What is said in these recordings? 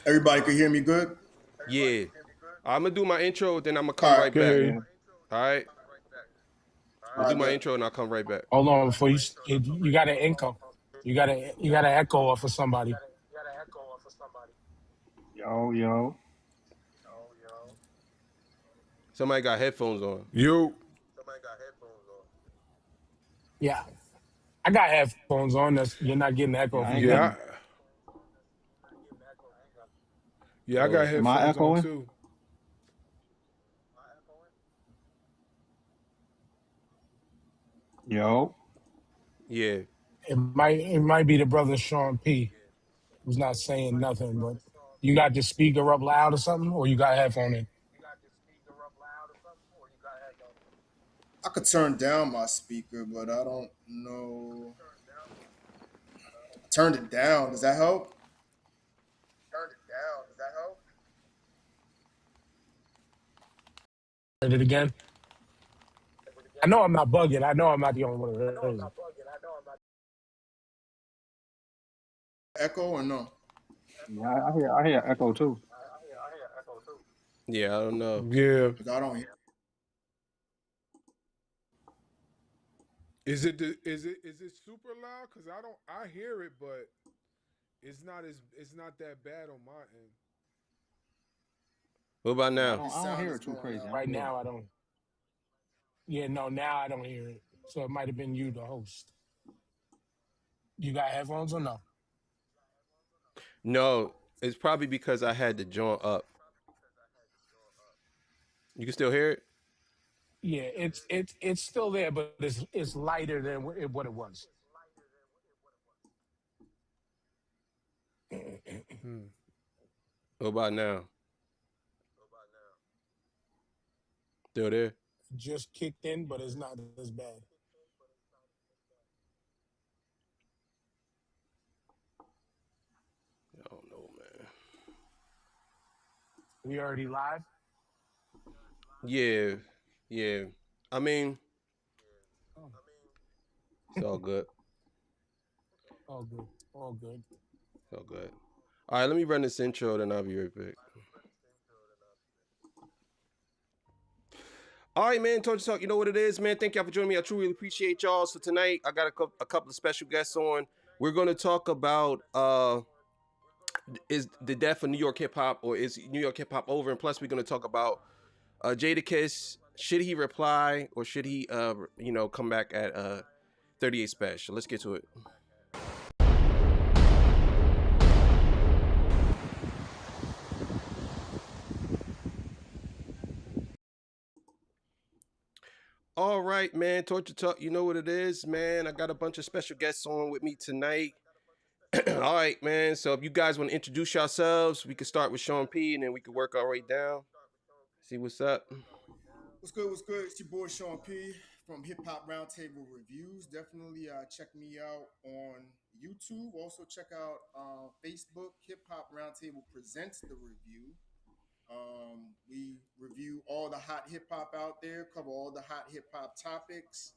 Everybody can hear me good? Yeah. I'm gonna do my intro, then I'm gonna All come right. right back. Yeah. All right. I'm All gonna do right, my bet. intro and I'll come right back. Hold on, before you got an echo. You got an echo off of somebody. Yo, yo. Somebody got headphones on. You. Yeah, I got headphones on. You're not getting an echo Yeah, I from ain't got. Yeah. me. Yeah, I got Oh. Am I headphones on echoing? too. Yo. Yeah. It might be the brother Sean P, who's not saying nothing, but you got the speaker up loud or something, or you got headphone in. I could turn down my speaker, but I don't know. I turned it down. Does that help? Heard it again. I know I'm not bugging. I know I'm not the only one that heard it. Echo or no? Yeah, I hear echo too. Yeah, I don't know. Yeah. Because I don't hear. Is it super loud? Cause I hear it, but it's not that bad on my end. What about Yeah, I now? don't His I don't sound hear is it too going crazy. out. I'm Right good. now, I don't. Yeah, no, now I don't hear it. So it might have been you, the host. You got headphones or no? No, it's probably because I had the joint up. You can still hear it? Yeah, it's still there, but it's lighter than what it was. Hmm. What about now? Still there? Just kicked in, but it's not as bad. I don't know, man. We already live. Yeah. Yeah. I mean, Oh, it's all good. all good, all good. It's all good. All right, let me run this intro, then I'll be right back. All right, man. Told you talk. You know what it is, man. Thank y'all for joining me. I truly appreciate y'all. So tonight, I got a couple of special guests on. We're gonna talk about is the death of New York hip hop, or is New York hip hop over? And plus, we're gonna talk about Jadakiss. Should he reply, or should he come back at 38 special? Let's get to it. All right, man. Torture Talk. You know what it is, man. I got a bunch of special guests on with me tonight. All right, man. So if you guys want to introduce yourselves, we can start with Sean P, and then we can work our way down. See what's up. What's good? What's good? It's your boy Sean P from Hip Hop Roundtable Reviews. Definitely check me out on YouTube. Also check out Facebook. Hip Hop Roundtable presents the review. We review all the hot hip hop out there, cover all the hot hip hop topics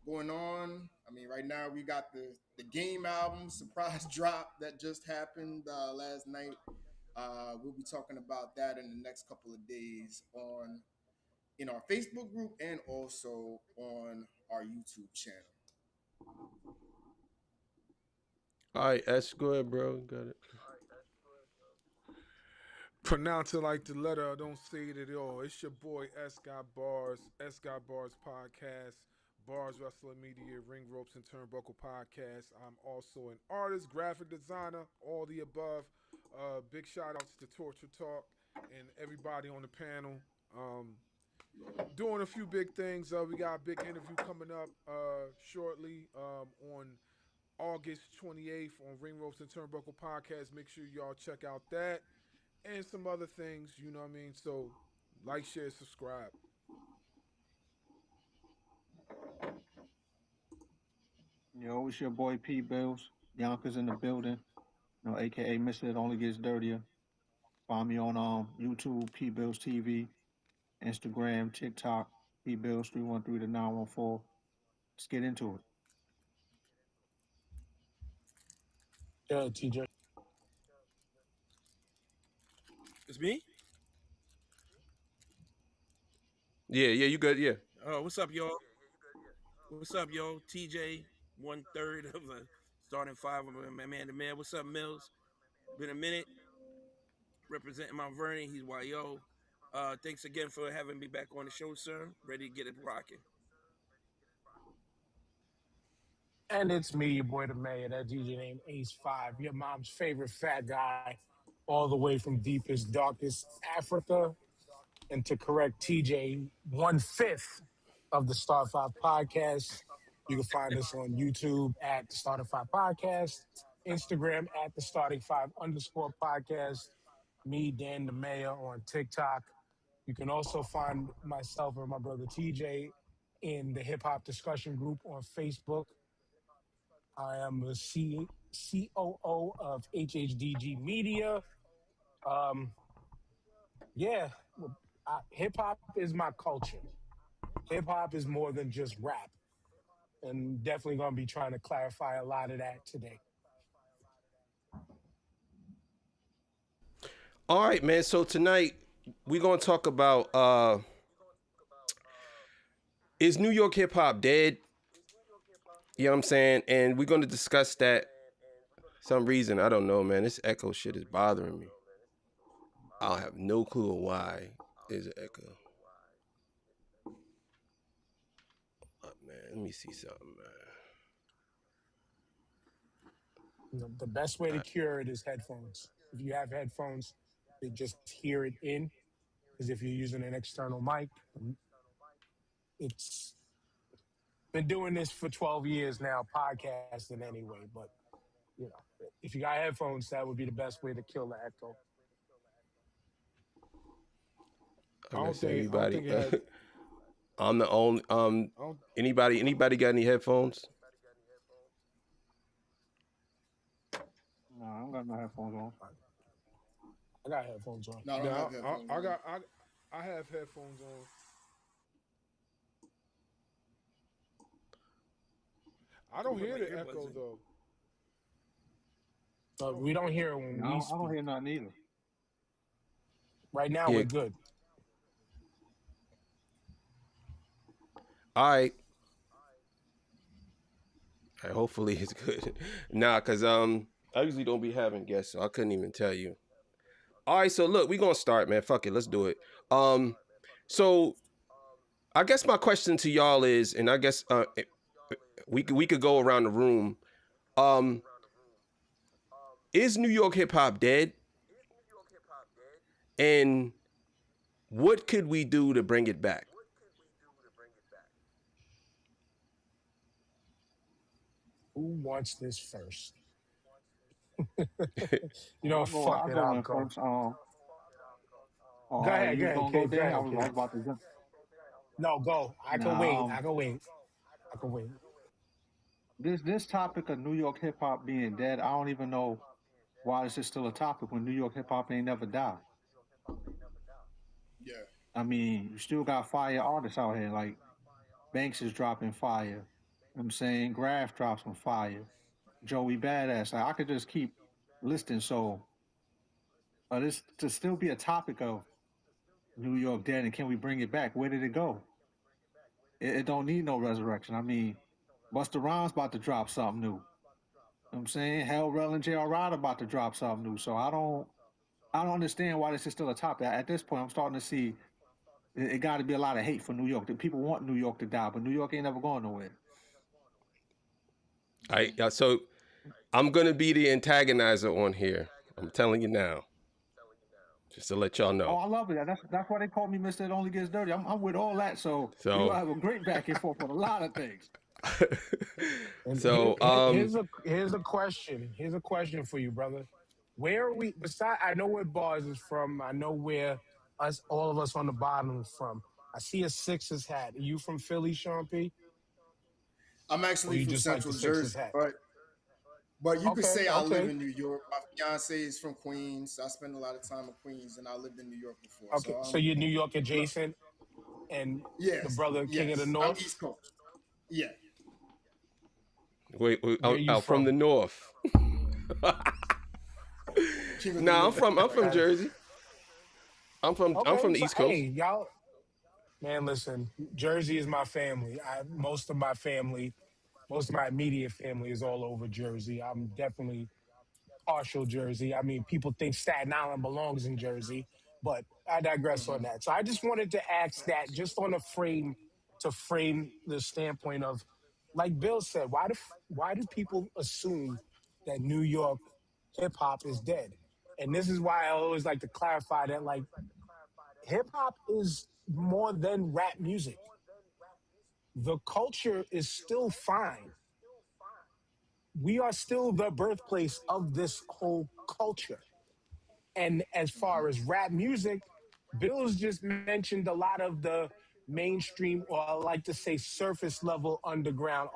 going on. I mean, right now we got the Game album surprise drop that just happened last night. We'll be talking about that in the next couple of days on in our Facebook group and also on our YouTube channel. All right, S, go ahead, bro. Got it. Pronounce it like the letter. Don't say it at all. It's your boy S Got Bars. S Got Bars podcast. Bars Wrestling Media, Ring Ropes and Turnbuckle podcast. I'm also an artist, graphic designer, all the above. Big shout outs to Torture Talk and everybody on the panel. Doing a few big things. We got a big interview coming up shortly on August 28th on Ring Ropes and Turnbuckle podcast. Make sure y'all check out that and some other things, you know what I mean? So, like, share, subscribe. Yo, it's your boy P Bills. Yonkers in the building. AKA Mr. It Only Gets Dirtier. Find me on YouTube, P Bills TV, Instagram, TikTok, P Bills 313 to 914. Let's get into it. Yeah, TJ. me? Yeah, you good? Yeah. What's up, y'all? What's up, y'all? TJ, 1/3 of the starting five of my man to man. What's up, Mills? Been a minute representing Mount Vernon. He's YO. Thanks again for having me back on the show, sir. Ready to get it rocking. And it's me, your boy the mayor, that DJ named Ace 5, your mom's favorite fat guy, all the way from deepest, darkest Africa. And to correct TJ, 1/5 of the Start Five podcast. You can find us on YouTube at the Starting Five Podcast, Instagram at the Starting Five _ podcast. Me, Dan the Mayor, on TikTok. You can also find myself or my brother TJ in the Hip Hop Discussion Group on Facebook. I am the COO of HHDG Media. Um, yeah, hip hop is my culture. Hip hop is more than just rap. And definitely going to be trying to clarify a lot of that today. All right, man. So tonight we're gonna talk about is New York hip hop dead? You know what I'm saying? And we're gonna discuss that. Some reason I don't know, man. This echo shit is bothering me. I have no clue why there's an echo. Man, let me see something, man. The best way to cure it is headphones. If you have headphones, they just hear it in. Because if you're using an external mic, it's been doing this for 12 years now, podcasting anyway. But, if you got headphones, that would be the best way to kill the echo. I guess I don't think it had. I'm the only. Anybody got any headphones? No, I don't got no headphones on. I got headphones on. No, I don't have headphones on. I have headphones on. I don't hear the echo though. We don't hear it when we I speak. don't hear nothing either. Right now, we're good. All right. Hopefully it's good. Nah, cause I usually don't be having guests, so I couldn't even tell you. All right, so look, we gonna start, man. Fuck it, let's do it. So I guess my question to y'all is, and I guess we could go around the room. Is New York hip hop dead? And what could we do to bring it back? Who wants this first? I'll I'll in go. first. Go ahead, You was gonna go kid. Go there. I ahead, was kid. about to jump. No, go. I can wait. I can wait. This topic of New York hip hop being dead, I don't even know why this is still a topic when New York hip hop ain't never died. Yeah. I mean, you still got fire artists out here, like Banks is dropping fire. You know what I'm saying? Graph drops some fire. Joey Badass. Like, I could just keep listing. So this to still be a topic of New York dead, and can we bring it back? Where did it go? It don't need no resurrection. I mean, Busta Rhymes about to drop something new. You know what I'm saying? Hell Rel and J.R. Rod about to drop something new. So I don't understand why this is still a topic. At this point, I'm starting to see it got to be a lot of hate for New York. That people want New York to die, but New York ain't never going nowhere. So I'm gonna be the antagonizer on here. I'm telling you now, just to let y'all know. Oh, I love it. That's why they call me Mr. It Only Gets Dirty. I'm with all that. So we gonna have a great back and forth on a lot of things. So here's a question. Here's a question for you, brother. Where are we? Besides, I know where Bars is from. I know where all of us on the bottom is from. I see a Sixers hat. Are you from Philly, Sean P? I'm actually from Central Jersey, but you could say I live in New York. My fiance is from Queens. I spend a lot of time in Queens, and I lived in New York before. Okay, so you're New York adjacent, and the brother King of the North. I'm East Coast. Yeah. Wait, I'm from the North. I'm from Jersey. I'm from Okay, the so East hey, Coast. y'all, man, listen, Jersey is my family. Most of my family, most of my immediate family is all over Jersey. I'm definitely partial Jersey. I mean, people think Staten Island belongs in Jersey, but I digress on that. So I just wanted to ask that just on a frame to frame the standpoint of, like Bill said, why do people assume that New York hip hop is dead? And this is why I always like to clarify that, like, hip hop is more than rap music. The culture is still fine. We are still the birthplace of this whole culture. And as far as rap music, Bill's just mentioned a lot of the mainstream, or I like to say surface level underground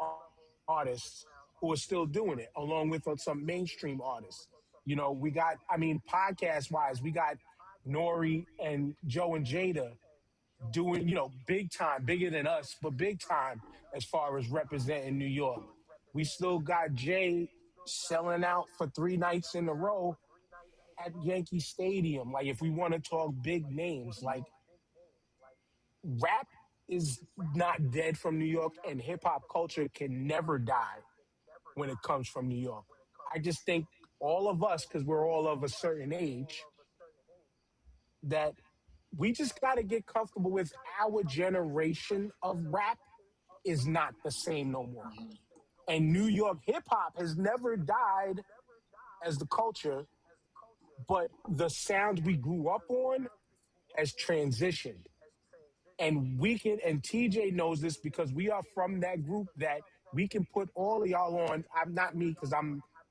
artists who are still doing it, along with some mainstream artists. We got, I mean, podcast wise, we got Nori and Joe and Jada doing, big time, bigger than us, but big time as far as representing New York. We still got Jay selling out for 3 nights in a row at Yankee Stadium. Like, if we want to talk big names, like, rap is not dead from New York, and hip hop culture can never die when it comes from New York. I just think all of us, because we're all of a certain age, that we just got to get comfortable with our generation of rap is not the same no more. And New York hip hop has never died as the culture, but the sound we grew up on has transitioned. And we can, and TJ knows this because we are from that group that we can put all of y'all on. I'm not me because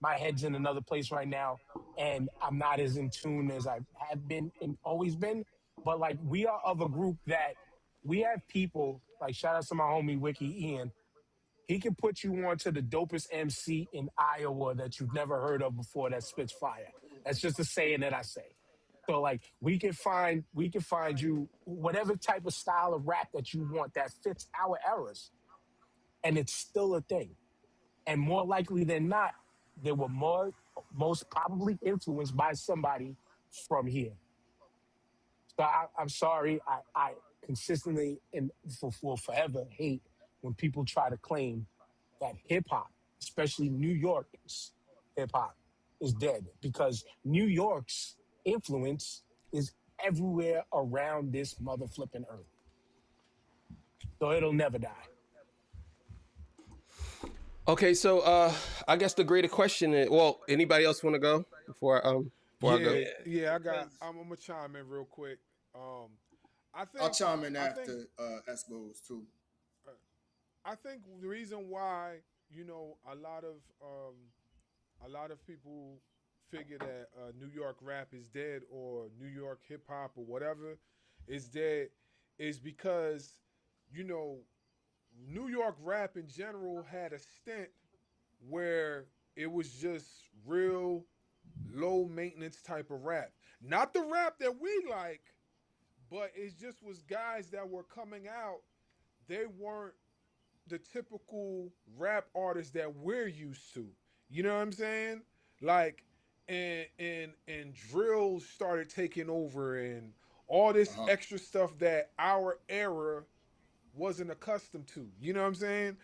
my head's in another place right now and I'm not as in tune as I have been and always been. But like, we are of a group that we have people like, shout out to my homie Wiki Ian. He can put you on to the dopest MC in Iowa that you've never heard of before that spits fire. That's just a saying that I say. So like, we can find you whatever type of style of rap that you want that fits our eras, and it's still a thing. And more likely than not, they were most probably influenced by somebody from here. So I'm sorry, I consistently and for forever hate when people try to claim that hip hop, especially New York's hip hop, is dead, because New York's influence is everywhere around this mother flipping earth. So it'll never die. Okay, so I guess the greater question is, well, anybody else want to go before I go? Yeah, Yeah, yeah, I got. because I'm gonna chime in real quick. Um, I I'll think, chime in I think, after S goes too. uh, I think the reason why a lot of people figure that New York rap is dead, or New York hip hop or whatever is dead, is because you know New York rap in general had a stint where it was just real low maintenance type of rap. Not the rap that we like, but it just was guys that were coming out. They weren't the typical rap artists that we're used to. You know what I'm saying? Like, and drill started taking over, and all this Uh-huh. extra stuff that our era wasn't accustomed to. You know what I'm saying?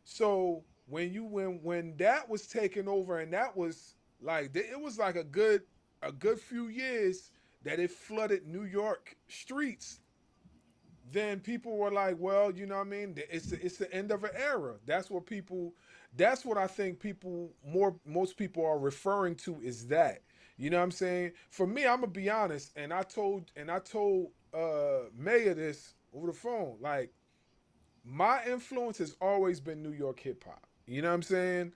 So when that was taken over, and that was like, it was like a good few years that it flooded New York streets. Then people were like, well, you know what I mean? It's the end of an era. That's what I think most people are referring to, is that. You know what I'm saying? For me, I'm gonna be honest, and I told Maya this over the phone. Like, my influence has always been New York hip hop. You know what I'm saying?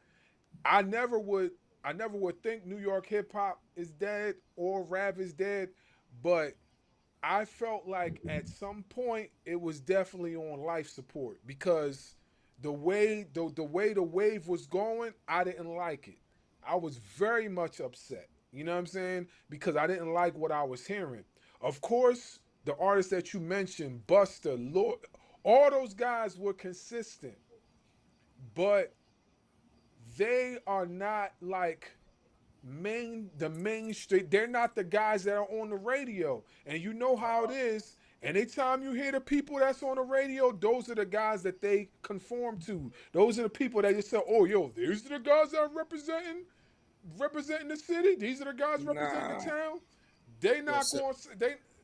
I never would I never would think New York hip hop is dead or rap is dead, but I felt like at some point it was definitely on life support, because the way the wave was going, I didn't like it. I was very much upset. You know what I'm saying? Because I didn't like what I was hearing. Of course, the artists that you mentioned, Buster, Lord, all those guys were consistent, but they are not like the mainstream. They're not the guys that are on the radio, and you know how it is. Anytime you hear the people that's on the radio, those are the guys that they conform to. Those are the people that just say, "Oh, yo, these are the guys that are representing the city. These are the guys representing the Nah, town." They not Yes, sir. going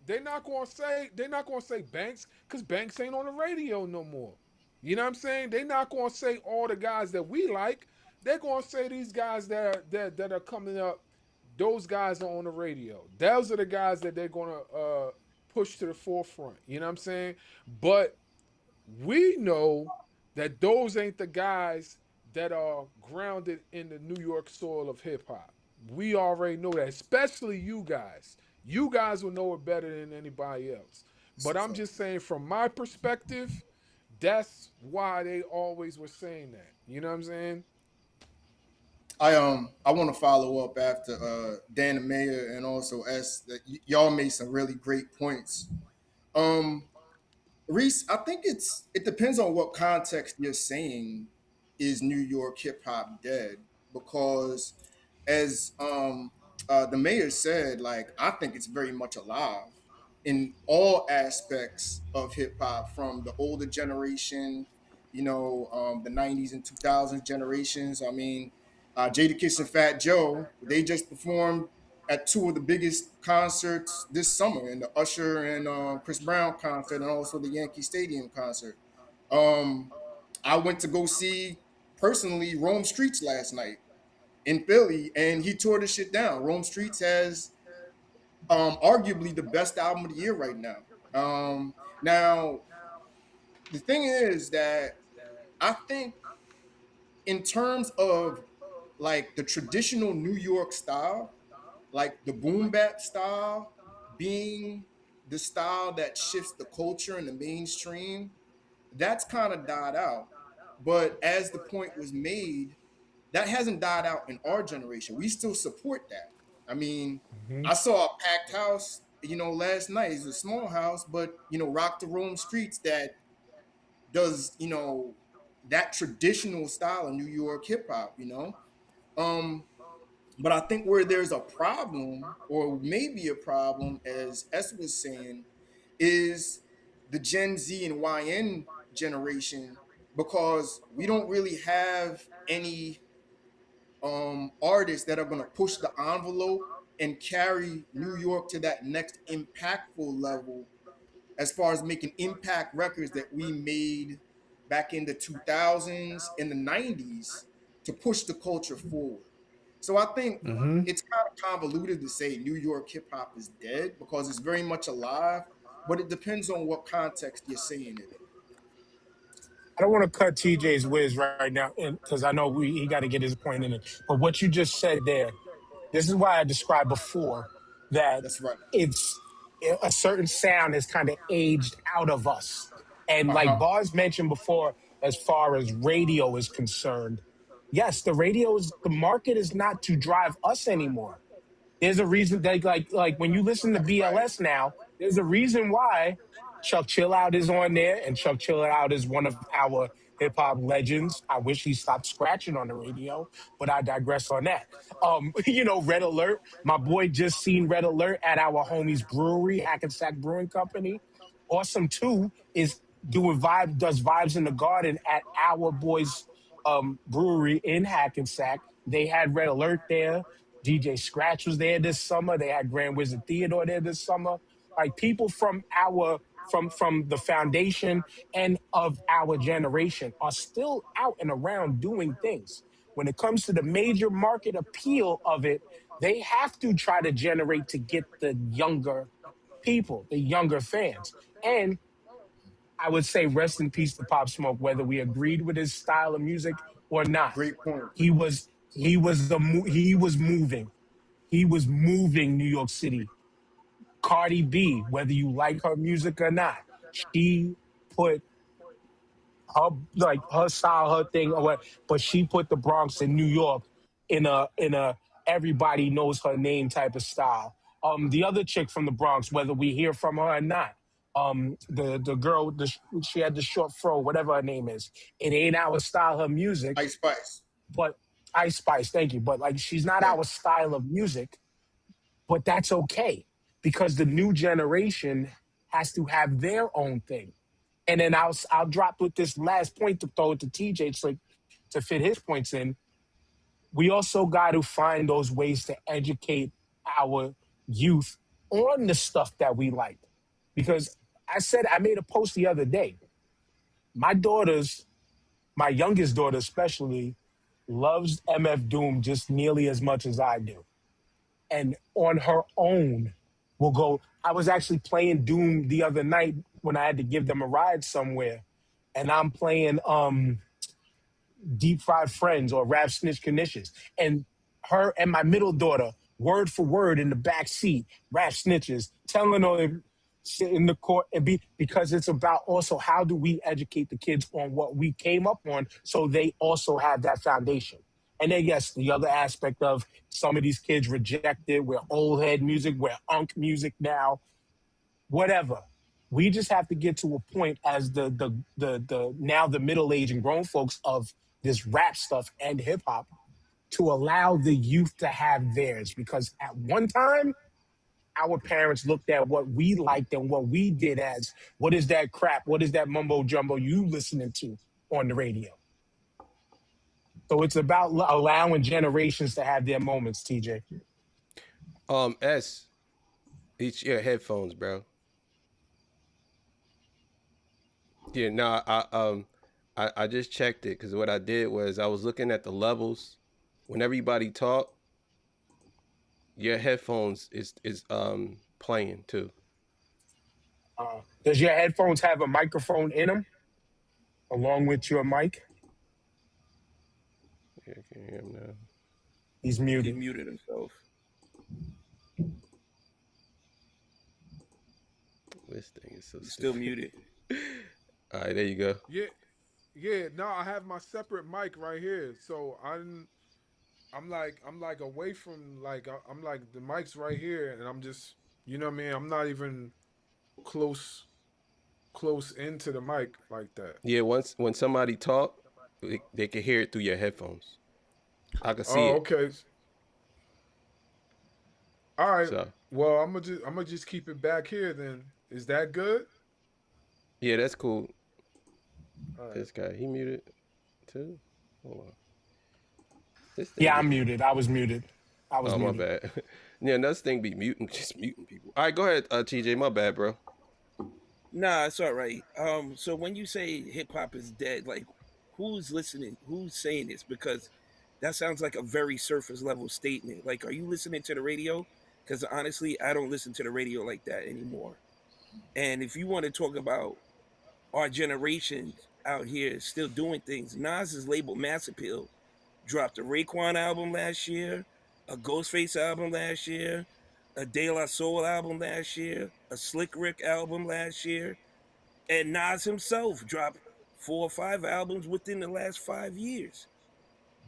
they not going to say Banks because Banks ain't on the radio no more. You know what I'm saying? They not going to say all the guys that we like. They're going to say these guys that are coming up. Those guys are on the radio. Those are the guys that they're going to push to the forefront. You know what I'm saying? But we know that those ain't the guys that are grounded in the New York soil of hip hop. We already know that, especially you guys. You guys will know it better than anybody else. It's a But I'm fact. just saying, from my perspective, that's why they always were saying that. You know what I'm saying? I want to follow up after Dan and Mayor and also S that y'all made some really great points. Um, Reese, I think it depends on what context you're saying is New York hip hop dead because as the mayor said, like I think it's very much alive in all aspects of hip hop, from the older generation, the '90s and 2000s generations. I mean, Jadakiss and Fat Joe, they just performed at two of the biggest concerts this summer, in the Usher and Chris Brown concert, and also the Yankee Stadium concert. Um, I went to go see personally Rome Streets last night in Philly, and he tore the shit down. Rome Streets has arguably the best album of the year right now. Now the thing is that I think in terms of like the traditional New York style, like the boom bap style being the style that shifts the culture in the mainstream, that's kind of died out. But as the point was made, that hasn't died out in our generation. We still support that. I mean, Mm-hmm. I saw a packed house, last night. It's a small house, but Rock the Rome Streets that does, that traditional style of New York hip hop. Um, but I think where there's a problem, or maybe a problem, as S was saying, is the Gen Z and YN generation, because we don't really have any artists that are going to push the envelope and carry New York to that next impactful level, as far as making impact records that we made back in the 2000s, in the 90s, to push the culture forward. So I think Mm-hmm. it's kind of convoluted to say New York hip hop is dead, because it's very much alive, but it depends on what context you're saying it in. I don't want to cut TJ's whiz right now because I know he got to get his point in it. But what you just said there, this is why I described before that That's right. it's a certain sound has kind of aged out of us. And Uh like huh. Bars mentioned before, as far as radio is concerned, yes, the market is not to drive us anymore. There's a reason they like when you listen to That's right. BLS now, there's a reason why Chuck Chill Out is on there, and Chuck Chill Out is one of our hip hop legends. I wish he stopped scratching on the radio, but I digress on that. Red Alert. My boy just seen Red Alert at our homies brewery, Hackensack Brewing Company. Awesome too is does vibes in the garden at our boys brewery in Hackensack. They had Red Alert there. DJ Scratch was there this summer. They had Grand Wizard Theodore there this summer. Like people from from the foundation and of our generation are still out and around doing things. When it comes to the major market appeal of it, they have to try to generate to get the younger people, the younger fans. And I would say rest in peace to Pop Smoke, whether we agreed with his style of music or not. Great point. He was moving. He was moving New York City. Cardi B, whether you like her music or not, she put her her style, her thing, or what, but she put the Bronx in New York in a everybody knows her name type of style. The other chick from the Bronx, whether we hear from her or not, the girl, she had the short fro, whatever her name is. It ain't our style, her music, Ice Spice. but Ice Spice, thank you. But like she's not Okay. our style of music, but that's okay because the new generation has to have their own thing. And then I'll drop with this last point to throw it to TJ to fit his points in. We also got to find those ways to educate our youth on the stuff that we like. Because I made a post the other day. My daughters, my youngest daughter especially, loves MF Doom just nearly as much as I do. And on her own will go. I was actually playing Doom the other night when I had to give them a ride somewhere. And I'm playing Deep Fried Friends or Rap Snitch Conditions. And her and my middle daughter, word for word in the back seat, Rap Snitches, telling her sit in the court and because it's about also how do we educate the kids on what we came up on so they also have that foundation. And then yes, the other aspect of some of these kids reject it. We're old head music, we're unk music now, whatever. We just have to get to a point as the now the middle age and grown folks of this rap stuff and hip hop to allow the youth to have theirs. Because at one time, our parents looked at what we liked and what we did as what is that crap? What is that mumbo jumbo you listening to on the radio? So it's about allowing generations to have their moments, TJ. S, it's your headphones, bro. Yeah, no, I just checked it because what I did was I was looking at the levels. When everybody talk, your headphones is playing too. Does your headphones have a microphone in them along with your mic? Yeah, I can hear him now. He's He muted. muted himself. This thing is so He's still stupid. muted. All right, there you go. Yeah. No, I have my separate mic right here, so I'm like away from like I'm like the mic's right here, and I'm just you know what I mean. I'm not even close close into the mic like that. Yeah, once when somebody talk, they can hear it through your headphones. I can see Oh, it. okay. All right. So Well, I'm gonna just keep it back here then. Is that good? yeah, that's cool. All right. This guy, he muted too. Hold on. This thing Yeah, I'm be muted. I was muted. I was oh my muted. bad. Yeah, this thing be muting, just muting people. All right, go ahead, TJ. My bad, bro. Nah, it's all right. So when you say hip hop is dead, like who's listening? Who's saying this? Because that sounds like a very surface level statement. Like, are you listening to the radio? Because honestly, I don't listen to the radio like that anymore. And if you want to talk about our generation out here still doing things, Nas's label Mass Appeal dropped a Raekwon album last year, a Ghostface album last year, a De La Soul album last year, a Slick Rick album last year, and Nas himself dropped 4 or 5 albums within the last 5 years.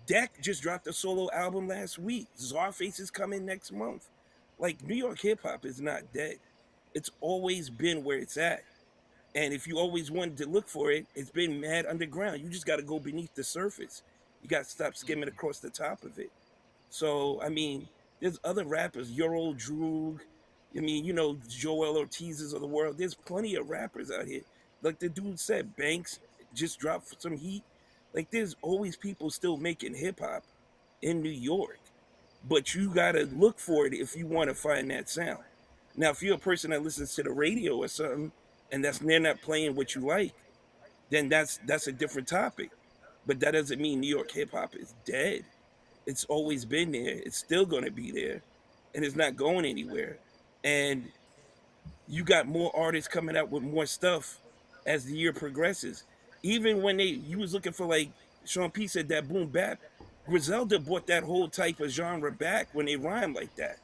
Deck just dropped a solo album last week. Czarface is coming next month. Like, New York hip hop is not dead. It's always been where it's at. And if you always wanted to look for it, it's been mad underground. You just got to go beneath the surface. You got to stop skimming across the top of it. So, I mean, there's other rappers, Euro Droog. I mean, Joel Ortiz's of the world. There's plenty of rappers out here. Like the dude said, Banks just dropped some heat. Like, there's always people still making hip hop in New York. But you got to look for it if you want to find that sound. Now, if you're a person that listens to the radio or something, and they're not playing what you like, then that's a different topic. But that doesn't mean New York hip hop is dead. It's always been there. It's still going to be there, and it's not going anywhere. And you got more artists coming out with more stuff as the year progresses. Even when you was looking for, like Sean P said, that boom bap, Griselda brought that whole type of genre back when they rhyme like that,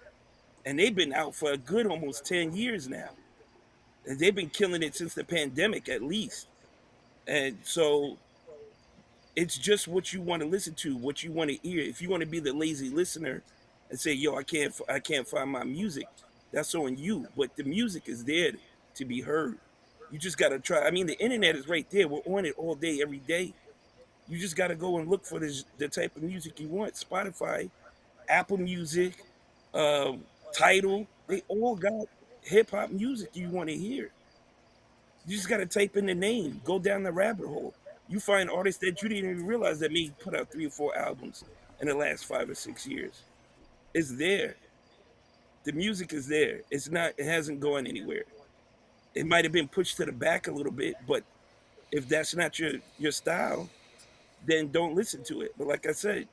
and they've been out for a good almost 10 years now, and they've been killing it since the pandemic at least. And so it's just what you want to listen to, what you want to hear. If you want to be the lazy listener and say, "Yo, I can't find my music," that's on you. But the music is there to be heard. You just got to try. I mean, the internet is right there. We're on it all day, every day. You just got to go and look for the type of music you want. Spotify, Apple Music, Tidal, they all got hip hop music you want to hear. You just got to type in the name, go down the rabbit hole. You find artists that you didn't even realize that may put out 3 or 4 albums in the last 5 or 6 years. It's there. The music is there. It's not. It hasn't gone anywhere. It might have been pushed to the back a little bit, but if that's not your style, then don't listen to it. But like I said,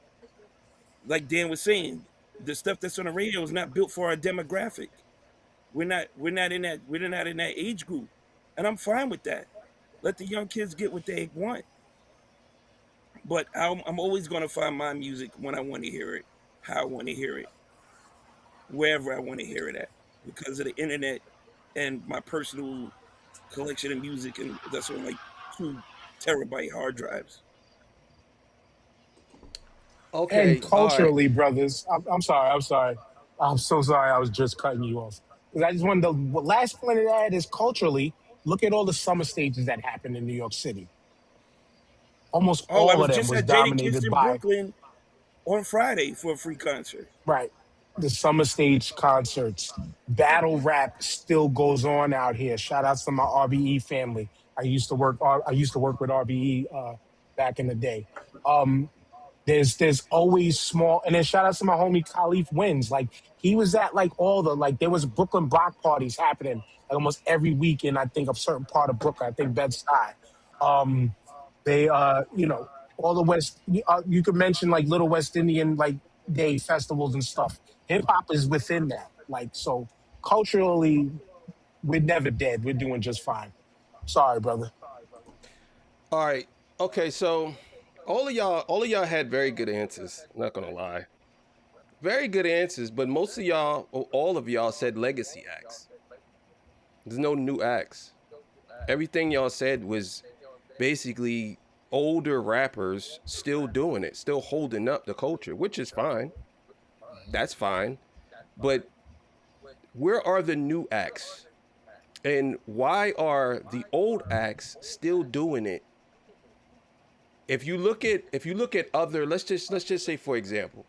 like Dan was saying, the stuff that's on the radio is not built for our demographic. We're not in that age group, and I'm fine with that. Let the young kids get what they want. But I'm always going to find my music when I want to hear it, how I want to hear it, wherever I want to hear it at, because of the internet and my personal collection of music, and that's on like 2 terabyte hard drives. And Okay, all right. culturally, brothers, I'm sorry. I'm sorry. I'm so sorry. I was just cutting you off. 'Cause I just wanted the last point of that is culturally. Look at all the summer stages that happened in New York City. Almost Oh, I all was of them just was at Jadakiss dominated in by Brooklyn on Friday for a free concert. right the summer stage concerts. Battle rap still goes on out here. Shout outs to my RBE family. I used to work with RBE back in the day. Um, there's always small, and then shout out to my homie Khalif Wins. Like he was at like all the like there was Brooklyn block parties happening like almost every week in I think a certain part of Brooklyn. I think Bed Stuy. Um, they all the West. You could mention like Little West Indian like day festivals and stuff. Hip hop is within that. Like so culturally, we're never dead. We're doing just fine. Sorry, brother. All right. Okay, so all of y'all had very good answers. Not gonna lie. Very good answers, but most of y'all, or all of y'all said legacy acts. There's no new acts. Everything y'all said was basically older rappers still doing it, still holding up the culture, which is fine. That's fine. But where are the new acts? And why are the old acts still doing it? If you look at other, let's just say for example,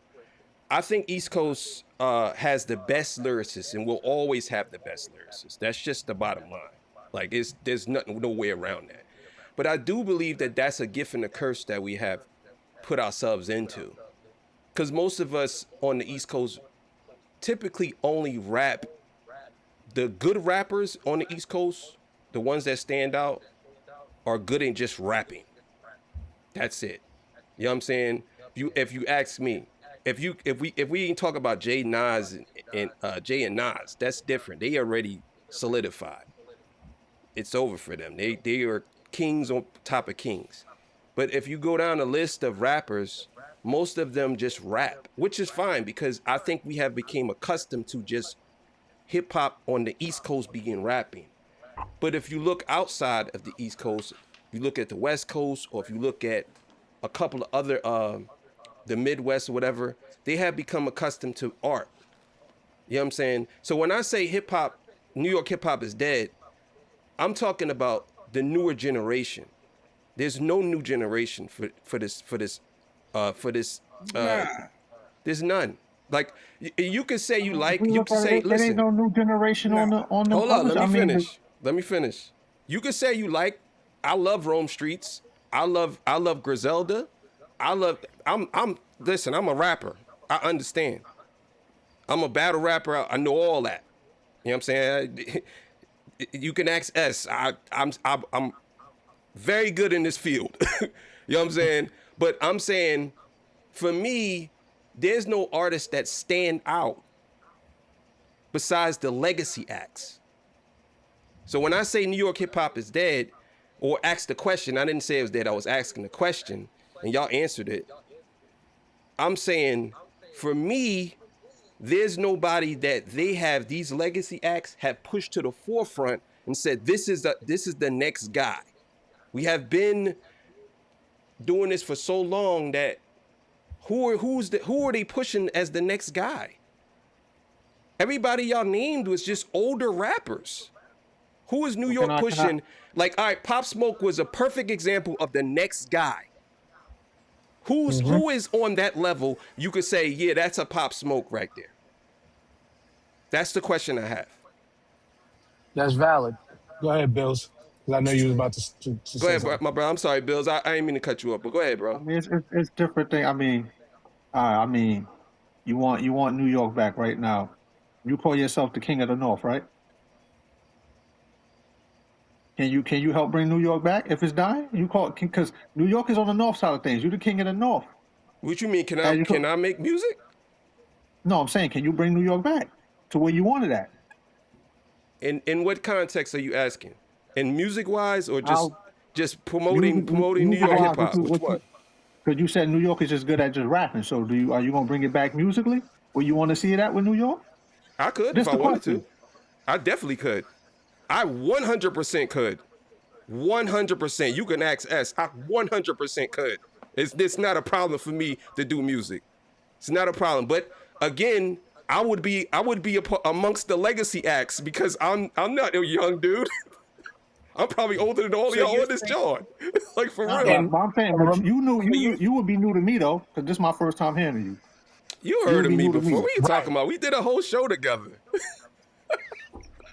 I think East Coast has the best lyricists and will always have the best lyricists. That's just the bottom line. Like there's nothing, no way around that. But I do believe that that's a gift and a curse that we have put ourselves into. Because most of us on the East Coast typically only rap. The good rappers on the East Coast, the ones that stand out, are good in just rapping. That's it. You know what I'm saying? If you ask me, if we ain't talk about Jay Nas and Jay and Nas, that's different. They already solidified. It's over for them. They are kings on top of kings. But if you go down a list of rappers, most of them just rap, which is fine because I think we have become accustomed to just hip hop on the East Coast being rapping. But if you look outside of the East Coast, you look at the West Coast, or if you look at a couple of other the Midwest or whatever, they have become accustomed to art. You know what I'm saying? So when I say hip hop, New York hip hop is dead, I'm talking about the newer generation. There's no new generation for this. Nah, There's none. Like you could say you If like, we you look could at say, it, it ain't listen, no new generation nah. on them hold on, others. let me I mean, finish. Let me finish. You could say you like. I love Rome Streets. I love Griselda. I'm listen, I'm a rapper. I understand. I'm a battle rapper. I know all that. You know what I'm saying? You can ask S. I'm very good in this field. You know what I'm saying? But I'm saying for me, there's no artist that stand out besides the legacy acts. So when I say New York hip hop is dead, or ask the question, I didn't say it was dead. I was asking the question, and y'all answered it. I'm saying, for me, there's nobody that they have these legacy acts have pushed to the forefront and said this is the next guy. We have been doing this for so long that who are they pushing as the next guy? Everybody y'all named was just older rappers. Who is New can York I pushing? Like, all right, Pop Smoke was a perfect example of the next guy. Who is on that level? You could say, yeah, that's a Pop Smoke right there. That's the question I have. That's valid. Go ahead, Bills. 'Cause I know you was about to Go say ahead, bro, something. my bro. I'm sorry, Bills. I ain't mean to cut you up, but go ahead, I bro. mean, it's different thing. I mean, you want New York back right now. You call yourself the king of the North, right? Can you help bring New York back if it's dying? You call because New York is on the north side of things. You're the king of the North. What you mean? As you Can co- I make music? no, I'm saying, can you bring New York back to where you wanted at? In what context are you asking? In music wise, or How just music promoting New music York wise, hip hop? Which one? because you said New York is just good at just rapping. So are you gonna bring it back musically? Where you want to see it at with New York? I could if Just I the wanted question. to. I definitely could. I 100% could. 100%. You can ask S. I 100% could. It's not a problem for me to do music. It's not a problem. But again, I would be amongst the legacy acts because I'm not a young dude. I'm probably older than all So y'all you're on this saying, joint. Like for Nah, real. And but I'm saying, and but rem- so you you would be new to me though, because this is my first time hearing you. You You heard would of be me new to before. me. What are you talking right. about? We did a whole show together.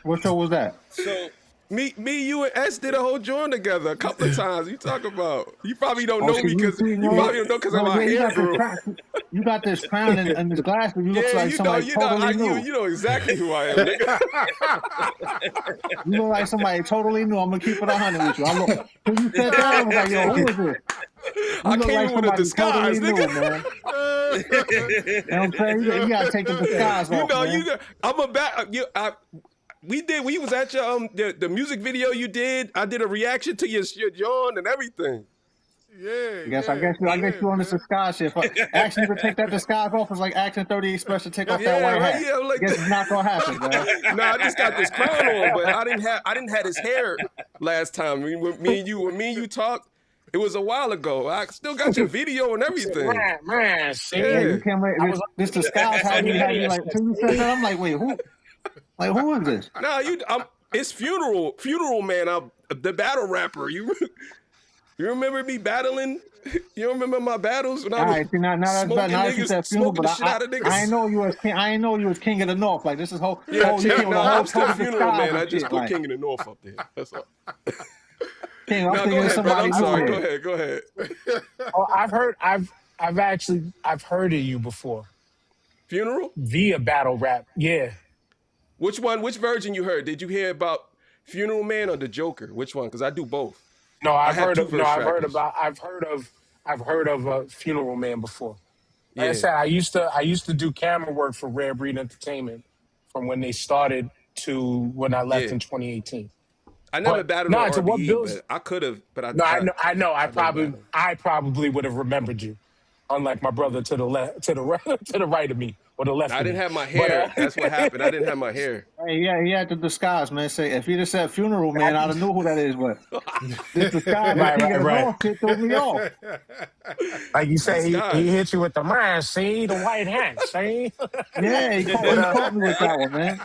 What show was that? so Me, you, and S did a whole joint together a couple of times. You talk about. You probably don't Oh, know see, me you because see, you no, probably don't know because of no, my yeah, hair grew. you got this crown and this glasses. You look Yeah, like somebody totally new. you know exactly who I am, nigga. You look like somebody totally new. I'm gonna keep it 100 with you. I look. When you said that, I was like, yo, who is this? I You look came like in with a somebody totally disguise, nigga. new, man. You know what I'm saying? You gotta take the disguise You off, know, man. I'm a back. We was at your the music video you did. I did a reaction to your John and everything. Yeah, I guess yeah, you on this man. disguise shit. Asking you to take that disguise off is like asking 30 Express to take off that Yeah, white right. hat. Yeah, I like guess it's not gonna happen, man. nah, I just got this crown on, but I didn't have his hair last time. When me and you talked, it was a while ago. I still got your video and He said, everything. man, Yeah, see, Yeah. you can't wait. I was This like, disguise that's had me like, hilarious. until you said that, I'm like, wait, who? Like, who is this? Nah, it's funeral man. I'm the battle rapper. You remember me battling? You remember my battles when I All was right, see now that's better. smoking Now that you niggas, said funeral, smoking but the shit out of I niggas? ain't know you was king. I ain't know you was king of the north. Like this is Yeah, you came with a nah, whole I'm still total funeral disguise man. and I just shit. put Like King of the North up there. That's all. king, I'm Now go thinking of ahead, brother. somebody I'm new sorry. Go here. ahead. Go ahead. Oh, I've heard of you before Funeral? via battle rap. Yeah. Which one? Which version you heard? Did you hear about Funeral Man or the Joker? Which one? Because I do both. No, I have two no, verse trackers. I've heard of a Funeral Man before. Like I Yeah, said, I used to do camera work for Rare Breed Entertainment from when they started to when I left yeah. in 2018. I never But battled no, on to what RBE, Bills? but I could have. But No, I know. I never battled. I probably would have remembered you, unlike my brother to the left, to the right, to the right of me or the left I of didn't me. have my But hair. That's what happened. I didn't have my hair. Hey, yeah, he had the disguise, man. Say if he'd have said funeral man, I'd have knew who that is. But this disguise, the right, king of right, the right. north, shit threw me off. Like you say, he Disguise. hit you with the man, see the white hat, see. Yeah, But he caught me with that one, man.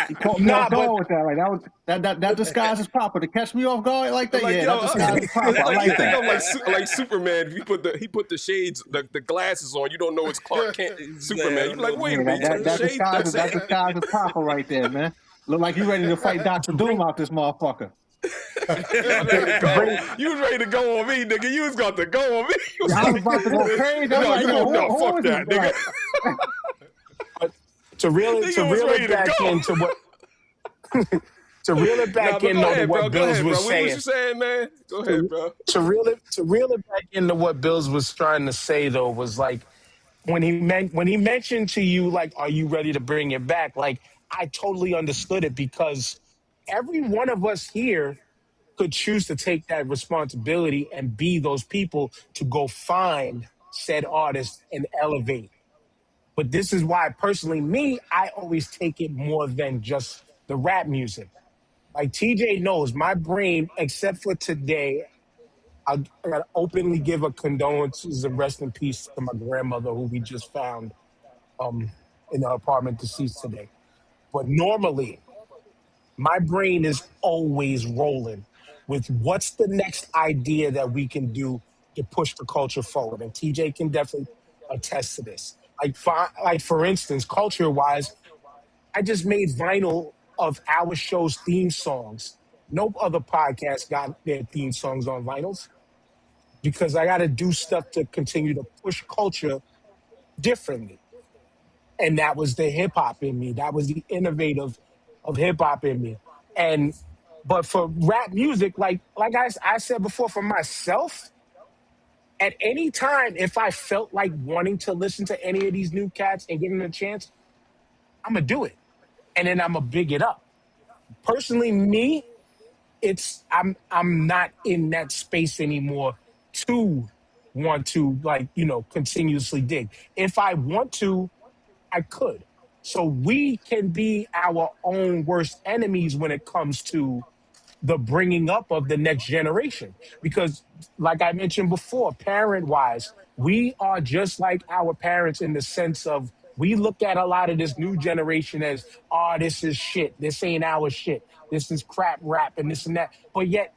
He caught me off nah, but guard with that. Like that was that disguise is proper to catch me off guard like that. Like Yeah, yo, that disguise is proper. it's I like you like think that. I'm like Superman. If he put the shades, the glasses on, you don't know it's Clark Kent, man, I Superman. You don't be like, know. wait Yeah, a minute, you took the shades. That's that it. disguise is proper right there, man. Look like you ready to fight Doctor to Doom bring out this motherfucker. You ready to to go? bring You was ready to go on me, nigga. You was got to go on me. You was Yeah, I was like, about to go crazy. I was no, like, you go, no, who fuck is this that, guy? nigga. to Nigga was reel ready it to back go. into what to reel it Nah, back but in go though to ahead, bro. what Go Bills ahead, was bro. What was saying. you saying, man? Go ahead, To bro. to reel it back into what Bills was trying to say though was like when he mentioned to you like, are you ready to bring it back? Like I totally understood it because every one of us here could choose to take that responsibility and be those people to go find said artist and elevate. But this is why, personally, me, I always take it more than just the rap music. Like TJ knows, my brain, except for today, I gotta openly give a condolences and rest in peace to my grandmother, who we just found um, in the apartment deceased today. But normally, my brain is always rolling with what's the next idea that we can do to push the culture forward. And TJ can definitely attest to this. For instance, culture wise, I just made vinyl of our show's theme songs. No other podcast got their theme songs on vinyls because I got to do stuff to continue to push culture differently. And that was the hip hop in me. That was the innovative of hip hop in me. And but for rap music, I said before, for myself, at any time, if I felt like wanting to listen to any of these new cats and giving them a chance, I'm gonna do it, and then I'm gonna big it up. Personally, me, I'm not in that space anymore to want to continuously dig. If I want to, I could. So we can be our own worst enemies when it comes to the bringing up of the next generation. Because, like I mentioned before, parent wise, we are just like our parents in the sense of we look at a lot of this new generation as, oh, this is shit. This ain't our shit. This is crap rap and this and that. But yet,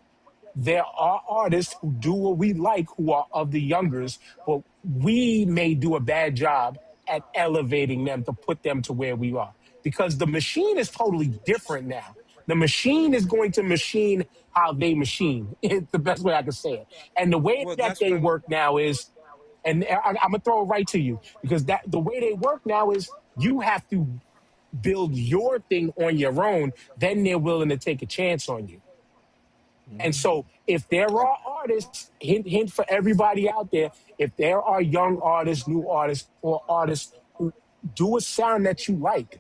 there are artists who do what we like who are of the youngers, but we may do a bad job at elevating them to put them to where we are. Because the machine is totally different now. The machine is going to machine how they machine. It's the best way I can say it. And the way Well, that that's what they I was. work now is, and I'm gonna throw it right to you, because that the way they work now is you have to build your thing on your own, then they're willing to take a chance on you. And so if there I, are artists, hint for everybody out there, if there are young artists, new artists, or artists who do a sound that you like,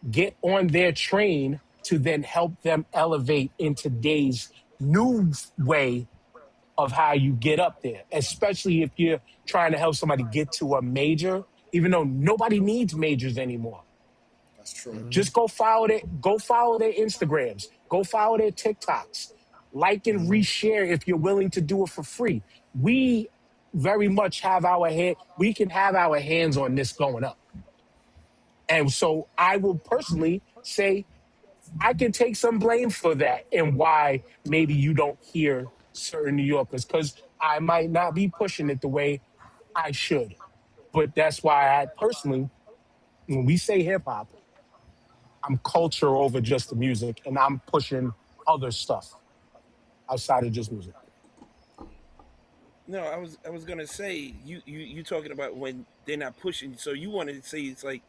get on their train to then help them elevate in today's new way of how you get up there, especially if you're trying to help somebody get to a major, even though nobody needs majors anymore. that's true. Just go follow their Instagrams, go follow their TikToks, like and reshare if you're willing to do it for free. We very much we can have our hands on this going up. And so I will personally say I can take some blame for that and why maybe you don't hear certain New Yorkers, because I might not be pushing it the way I should. But that's why I personally, when we say hip hop, I'm culture over just the music, and I'm pushing other stuff outside of just music. No, I was gonna say you talking about when they're not pushing. So you wanted to say it's like,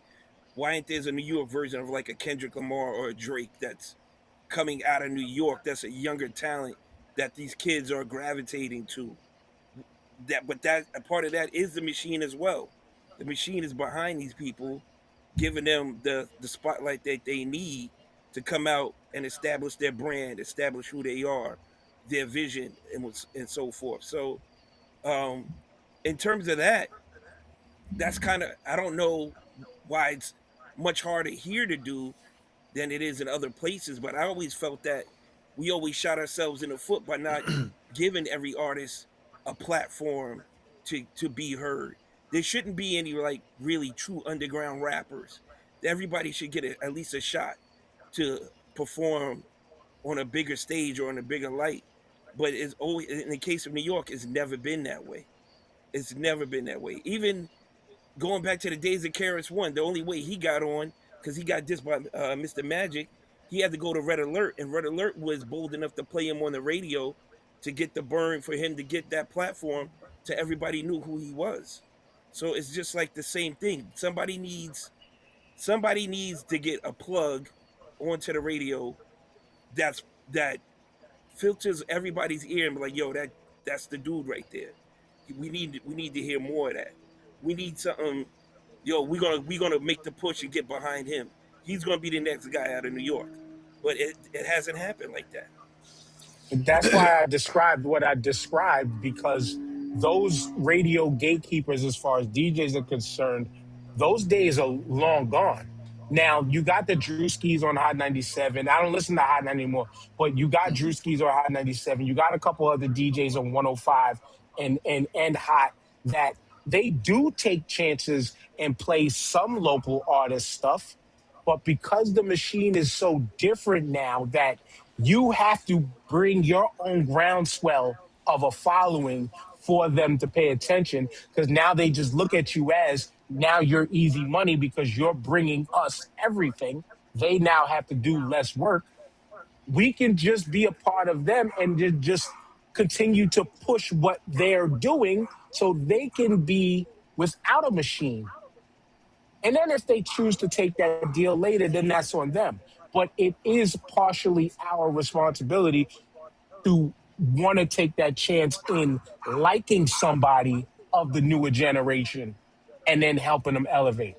why ain't there's a New York version of like a Kendrick Lamar or a Drake that's coming out of New York, that's a younger talent that these kids are gravitating to? That a part of that is the machine as well. The machine is behind these people, giving them the spotlight that they need to come out and establish their brand, establish who they are, their vision, and so forth. So, um, in terms of that, that's kind of, I don't know why it's much harder here to do than it is in other places. But I always felt that we always shot ourselves in the foot by not giving every artist a platform to be heard. There shouldn't be any like really true underground rappers. Everybody should get at least a shot to perform on a bigger stage or on a bigger light. But it's always, in the case of New York, it's never been that way. It's never been that way. Even going back to the days of Karis One, the only way he got on, because he got dissed by Mr. Magic, he had to go to Red Alert, and Red Alert was bold enough to play him on the radio to get the burn for him to get that platform to everybody knew who he was. So it's just like the same thing. Somebody needs to get a plug onto the radio that filters everybody's ear and be like, yo, that's the dude right there. We need to hear more of that. We need something. Yo, we're gonna make the push and get behind him. He's gonna be the next guy out of New York. But it hasn't happened like that. And that's why I described what I described, because those radio gatekeepers, as far as DJs are concerned, those days are long gone. Now, you got the Drewskis on Hot 97. I don't listen to Hot 90 anymore, but you got Drewskis on Hot 97. You got a couple other DJs on 105 and Hot that they do take chances and play some local artist stuff. But because the machine is so different now that you have to bring your own groundswell of a following for them to pay attention, because now they just look at you as now you're easy money because you're bringing us everything. They now have to do less work. We can just be a part of them and just continue to push what they're doing so they can be without a machine. And then if they choose to take that deal later, then that's on them. But it is partially our responsibility to want to take that chance in liking somebody of the newer generation and then helping them elevate.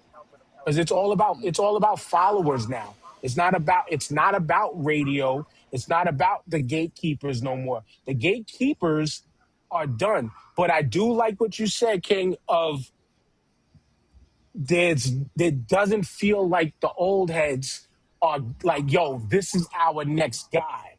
Because it's all about followers now. It's not about radio. It's not about the gatekeepers no more. The gatekeepers are done. But I do like what you said, King, of that doesn't feel like the old heads are like, yo, this is our next guy.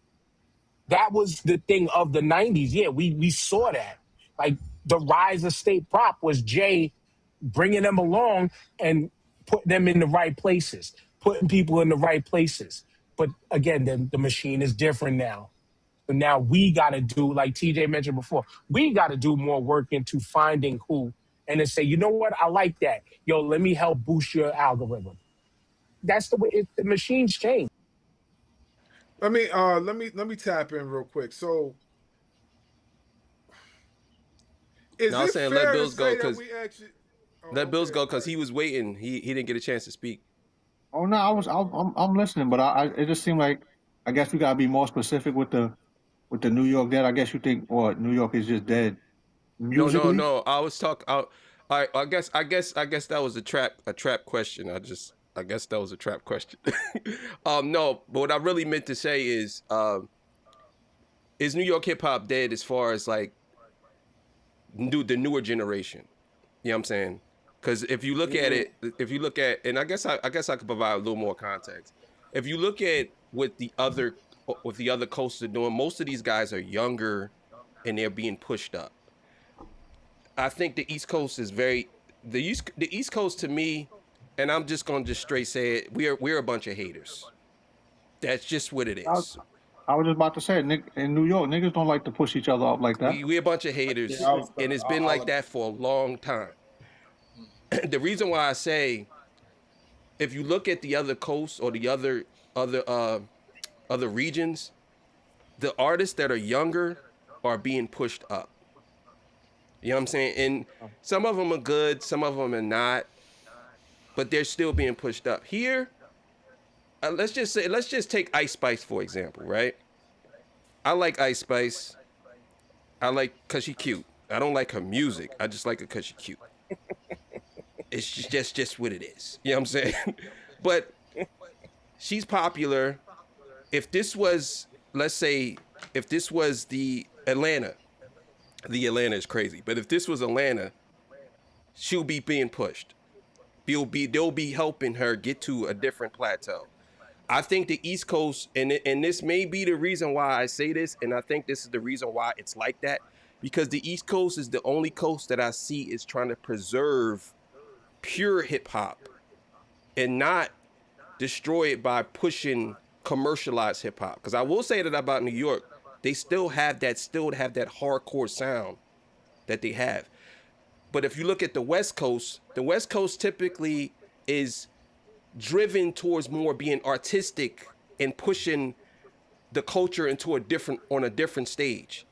That was the thing of the 90s. Yeah, we saw that. Like the rise of state prop was Jay bringing them along and putting them in the right places, putting people in the right places. But again, the machine is different now. But now we got to do, like TJ mentioned before, we got to do more work into finding who and then say, you know what, I like that. Yo, let me help boost your algorithm. That's the way the machines change. Let me tap in real quick. So, is No, I was it saying let fair to Bills go say that because we actually? Oh, let Bills okay, go because right. he was waiting. He didn't get a chance to speak. Oh no, I'm listening, but it just seemed like I guess we gotta be more specific with the New York Dead. I guess you think, or New York is just dead No, no, musically. no. I was talking. I guess that was a trap question. I guess that was a trap question. No, but what I really meant to say is New York hip hop dead as far as like the newer generation? You know what I'm saying? Because if you look at Yeah. it, and I guess I could provide a little more context. If you look at what the other coasts are doing, most of these guys are younger, and they're being pushed up. I think the East Coast is the East Coast to me, and I'm just gonna just straight say it. We're a bunch of haters. That's just what it I, is. I was just about to say, in New York, niggas don't like to push each other up like that. We a bunch of Yeah, haters, I was gonna. and it's been like I'll that for a long time. The reason why I say, if you look at the other coasts or the other regions, the artists that are younger are being pushed up. You know what I'm saying? And some of them are good, some of them are not, but they're still being pushed up. Here, let's just take Ice Spice for example, right? I like Ice Spice. I like cause she cute. I don't like her music. I just like her cause she cute. It's just what it is. You know what I'm saying? But she's popular. If this was, let's say, if this was the Atlanta is crazy. But if this was Atlanta, she'll be being pushed. They'll be helping her get to a different plateau. I think the East Coast, and this may be the reason why I say this, and I think this is the reason why it's like that, because the East Coast is the only coast that I see is trying to preserve pure hip hop and not destroy it by pushing commercialized hip hop. Because I will say that about New York, they still have that hardcore sound that they have. But if you look at the West Coast typically is driven towards more being artistic and pushing the culture into a different stage.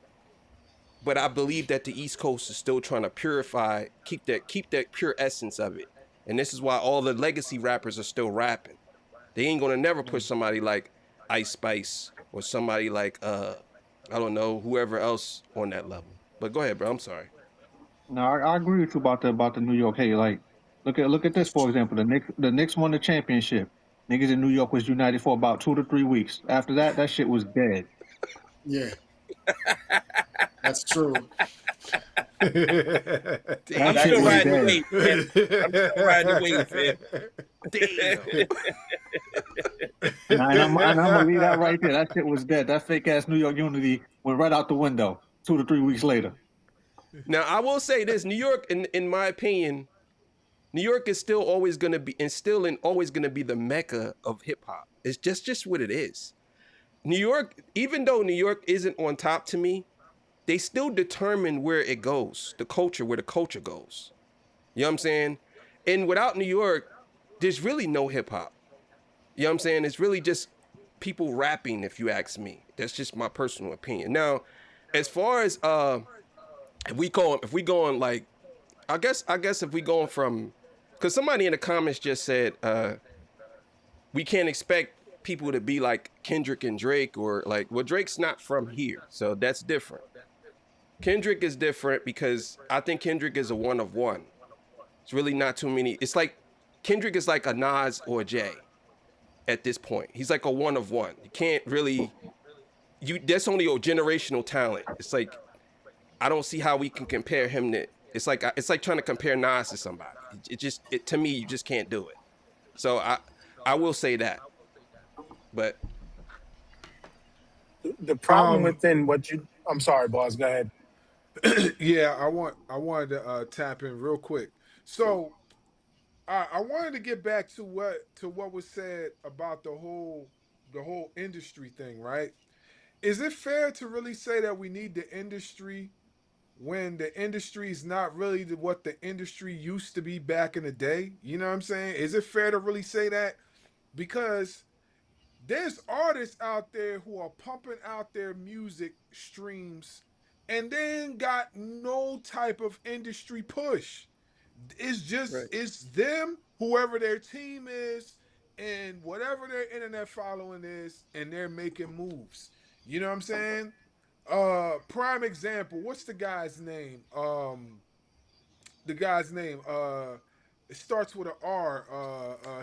But I believe that the East Coast is still trying to purify, keep that pure essence of it. And this is why all the legacy rappers are still rapping. They ain't gonna never push somebody like Ice Spice or somebody like I don't know, whoever else on that level. But go ahead, bro. I'm sorry. No, I agree with you about the New York. Hey, like look at this That's for true. example. The Knicks won the championship. Niggas in New York was united for about 2 to 3 weeks. After that, that shit was dead. Yeah, that's true. I'm That That shit still was game. riding the dead. wave, man. I'm still riding the wave, man. Damn. And I'm gonna leave that right there. That shit was dead. That fake ass New York unity went right out the window 2 to 3 weeks later. Now I will say this: New York, in my opinion, New York is still always gonna be, and still and always gonna be the mecca of hip hop. It's just what it is. New York, even though New York isn't on top to me, they still determine where it goes, the culture, where the culture goes. You know what I'm saying? And without New York, there's really no hip hop. You know what I'm saying? It's really just people rapping, if you ask me. That's just my personal opinion. Now, as far as if we going like I guess if we going from, because somebody in the comments just said we can't expect people to be like Kendrick and Drake, or like, well, Drake's not from here, so that's different. Kendrick is different because I think Kendrick is a one of one. It's really not too many. It's like Kendrick is like a Nas or a Jay at this point. He's like a one of one. You can't really, you that's only a generational talent. It's like I don't see how we can compare him to. It's like trying to compare Nas to somebody. To me, you just can't do it. So I will say that. But The problem Um, within what you, I'm sorry, boss. Go ahead. yeah, I wanted to tap in real quick. So I wanted to get back to what was said about the whole industry thing, right? Is it fair to really say that we need the industry when the industry is not really what the industry used to be back in the day? You know what I'm saying? Is it fair to really say that? Because there's artists out there who are pumping out their music streams and they ain't got no type of industry push. It's just Right. it's them, whoever their team is, and whatever their internet following is, and they're making moves. You know what I'm saying? Prime example, what's the guy's name. It starts with an R.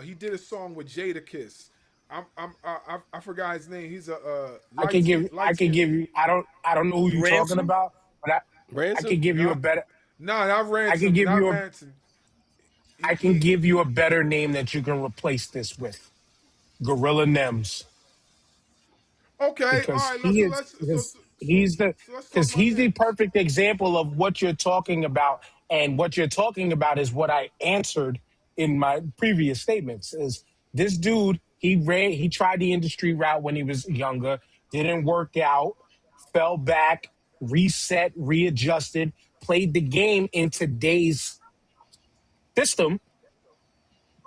He did a song with Jadakiss. I forgot his name. He's a I light can skin. give you. I don't know who you're talking Ransom. about, but I Ransom, can give you a No, better. no, not I can Ransom, give not you a. Manson. I can He give you a better name that you can replace this with. Gorilla Nems, okay. All because right. he is So because he's the so let's talk because about he's the Nims. perfect example of what you're talking about, and what you're talking about is what I answered in my previous statements. Is this dude? He tried the industry route when he was younger, didn't work out, fell back, reset, readjusted, played the game in today's system,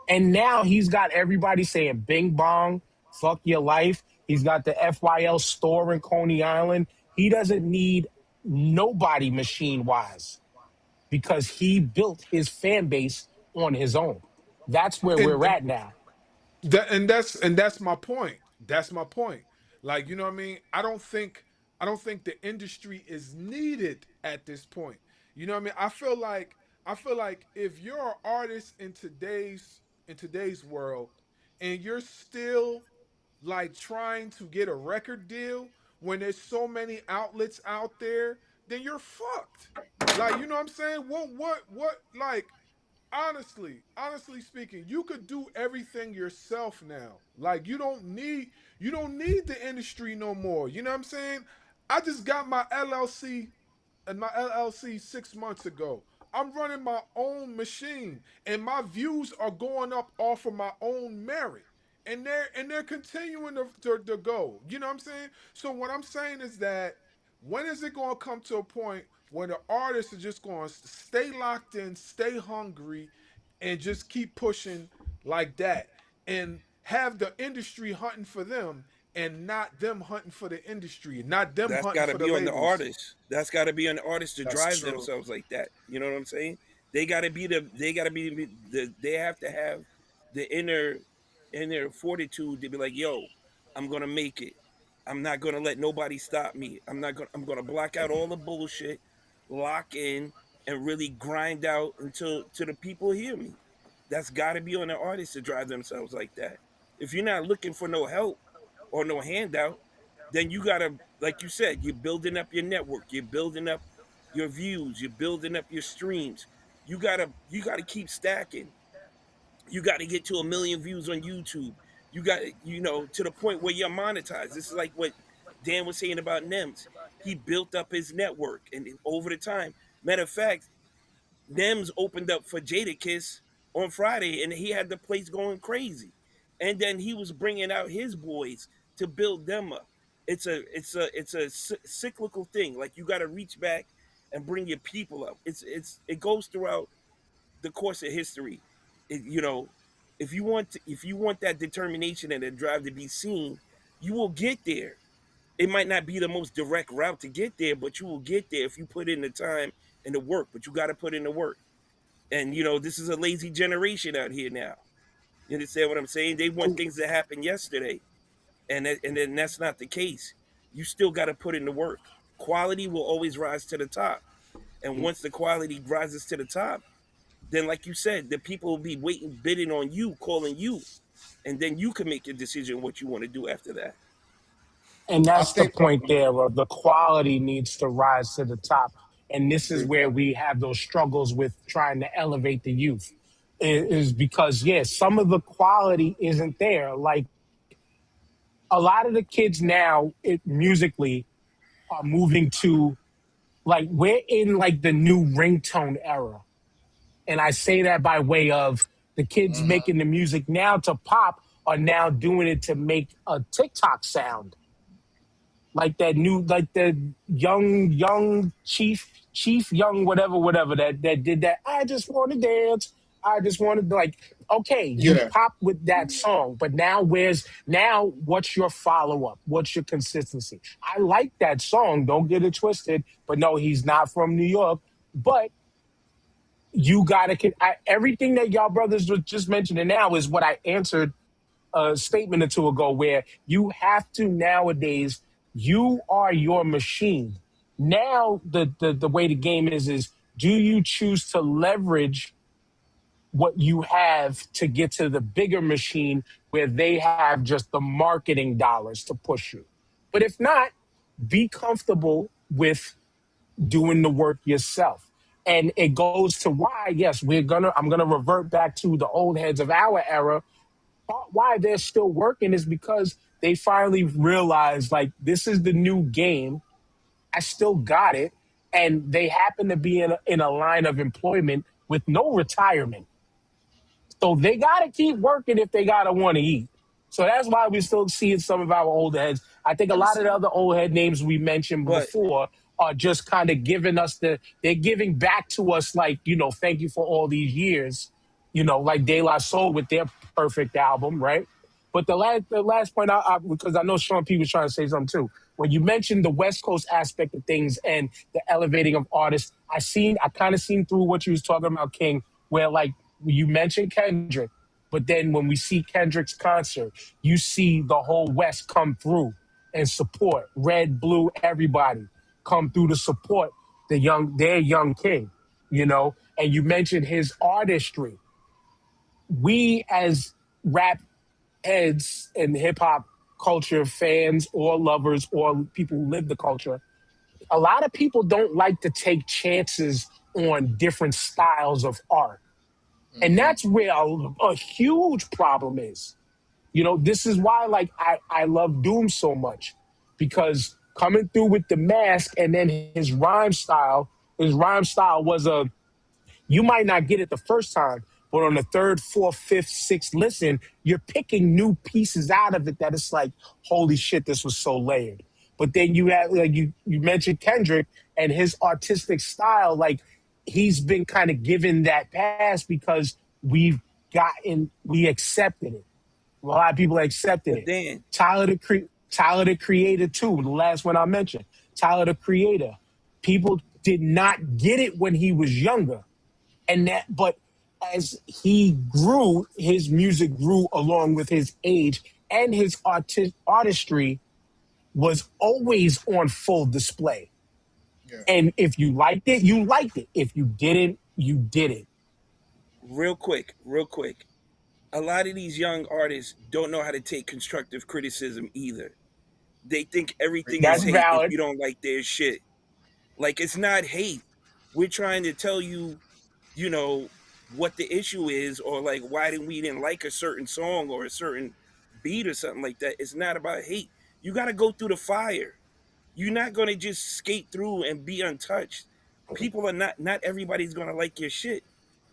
and now he's got everybody saying bing bong, fuck your life. He's got the FYL store in Coney Island. He doesn't need nobody machine wise because he built his fan base on his own. That's where we're And at now. that's my point. That's my point. Like, you know what I mean? I don't think the industry is needed at this point. You know what I mean? I feel like if you're an artist in today's world and you're still like trying to get a record deal when there's so many outlets out there, then you're fucked. Like, you know what I'm saying? What like honestly speaking, you could do everything yourself now. Like, you don't need the industry no more. You know what I'm saying? I just got my LLC 6 months ago. I'm running my own machine, and my views are going up off of my own merit, and they're continuing to go. You know what I'm saying? So what I'm saying is that when is it going to come to a point where the artists are just going to stay locked in, stay hungry, and just keep pushing like that, and have the industry hunting for them, and not them hunting for the industry, not them That's hunting got to for the be on the labels? artist. That's got to be on the artist to That's drive true. themselves like that. You know what I'm saying? They got to be the. They got to be the. They have to have the inner fortitude to be like, yo, I'm gonna make it. I'm not gonna let nobody stop me. I'm not gonna. I'm gonna block out all the bullshit, lock in, and really grind out until the people hear me. That's got to be on the artist to drive themselves like that. If you're not looking for no help or no handout, then you gotta, like you said, you're building up your network, you're building up your views, you're building up your streams. You gotta keep stacking. You gotta get to 1 million views on YouTube. You got to the point where you're monetized. This is like what Dan was saying about Nems. He built up his network, and over the time, matter of fact, Nems opened up for Jadakiss on Friday, and he had the place going crazy. And then he was bringing out his boys to build them up. it's a cyclical thing. Like you got to reach back and bring your people up. It goes throughout the course of history. You know, if you want that determination and that drive to be seen, you will get there. It might not be the most direct route to get there, but you will get there if you put in the time and the work. But you got to put in the work. And this is a lazy generation out here now. You understand what I'm saying? They want things to happen yesterday, and then that's not the case. You still got to put in the work. Quality will always rise to the top, and once the quality rises to the top, then like you said, the people will be waiting, bidding on you, calling you, and then you can make your decision what you want to do after that. And I that's the think point there of the quality needs to rise to the top. And this is where exactly. we have those struggles with trying to elevate the youth. Is because, yes, some of the quality isn't there. Like a lot of the kids now, musically, are moving to, like, we're in like the new ringtone era. And I say that by way of the kids Hmm. making the music now to pop are now doing it to make a TikTok sound, like that new, like the young chief young whatever that did that. I just want to dance. I just wanted to, like, okay, you Yeah. pop with that song, but now what's your follow up? What's your consistency? I like that song. Don't get it twisted. But no, he's not from New York. But you gotta everything that y'all brothers was just mentioning now is what I answered a statement or two ago, where you have to nowadays, you are your machine. Now the way the game is do you choose to leverage what you have to get to the bigger machine where they have just the marketing dollars to push you? But if not, be comfortable with doing the work yourself. And it goes to why, yes, I'm gonna revert back to the old heads of our era. Why they're still working is because they finally realized, like, this is the new game. I still got it. And they happen to be in a line of employment with no retirement. So they got to keep working if they got to want to eat. So that's why we're still seeing some of our old heads. I think a lot of the Understand. other old head names we mentioned But before are just kind of giving us they're giving back to us, like, thank you for all these years, like De La Soul with their perfect album, right? But the last point, because I know Sean P was trying to say something too. When you mentioned the West Coast aspect of things and the elevating of artists, I kind of seen through what you was talking about, King, where, like, you mentioned Kendrick, but then when we see Kendrick's concert, you see the whole West come through and support, red, blue, everybody come through to support their young king, And you mentioned his artistry. We as rap heads and hip hop culture fans or lovers or people who live the culture, a lot of people don't like to take chances on different styles of art. And Hmm. that's where a huge problem is. This is why, like, I love Doom so much, because coming through with the mask and then his rhyme style was you might not get it the first time, but on the third, fourth, fifth, sixth listen, you're picking new pieces out of it that it's like, holy shit, this was so layered. But then you have, like, you mentioned Kendrick and his artistic style, like, he's been kind of given that pass because we accepted it. A lot of people accepted but it. Dan, Tyler the Creator too. The last one I mentioned, Tyler the Creator. People did not get it when he was younger, but as he grew, his music grew along with his age, and his artistry was always on full display. Yeah. And if you liked it, you liked it. If you didn't, you didn't. real quick, a lot of these young artists don't know how to take constructive criticism either. They think everything is That's hate if valid. you don't like their shit. Like, it's not hate. We're trying to tell you, you know, what the issue is, or like why we didn't like a certain song or a certain beat or something like that. It's not about hate. You got to go through the fire. You're not going to just skate through and be untouched. People are not everybody's going to like your shit.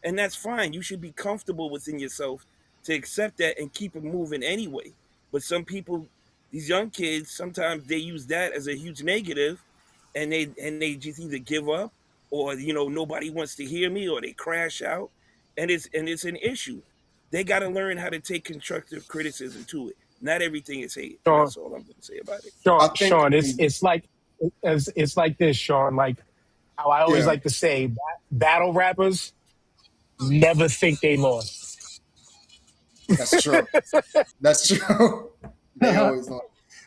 And that's fine. You should be comfortable within yourself to accept that and keep it moving anyway. But some people These young kids sometimes they use that as a huge negative, and they just either give up or nobody wants to hear me or they crash out, and it's an issue. They got to learn how to take constructive criticism to it. Not everything is hate, and Sean, that's all I'm going to say about it. I Sean, think, Sean, it's like this, Sean. Like how I always yeah, like to say, battle rappers never think they lost. that's true. That's true. They always like.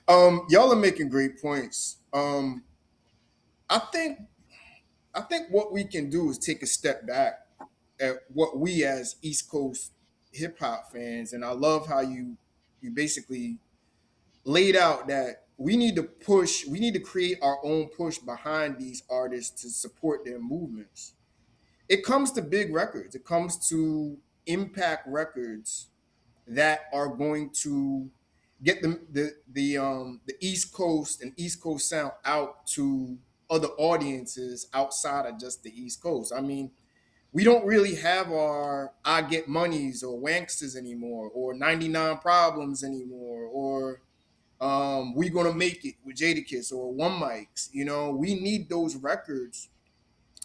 Y'all are making great points. I think I think what we can do is take a step back at what we as East Coast hip hop fans, and I love how you basically laid out that we need to create our own push behind these artists to support their movements. It comes to big records. It comes to impact records that are going to get the East Coast and East Coast sound out to other audiences outside of just the East Coast. I mean, we don't really have our I Get Monies or Wanksters anymore, or 99 Problems anymore, or We Gonna Make It with Jadakiss or One Mics. You know, we need those records.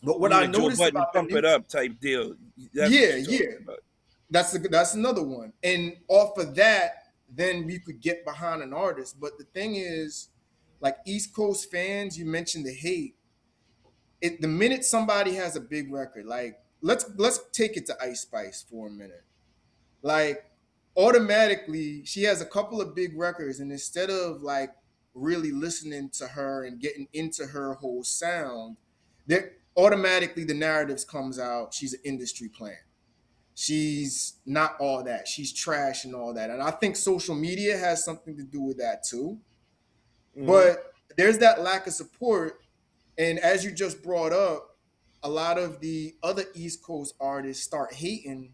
But You what mean I a Joe noticed Button about the pump it new, up type deal? That's what yeah, you're yeah, talking about. that's another one. And off of that, then we could get behind an artist. But the thing is, like East Coast fans, you mentioned the hate. The minute somebody has a big record, like let's take it to Ice Spice for a minute. Like automatically, she has a couple of big records, and instead of like really listening to her and getting into her whole sound, that automatically the narratives comes out. She's an industry plant. She's not all that. She's trash and all that. And I think social media has something to do with that too. Hmm. But there's that lack of support. And as you just brought up, a lot of the other East Coast artists start hating.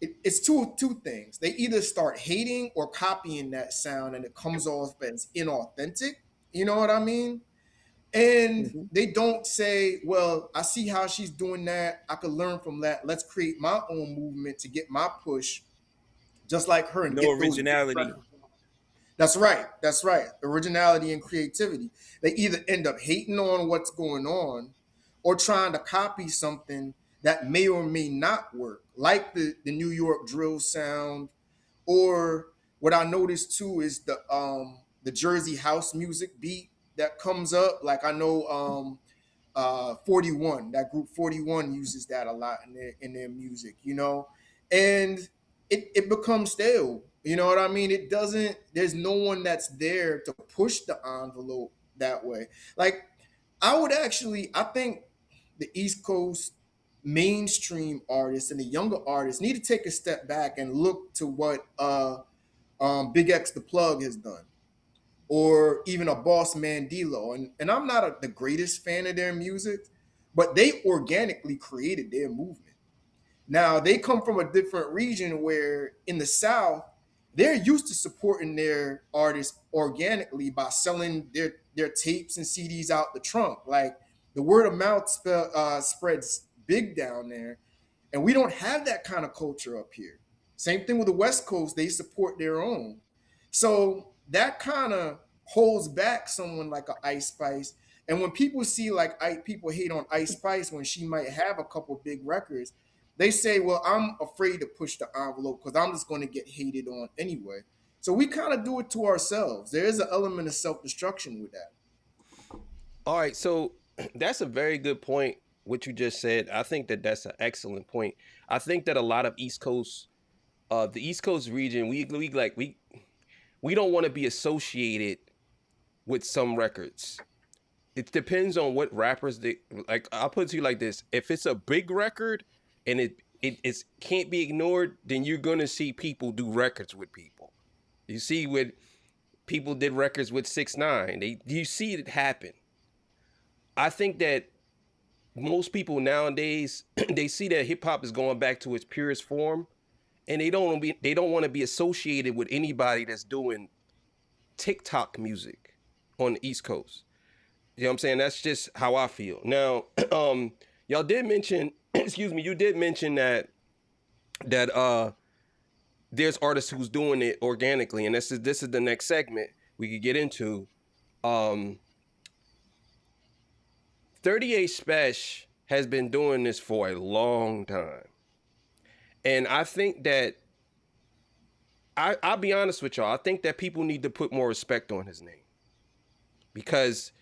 It's two things. They either start hating or copying that sound, and it comes off as inauthentic. You know what I mean? And Hmm. they don't say, well, I see how she's doing that. I could learn from that. Let's create my own movement to get my push just like her and No get those big originality. records. That's right. That's right. Originality and creativity. They either end up hating on what's going on or trying to copy something that may or may not work, like the New York drill sound, or what I noticed too is the Jersey house music beat that comes up. Like I know 41, that group 41 uses that a lot in their music, you know, and it becomes stale. You know what I mean? It doesn't. There's no one that's there to push the envelope that way. Like I think the East Coast mainstream artists and the younger artists need to take a step back and look to what Big X the Plug has done, or even a Boss Man D-Lo. And I'm not the greatest fan of their music, but they organically created their movement. Now they come from a different region where in the South, they're used to supporting their artists organically by selling their tapes and CDs out the trunk. Like the word of mouth spreads big down there, and we don't have that kind of culture up here. Same thing with the West Coast, they support their own. So that kind of holds back someone like a Ice Spice. And when people see like people hate on Ice Spice when she might have a couple big records, they say, "Well, I'm afraid to push the envelope because I'm just going to get hated on anyway." So we kind of do it to ourselves. There is an element of self destruction with that. All right, so that's a very good point. What you just said, I think that that's an excellent point. I think that a lot of the East Coast region, we don't want to be associated with some records. It depends on what rappers they like. I'll put it to you like this: if it's a big record and it can't be ignored, then you're gonna see people do records with people. You see, with people did records with 6ix9ine. You see it happen. I think that most people nowadays they see that hip hop is going back to its purest form, and they don't want to be associated with anybody that's doing TikTok music on the East Coast. You know what I'm saying? That's just how I feel. Now, y'all did mention, excuse me, you did mention that there's artists who's doing it organically, and this is the next segment. we could get into. 38 Special has been doing this for a long time. And I think that I'll be honest with y'all. I think that people need to put more respect on his name. Because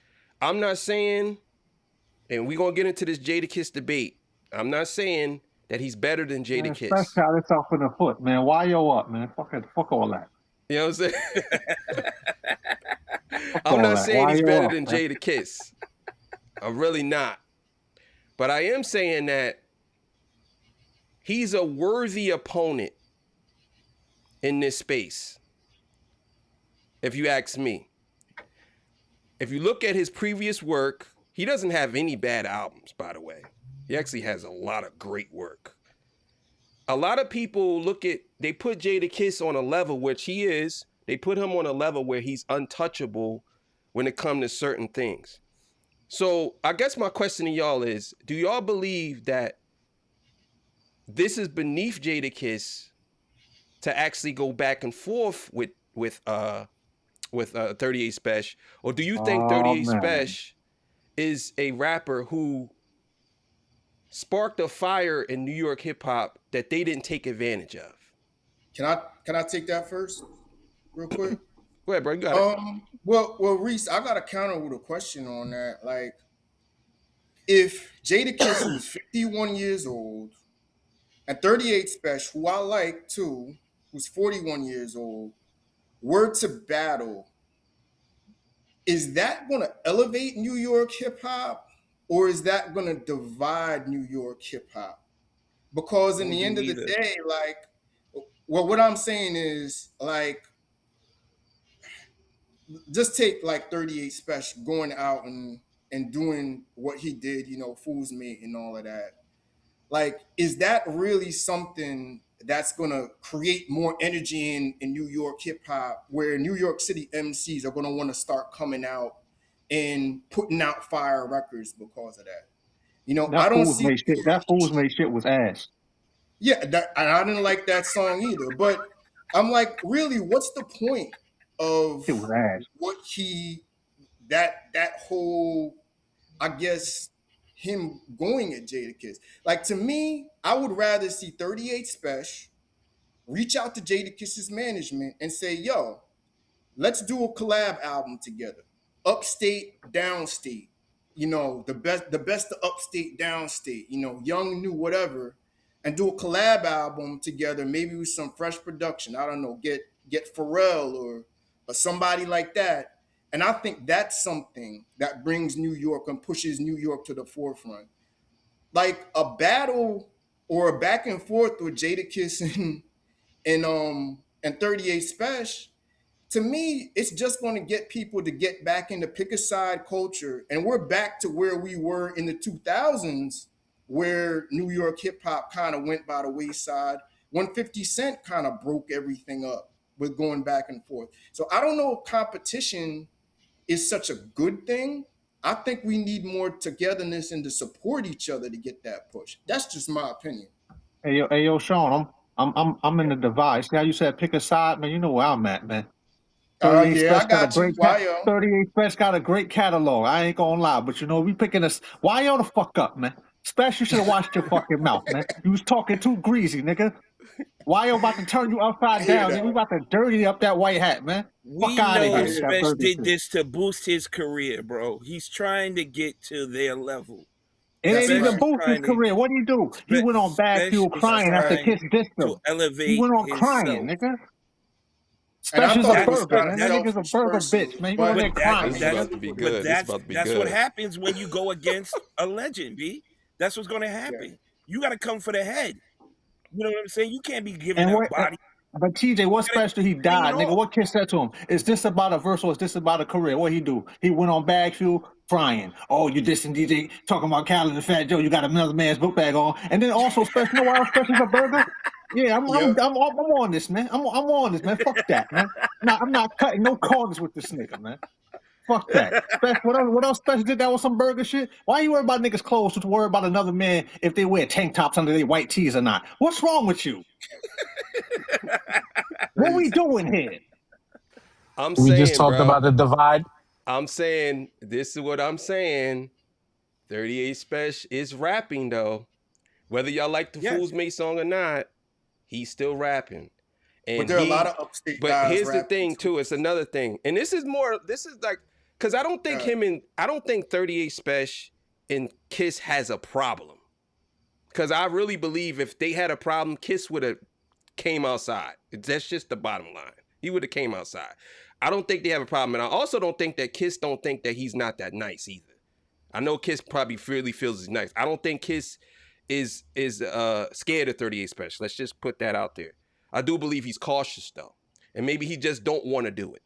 I'm not saying, and we're going to get into this Jadakiss debate, I'm not saying that he's better than Jadakiss. Man, shot itself in the foot, man. Why yo up, man? Fuck all that. You know what I'm saying? I'm not saying he's better than Jadakiss. I'm really not. But I am saying that he's a worthy opponent in this space, if you ask me. If you look at his previous work, he doesn't have any bad albums, by the way. He actually has a lot of great work. A lot of people they put Jadakiss on a level, which he is, they put him on a level where he's untouchable when it comes to certain things. So I guess my question to y'all is, do y'all believe that this is beneath Jadakiss to actually go back and forth with 38 Special, or do you think 38 Special is a rapper who sparked a fire in New York hip hop that they didn't take advantage of? Can I take that first, real quick? Go ahead, bro. You got it. Well, Reese, I got to counter with a question on that. Like, if Jadakiss was 51 years old and 38 Special, who I like too, who's 41 years old, were to battle, is that going to elevate New York hip hop, or is that going to divide New York hip hop? Because in the end of the day, like, well, what I'm saying is, like, just take like 38 Special going out and doing what he did, you know, Fool's Mate and all of that. Like, is that really something that's going to create more energy in New York hip hop, where New York City MCs are going to want to start coming out and putting out fire records because of that? You know, I don't see that Fool's Mate shit was ass. Yeah, and I didn't like that song either. But I'm like, really, what's the point of what that whole, I guess, him going at Jadakiss? Like, to me, I would rather see 38 Special reach out to Jadakiss's management and say, yo, let's do a collab album together. Upstate, downstate, you know, the best of upstate, downstate, you know, young, new, whatever, and do a collab album together, maybe with some fresh production. I don't know, get Pharrell or somebody like that. And I think that's something that brings New York and pushes New York to the forefront. Like a battle or a back and forth with Jadakiss and 38 Special, to me, it's just going to get people to get back into pick a side culture. And we're back to where we were in the 2000s, where New York hip hop kind of went by the wayside when 50 Cent kind of broke everything up with going back and forth. So I don't know if competition is such a good thing. I think we need more togetherness and to support each other to get that push. That's just my opinion. Hey yo, Sean, I'm in the divide. See how you said pick a side, man? You know where I'm at, man. 38 I got you. 38 Special got a great catalog. I ain't gonna lie, but you know, we picking us. Why y'all the fuck up, man? Special, you should have watched your fucking mouth, man. You was talking too greasy, nigga. Why you about to turn you upside down, nigga? We about to dirty up that white hat, man. We know Special did this to boost his career, bro. He's trying to get to their level. It ain't even boost his career. What do you do? He went on Bad Fuel crying after Kiss dissed him. He went on crying, nigga. Special's a burger, man. That nigga's a burger bitch, man. You go in there crying. That's about to be good. That's what happens when you go against a legend, B. That's what's going to happen. Yeah. You got to come for the head. You know what I'm saying? You can't be giving that body. But TJ, what Special he died, nigga? What Kiss said to him? Is this about a verse or is this about a career? What he do? He went on Bag Fuel crying. Oh, you dissing DJ, talking about Khaled and Fat Joe. You got another man's book bag on. And then also Special, you know why Special's a burger? Yeah, I'm on this, man. I'm on this, man. Fuck that, man. I'm not cutting no corners with this nigga, man. Fuck that. What else Special did that with some burger shit? Why you worry about niggas' clothes to worry about another man if they wear tank tops under their white tees or not? What's wrong with you? What we doing here? I'm We just saying, talked bro. about the divide. I'm saying this is what I'm saying. 38 Special is rapping though. Whether y'all like the Yes. Fool's Mate song or not, he's still rapping. But And there are a lot of upstate but guys here's the rapping thing too. It's another thing, and this is like, because I don't think I don't think 38 Special and Kiss has a problem. Because I really believe if they had a problem, Kiss would have came outside. That's just the bottom line. He would have came outside. I don't think they have a problem, and I also don't think that Kiss don't think that he's not that nice either. I know Kiss probably really feels he's nice. I don't think Kiss is scared of 38 Special. Let's just put that out there. I do believe he's cautious though, and maybe he just don't want to do it.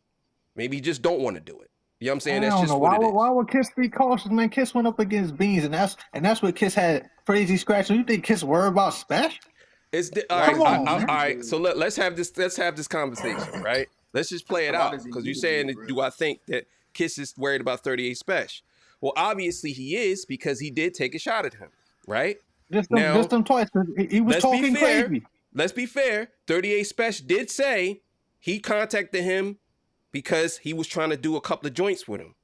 Maybe he just don't want to do it. You know what I'm saying? I That's don't just know. what it is. Why would Kiss be cautious, man? Kiss went up against Beans, and that's what Kiss had crazy scratching. You think Kiss worried about Special? It's Come on, all man. right. So let's have this conversation, right? Let's just play it How out does he because do you're it, saying, bro? do I think that Kiss is worried about 38 Special? Well, obviously he is because he did take a shot at him, right? Just Now, them twice. He was let's be talking fair. crazy. Let's be fair. 38 Special did say he contacted him because he was trying to do a couple of joints with him,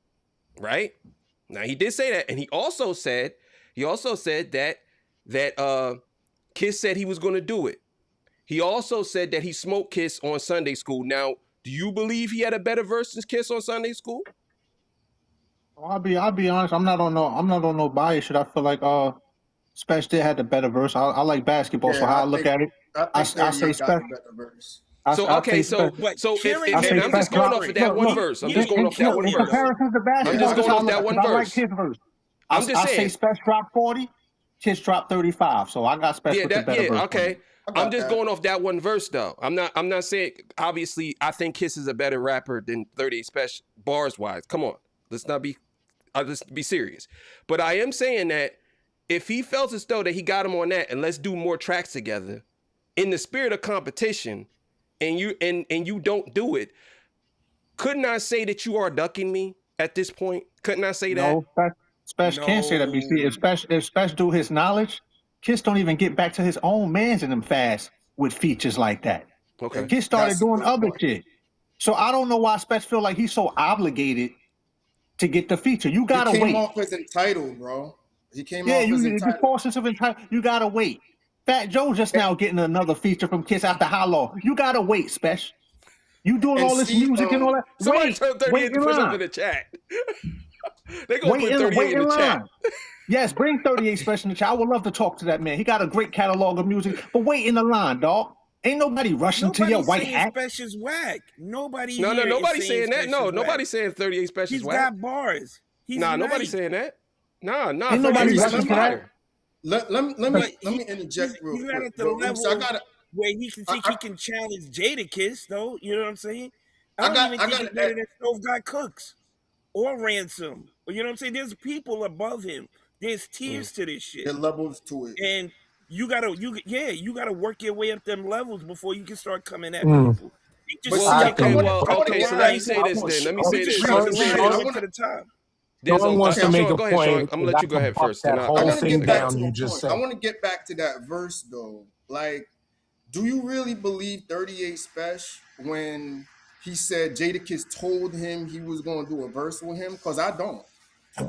right? Now he did say that, and he also said that Kiss said he was going to do it. He also said that he smoked Kiss on Sunday School. Now, do you believe he had a better verse than Kiss on Sunday School? I'll be honest. I'm not on no bias shit. I feel like Special did had the better verse. I like basketball, so how I look at it, I think I say 38 got the Special. better verse. So hearing and him I'm just is going off different. of that one verse. I'm just going off that one In verse. comparison to basketball, I'm just going off that one I like verse. his verse. I'm just I say saying. Special dropped 40, Kiss dropped 35. So I got Special with the better verse. Okay. I'm just going off that one verse though. I'm not saying, obviously I think Kiss is a better rapper than 38 Special bars wise. Come on. I'll just be serious. But I am saying that if he felt as though that he got him on that and let's do more tracks together in the spirit of competition and you don't do it, couldn't I say that you are ducking me at this point? Couldn't I say that? No, Special can't say that. But you see, if Special do his knowledge, Kiss don't even get back to his own mans in them fast with features like that. Okay. Kiss started That's a doing good other point. shit. So I don't know why Special feel like he's so obligated to get the feature. You gotta He came wait. off as entitled, bro. He came Yeah, off as you entitled. force yourself in time. You gotta wait. Fat Joe just now getting another feature from Kiss after how long? You gotta wait, Special. You doing And all this see, music and all that. Somebody Wait, turned 38 wait to in push up line. in the chat. They gonna put 38 Wait in the in chat. line. Yes, bring 38 Special in the chat. I would love to talk to that man. He got a great catalog of music. But wait in the line, dog. Ain't nobody rushing to your white hat. Special's whack. Nobody. No, here nobody's is saying that. No, Special's nobody's whack. saying 38 Special He's is whack. got bars. He's Nobody's nice. saying that. Nah, Ain't 38 nobody Special rushing is to that. fire. let me interject real He's not quick. at the bro. level So I gotta, where he can think he can challenge Jadakiss, though. You know what I'm saying? I don't even I think gotta he's better than Stove God Cooks or Ransom. You know what I'm saying? There's people above him. There's tiers to this shit, there are levels to it. and you gotta work your way up them levels before you can start coming at people. You just Well, see okay, it well, up okay. the So let me line. say this then. Let me You say just this. try Let to me say ride this. all the way to the top. Sean wants to make Sean, a go ahead, Sean. point. I'm gonna let you go ahead first. That Then whole I want to thing get back down to you a just point. I said. want to get back to that verse though. Like, do you really believe 38 Special when he said Jadakiss told him he was going to do a verse with him? Because I don't.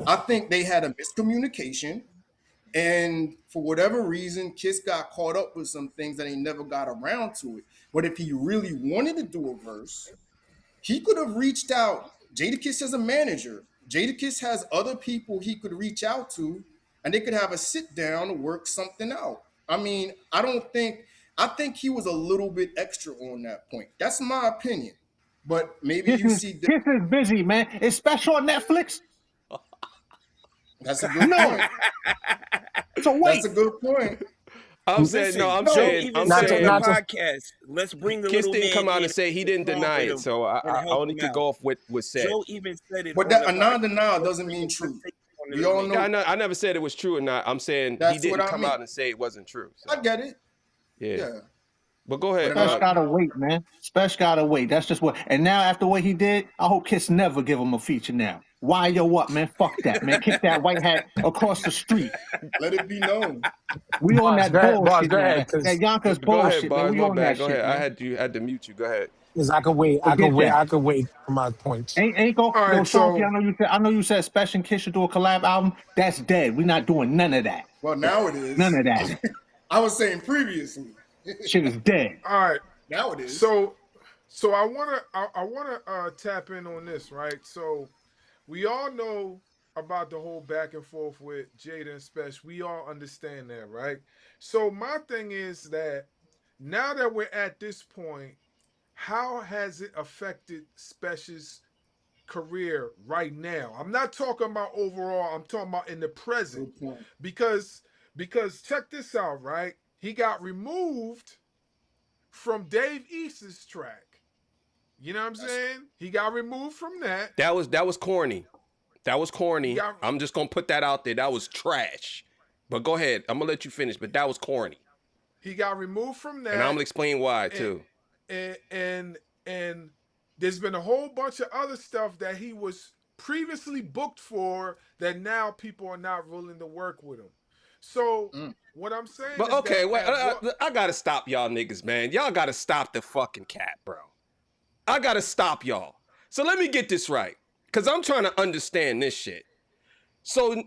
I think they had a miscommunication, and for whatever reason, Kiss got caught up with some things that he never got around to it. But if he really wanted to do a verse, he could have reached out. Jadakiss is a manager. Jadakiss has other people he could reach out to, and they could have a sit down to work something out. I mean, I think he was a little bit extra on that point. That's my opinion. But maybe you see Kiss is busy, man. Is Special on Netflix? that's a good No. point. So wait. That's a good point. I'm saying no. I'm saying even said on the not to- podcast. Let's bring the Kiss little didn't man come out in and say he didn't deny it. So I only could go off what was said. Joe even said it. But on that the a podcast. non-denial doesn't mean true. We all know. I never said it was true or not. I'm saying That's he didn't what I come mean. out and say it wasn't true. So, I get it. yeah. Yeah. But go But ahead. in Special my gotta wait, man. Special gotta wait. That's just what. And now after what he did, I hope Kiss never give him a feature now. Why yo what, man? Fuck that, man. Kick that white hat across the street. let it be known. We on that Bars, bullshit go now. ahead, That because Yonkers Go ahead, bullshit, man. Bars. We My on that bad. Go shit, ahead. I man. had to mute you. Go ahead. I could wait. Forget that. I could wait for my points. Ain't go All yo, right, Sean P. so I know you said Special and Kiss should do a collab album. That's dead. We not doing none of that. Well, now it None is. of that. I was saying previously. Shit is dead. all right, Now it is. so I wanna tap in on this, right? So we all know about the whole back and forth with Jada and Special. We all understand that, right? So my thing is that now that we're at this point, how has it affected Special's career right now? I'm not talking about overall, I'm talking about in the present. Good point. Because check this out, right? He got removed from Dave East's track. You know what I'm That's saying? He got removed from that. That was corny. That was He corny. got I'm just gonna put that out there. That was trash. But go ahead. I'm gonna let you finish. But that was corny, he got removed from and I'm that. gonna explain why And too. and there's been a whole bunch of other stuff that he was previously booked for that now people are not willing to work with him. So mm. what I'm saying But is okay, that wait. at what I gotta stop y'all niggas, man. Y'all gotta stop the fucking cat, bro. I gotta stop y'all. So let me get this right, cause I'm trying to understand this shit. So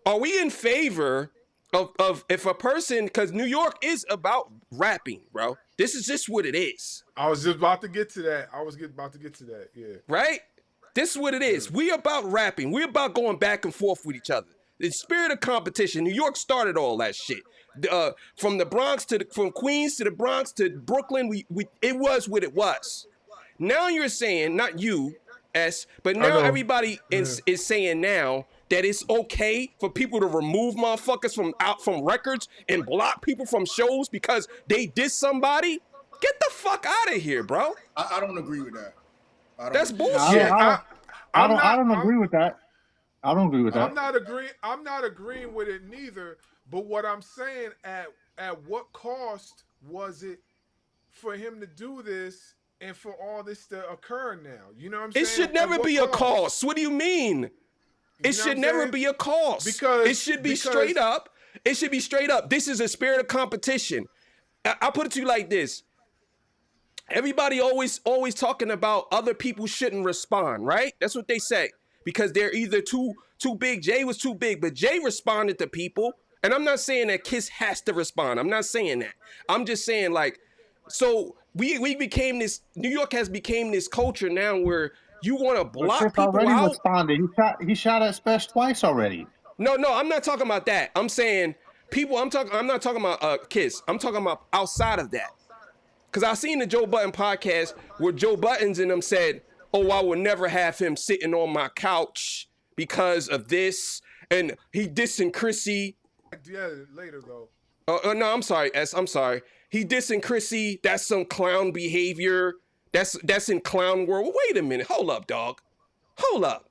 are we in favor of if a person, because New York is about rapping, bro. This is just what it is, I was just about to get to that. About to get to that. Yeah. right? This is what it is. We about rapping. We about going back and forth with each other. The spirit of competition. New York started all that shit. From the Bronx from Queens to the Bronx to Brooklyn, we it was what it was. Now you're saying, not you, S, but I now know. everybody Yeah. is saying now that it's okay for people to remove motherfuckers from records and block people from shows because they diss somebody. Get the fuck out of here, bro. I don't agree with that. I don't That's agree. Yeah, bullshit. I'm I not. don't agree with that. I don't agree with that. I'm not agreeing with it neither. But what I'm saying, at what cost was it for him to do this and for all this to occur now? You know what I'm It saying? should At never what be a cost. What do you mean? It You know what should I'm never saying? be a cost. It should be straight up. It should be straight up. This is a spirit of competition. I'll put it to you like this. Everybody always talking about other people shouldn't respond, right? That's what they say. Because they're either too big. Jay was too big, but Jay responded to people. And I'm not saying that Kiss has to respond. I'm not saying that. I'm just saying, like, so we became this, New York has became this culture now where you want to But Chris block people already out. responded. He shot at Special twice already. No, I'm not talking about that. I'm saying people, I'm not talking about Kiss. I'm talking about outside of that. Because I seen the Joe Budden podcast where Joe Buttons and them said, oh, I will never have him sitting on my couch because of this. And he dissing Chrissy. Yeah, later though. No, I'm sorry, S. I'm sorry. He dissing Chrissy. That's some clown behavior. That's in clown world. Wait a minute. Hold up, dog. Hold up.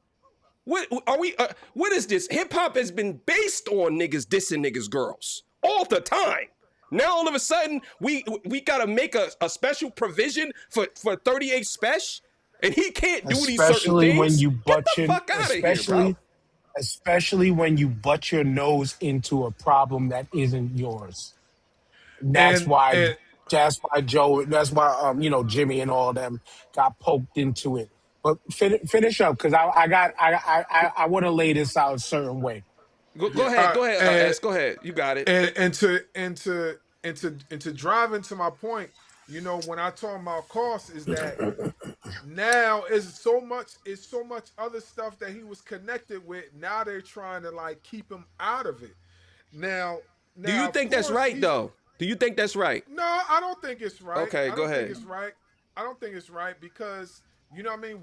What are we? What is this? Hip hop has been based on niggas dissing niggas girls all the time. Now all of a sudden we gotta make a special provision for 38 Special, and he can't do these certain Especially when things. you Get butt the your, fuck out of here, bro. especially when you butt your nose into a problem that isn't yours. That's And why and Joe. That's why Jimmy and all them got poked into it. But finish up because I want to lay this out a certain way. Go ahead, and S. Go ahead. You got it. and to drive into my point, when I talk about cost, is that now it's so much other stuff that he was connected with. Now they're trying to like keep him out of it. Now, Do you of think that's course, right he's though? Do you think that's right? no, I don't think it's right. Okay, I go don't think ahead. it's right. I don't think it's right because you know what I mean.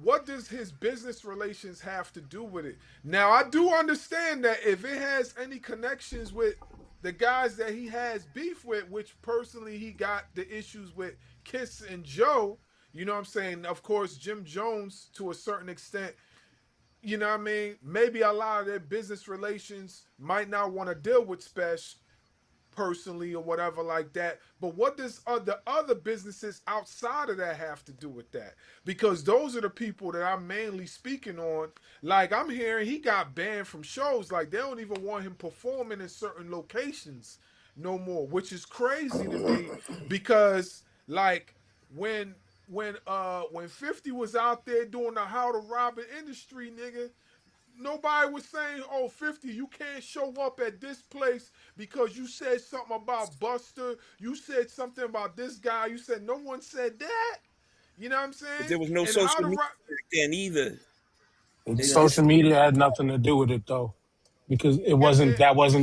What does his business relations have to do with it? Now, I do understand that if it has any connections with the guys that he has beef with, which personally he got the issues with Kiss and Joe, you know what I'm saying? Of course, Jim Jones to a certain extent, you know what I mean? Maybe a lot of their business relations might not want to deal with Special personally or whatever like that. But what does the other businesses outside of that have to do with that? Because those are the people that I'm mainly speaking on. Like I'm hearing he got banned from shows. Like they don't even want him performing in certain locations no more, which is crazy to me because like when when 50 was out there doing the how to rob an industry, nigga, nobody was saying, oh, 50, you can't show up at this place because you said something about Buster. You said something about this guy. You said no one said that. You know what I'm But saying? there was no And how social to media rock. back then either. They Yeah, just Social media had nothing to do with it though, because it Yeah, wasn't that wasn't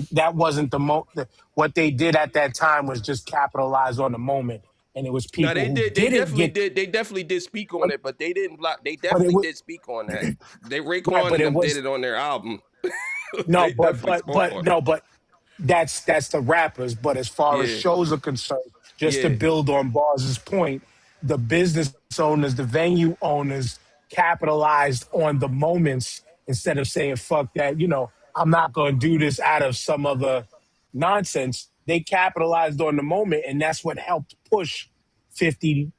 what they did at that time was just capitalize on the moment, and it was Now people they who did. They didn't definitely get, did. They definitely did speak on but, it, but they didn't block. They but it definitely was did speak on that. They right, Raekwon but and it them did was it on their album. no, They definitely spoke on it. but that's the rappers. But as far as Yeah, shows are concerned, just to yeah. build on Bars's point, the business owners, the venue owners capitalized on the moments instead of saying, fuck that, I'm not going to do this out of some other nonsense. They capitalized on the moment, and that's what helped push 50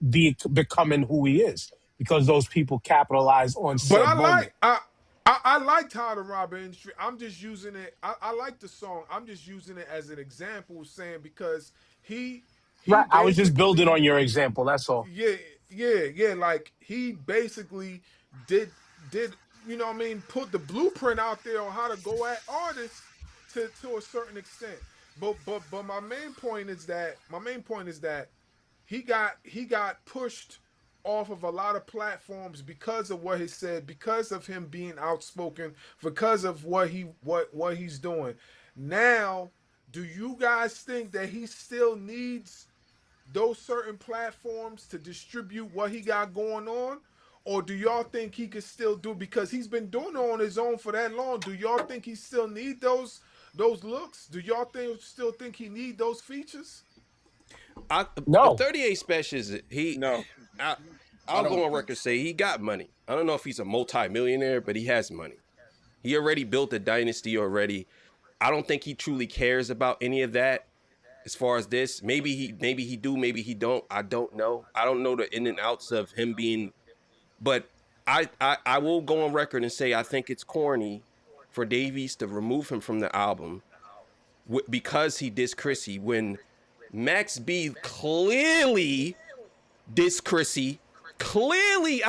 becoming who he is because those people capitalized on but said moment. I liked how the rob industry. I'm just using it. I like the song. I'm just using it as an example, saying because he he Right. I was just building basically on your example. That's all. yeah, yeah. Like he basically did did you know what I mean? Put the blueprint out there on how to go at artists to a certain extent. But my main point is that he got pushed off of a lot of platforms because of what he said, because of him being outspoken, because of what he's doing. Now, do you guys think that he still needs those certain platforms to distribute what he got going on? Or do y'all think he could still do, because he's been doing it on his own for that long? Do y'all think he still need those looks? Do y'all still think he need those features? I No. 38 Specials. no. I, I I'll go don't on think record so. say he got money. I don't know if he's a multi-millionaire, but he has money. He already built a dynasty already. I don't think he truly cares about any of that. As far as this, maybe he do, maybe he don't. I don't know. I don't know the in and outs of him being, but I will go on record and say I think it's corny for Davies to remove him from the album because he dissed Chrissy when Max B clearly dissed Chrissy, clearly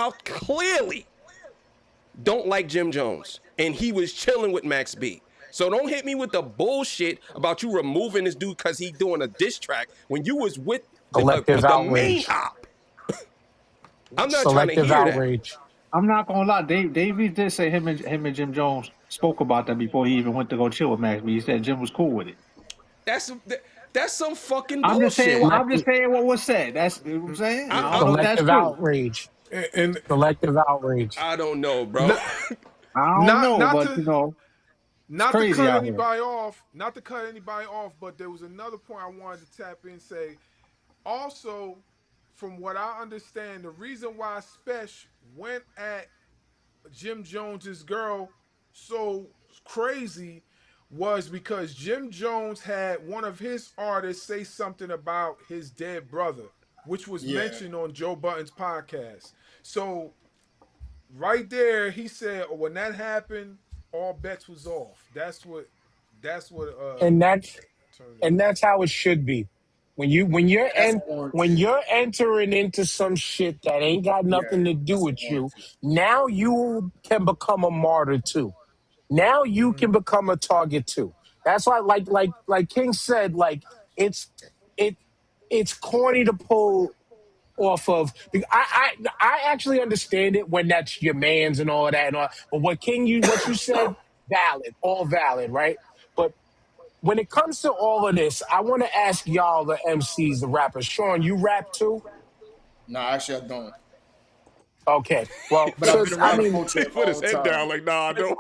don't like Jim Jones, and he was chilling with Max B. So don't hit me with the bullshit about you removing this dude because he doing a diss track when you was Selective with the main outrage. op. I'm not trying to Selective hear that. outrage. I'm not gonna lie. Davies did say him and Jim Jones spoke about that before he even went to go chill with Max B. He said Jim was cool with it. That's that's some fucking I'm just saying. bullshit. I'm just Selective saying what was said. That's what I'm saying. I, I don't I, know if that's selective true. outrage. And Selective outrage. I don't know, bro. not I don't not know, not but to it's not to crazy cut out here. anybody off, not to cut anybody off, but there was another point I wanted to tap in and say. Also, from what I understand, the reason why Spesh went at Jim Jones's girl so crazy was because Jim Jones had one of his artists say something about his dead brother, which was Yeah, mentioned on Joe Button's podcast. So right there, he said, oh, when that happened, all bets was off. That's what And that's turned and out. that's how it should be. When you when you're that's en- when warranted. you're entering into some shit that ain't got Yeah, nothing to do that's with you, warranted. now you can become a martyr too. Now you can become a target too. That's why, like King said, like it's it it's corny to pull off of. I actually understand it when that's your man's and all of that and all. But what you said, valid, all valid, right? But when it comes to all of this, I want to ask y'all, the MCs, the rappers. Sean, you rap too? No, actually, I don't. Okay. Well, But I've been since I around the mean, culture He a put his long head down time. like, nah, I don't.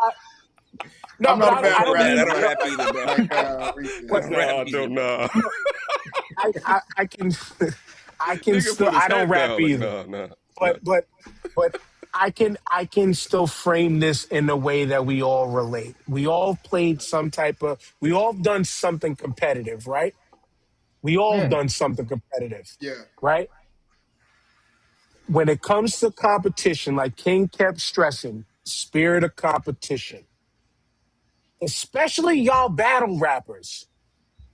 no, I'm but not a I bad don't I mean rapper don't no, rap either, bro. like but I Reese. don't rap Nah, I either, don't, bro. nah. I can I can Nigga still put his I don't head rap down like, either. nah, nah, nah. But I can still frame this in a way that we all relate. We all played some type of we all done something competitive, right? We all Yeah. done something competitive, Yeah. right? When it comes to competition, like King kept stressing, spirit of competition, especially y'all battle rappers.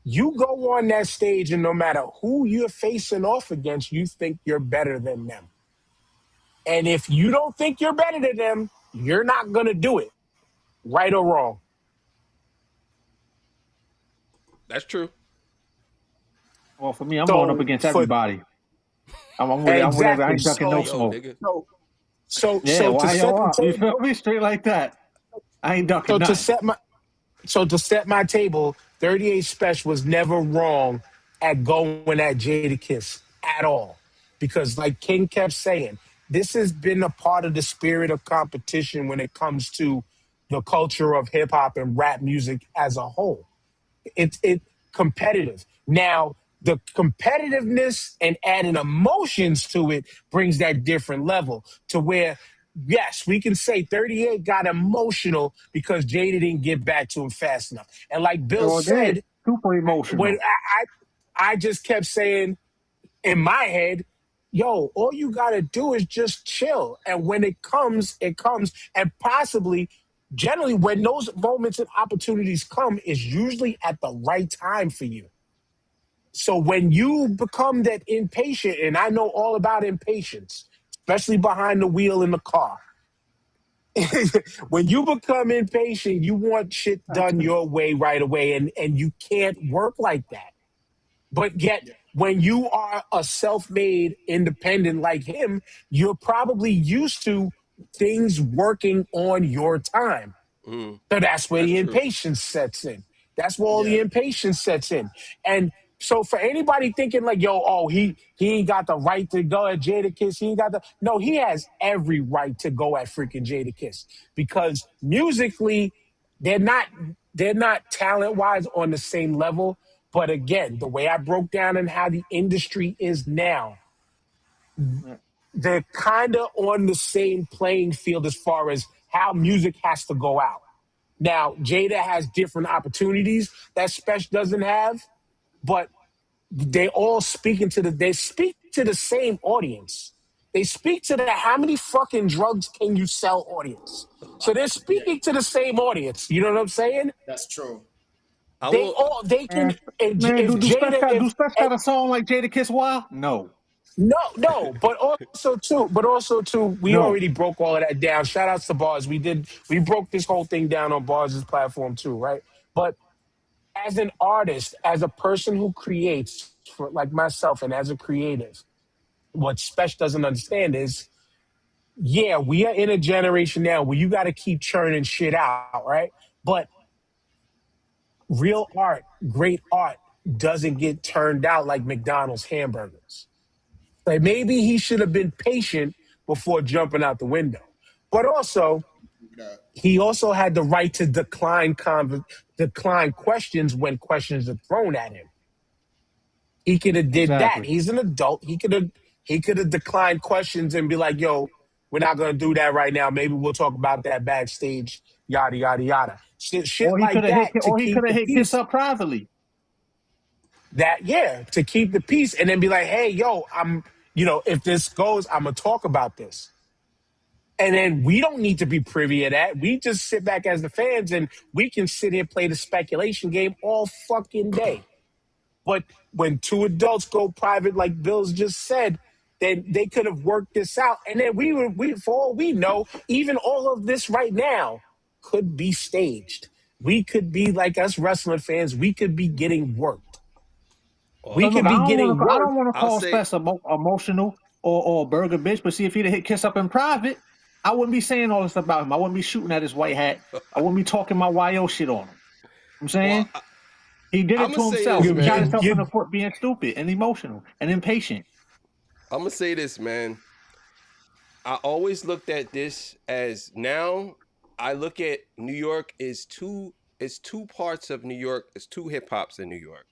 You go on that stage, and no matter who you're facing off against, you think you're better than them. And if you don't think you're better than them, you're not going to do it, right or wrong. That's true. Well, for me, I'm going up So, against for everybody. I'm with it. I'm with it. I exactly. ain't ducking no Yo, smoke. nigga. So, so, Yeah, so to why set y'all the up? You table, feel me? Straight like that. I ain't ducking so to nothing. set my, so to set my table, 38 Special was never wrong at going at Jadakiss at all. Because like King kept saying, this has been a part of the spirit of competition when it comes to the culture of hip hop and rap music as a whole. It competitive. Now, the competitiveness and adding emotions to it brings that different level to where, yes, we can say 38 got emotional because Jada didn't get back to him fast enough. And like Bill Sure did. said, Super when emotional. I just kept saying in my head, yo, all you gotta do is just chill. And when it comes, it comes. And possibly, generally, when those moments and opportunities come, is usually at the right time for you. So when you become that impatient, and I know all about impatience, especially behind the wheel in the car. When you become impatient, you want shit done your way right away, and you can't work like that. But yet, Yeah. when you are a self made independent like him, you're probably used to things working on your time. Mm, So that's where that's the true. impatience sets in. That's where all the Yeah. impatience sets in. And so for anybody thinking like, yo, oh, he ain't got the right to go at Jadakiss, he ain't got the no, he has every right to go at freaking Jadakiss because musically, they're not they're not talent wise on the same level. But again, the way I broke down and how the industry is now, Yeah. they're kind of on the same playing field as far as how music has to go out. Now, Jada has different opportunities that Special doesn't have, but they all they speak to the same audience. They speak to the how many fucking drugs can you sell audience. So they're Yeah. speaking to the same audience. You know what I'm saying? That's true. I will. They can Man, man, if Jada Do if Special got a song like Jada Kiss Wild? No. no, but also too, we No. already broke all of that down. Shout outs to Bars. We broke this whole thing down on Bars' platform too, right? But as an artist, as a person who creates, for, like myself, and as a creative, what Special doesn't understand is, yeah, we are in a generation now where you got to keep churning shit out, right? But real art, great art, doesn't get turned out like McDonald's hamburgers. Like maybe he should have been patient before jumping out the window. But also, That. he also had the right to decline questions when questions are thrown at him. He could have did that. Exactly. He's an adult. He could have declined questions and be like, "Yo, we're not gonna do that right now. Maybe we'll talk about that backstage." Yada yada yada. Shit like that to He keep could the have hit Kiss peace. up privately. That yeah, to keep the peace, and then be like, "Hey, yo, if this goes, I'm gonna talk about this." And then we don't need to be privy of that. We just sit back as the fans and we can sit here play the speculation game all fucking day. But when two adults go private, like Bill's just said, then they could have worked this out. And then for all we know, even all of this right now could be staged. We could be like us wrestling fans. We could be getting worked. Well, We Cause look, could be getting I worked. don't want to I'll call say. Spence emotional or a burger bitch. But see, if he'd have hit Kiss up in private, I wouldn't be saying all this about him. I wouldn't be shooting at his white hat. I wouldn't be talking my YO shit on him. I'm Well, saying he did I'm it gonna to say himself. this, You, He shot man. you, himself in the you, foot being stupid and emotional and impatient. I'm gonna say this, man. I always looked at this as now. I look at New York is two. It's two parts of New York. It's two hip hops in New York.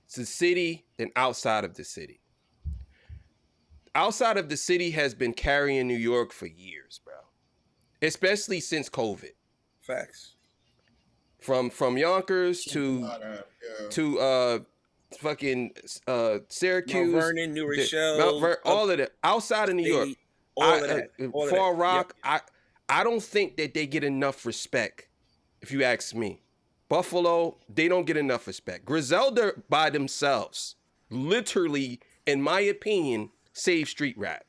It's the city and outside of the city. Outside of the city has been carrying New York for years, bro. Especially since COVID. Facts. From Yonkers True. A lot of, yeah. to fucking Mount Syracuse, Vernon, New Mount Rochelle, Ver, all of that outside of New York. Upstate, all of that. Far Yep. Rock. I don't think that they get enough respect. If you ask me, Buffalo, they don't get enough respect. Griselda by themselves, literally, in my opinion, save street rap.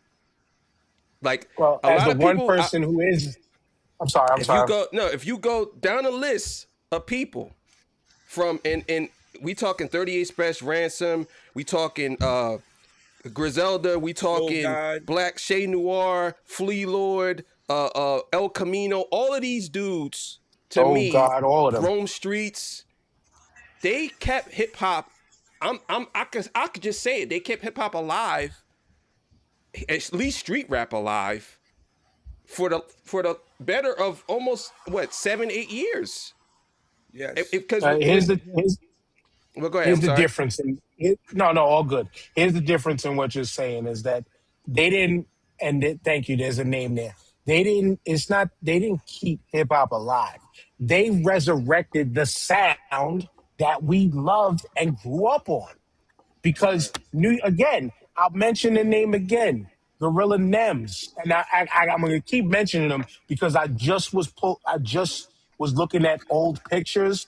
Like Well, a as lot the of one people, person who is, I'm sorry. if you go down a list of people from and we talking 38 Special Ransom, we talking Griselda, we talking FuneralGod. Black Shay Noir, Flea Lord, El Camino, all of these dudes, to Oh me, God, all of them. Rome Streets, they kept hip hop. I could just say it. They kept hip hop alive, at least street rap alive, for the better of almost 7-8 years. Yes. Because Well, go ahead. here's I'm the sorry. difference. No, all good. Here's the difference in what you're saying is that they didn't, thank you. There's a name there. They didn't. It's not. They didn't keep hip hop alive. They resurrected the sound that we loved and grew up on. Right. Because I'll mention the name again, Gorilla Nems, and I'm going to keep mentioning them because I just was looking at old pictures